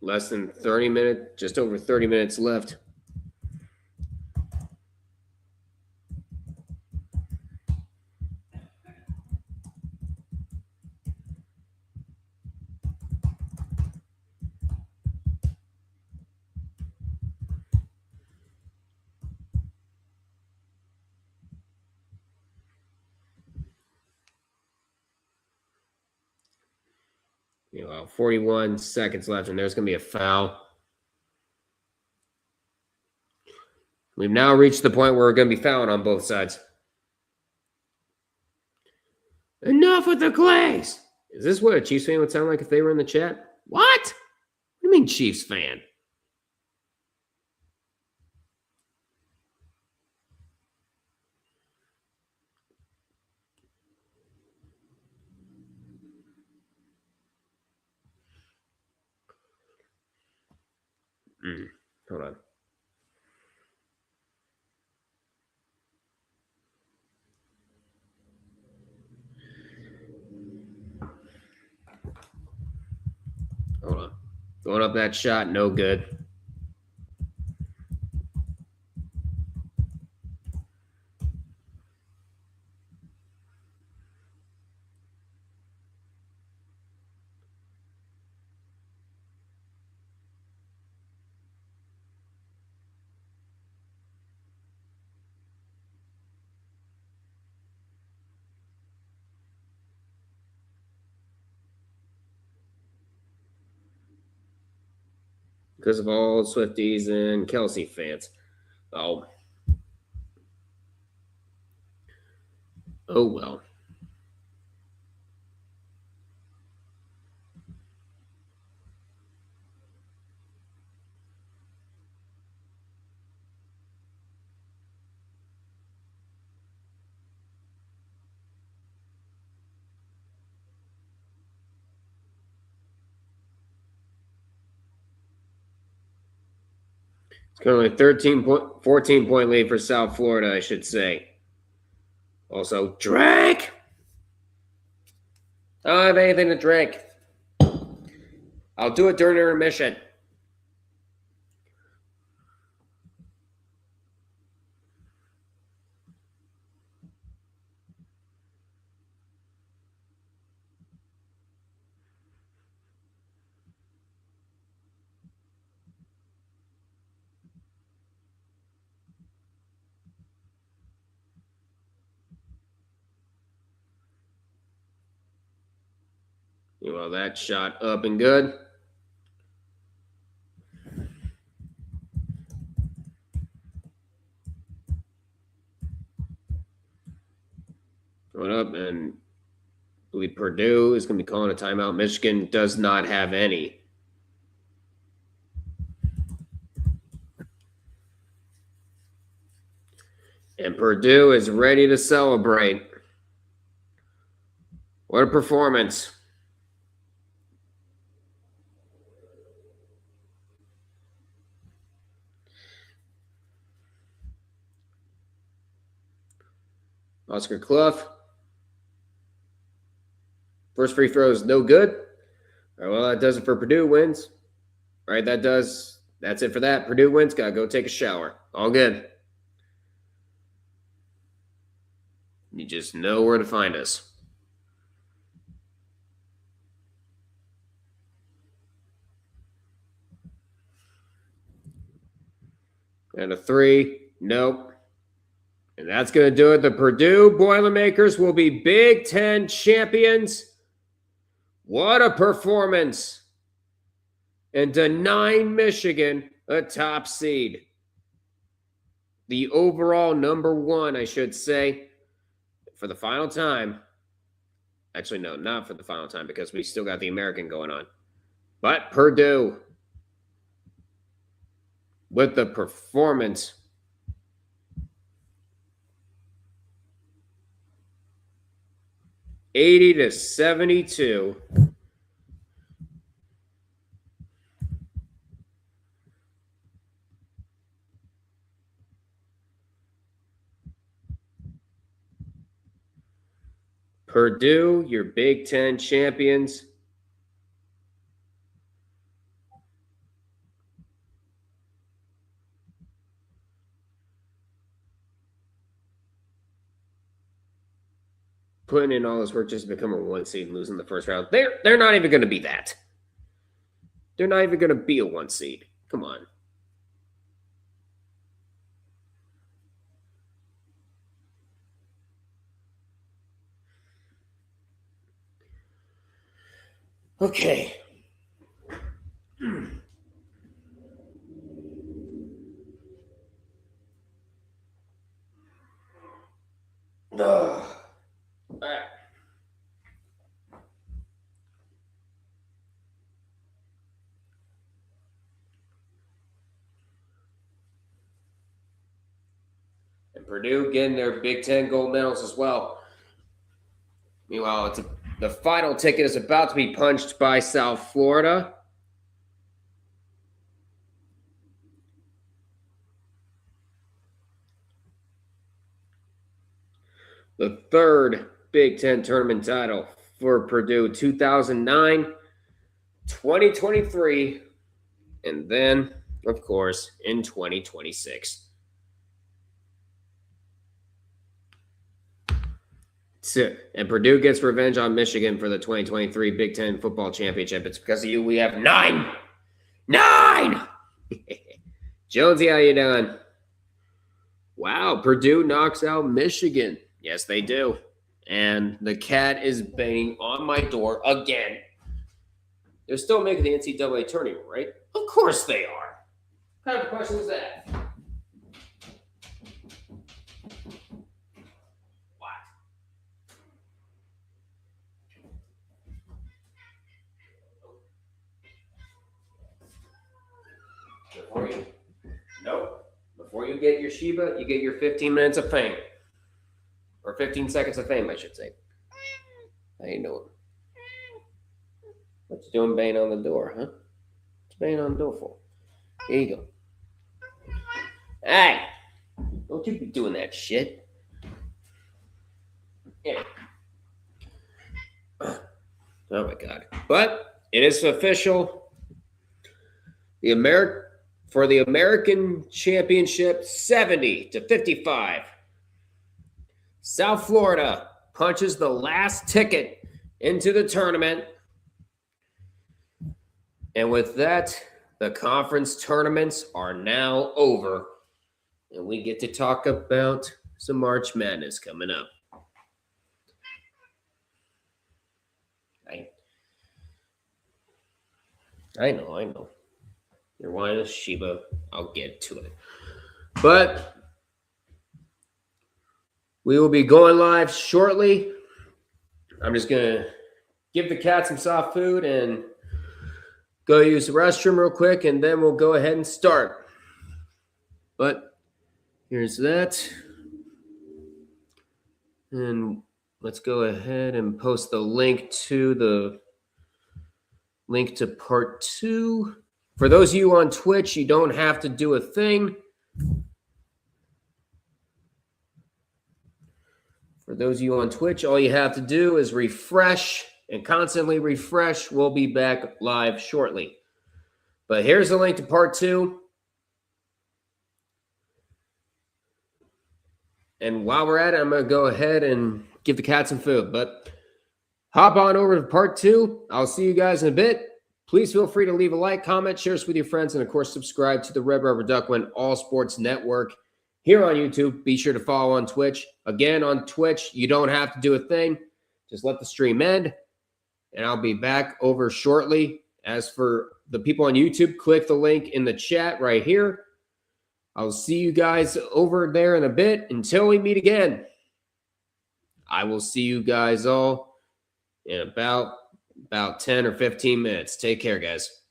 Less than 30 minutes, just over 30 minutes left. 41 seconds left, and there's going to be a foul. We've now reached the point where we're going to be fouling on both sides. Enough with the clays. Is this what a Chiefs fan would sound like if they were in the chat? What? What do you mean Chiefs fan? Hold on. Hold on. Going up that shot, no good. Because of all Swifties and Kelsey fans. Oh well. It's currently a 14-point lead for South Florida, I should say. Also, drink! I don't have anything to drink. I'll do it during intermission. Well, that shot up and good. Going up, and I believe Purdue is going to be calling a timeout. Michigan does not have any. And Purdue is ready to celebrate. What a performance. Oscar Clough. First free throw is no good. All right, well, that does it for Purdue wins. All right, that's it for that. Purdue wins. Got to go take a shower. All good. You just know where to find us. And a three. Nope. And that's going to do it. The Purdue Boilermakers will be Big Ten champions. What a performance. And denying Michigan a top seed. The overall number one, I should say, for the final time. Actually, no, not for the final time because we still got the American going on. But Purdue, with the performance, (80-72). Purdue, your Big Ten champions. Putting in all this work just to become a 1 seed and losing the first round. They're not even going to be that. They're not even going to be a 1 seed. Come on. Okay. Ugh. All right. And Purdue getting their Big Ten gold medals as well. Meanwhile, the final ticket is about to be punched by South Florida. The third Big Ten tournament title for Purdue, 2009, 2023, and then, of course, in 2026. And Purdue gets revenge on Michigan for the 2023 Big Ten football championship. It's because of you. We have 9. Jonesy, how you doing? Wow, Purdue knocks out Michigan. Yes, they do. And the cat is banging on my door again. They're still making the NCAA tournament, right? Of course they are. What kind of question is that? Before you get your Shiba, you get your 15 minutes of fame. Or 15 seconds of fame, I should say. How you doing? What you doing banging on the door, huh? What's banging on the door for? Here you go. Hey! Don't you be doing that shit. Yeah. Oh my God. But it is official. For the American Championship, 70-55. South Florida punches the last ticket into the tournament. And with that, the conference tournaments are now over. And we get to talk about some March Madness coming up. I know. You're wanting a Shiba. I'll get to it. But we will be going live shortly. I'm just going to give the cat some soft food and go use the restroom real quick, and then we'll go ahead and start. But here's that. And let's go ahead and post the link to part 2. For those of you on Twitch, you don't have to do a thing. For those of you on Twitch, all you have to do is refresh and constantly refresh. We'll be back live shortly. But here's the link to part 2. And while we're at it, I'm going to go ahead and give the cat some food. But hop on over to part 2. I'll see you guys in a bit. Please feel free to leave a like, comment, share this with your friends, and of course, subscribe to the Red Rubber Duckman All Sports Network here on YouTube. Be sure to follow on Twitch. Again, on Twitch, you don't have to do a thing. Just let the stream end, and I'll be back over shortly. As for the people on YouTube, click the link in the chat right here. I'll see you guys over there in a bit. Until we meet again, I will see you guys all in about 10 or 15 minutes. Take care, guys.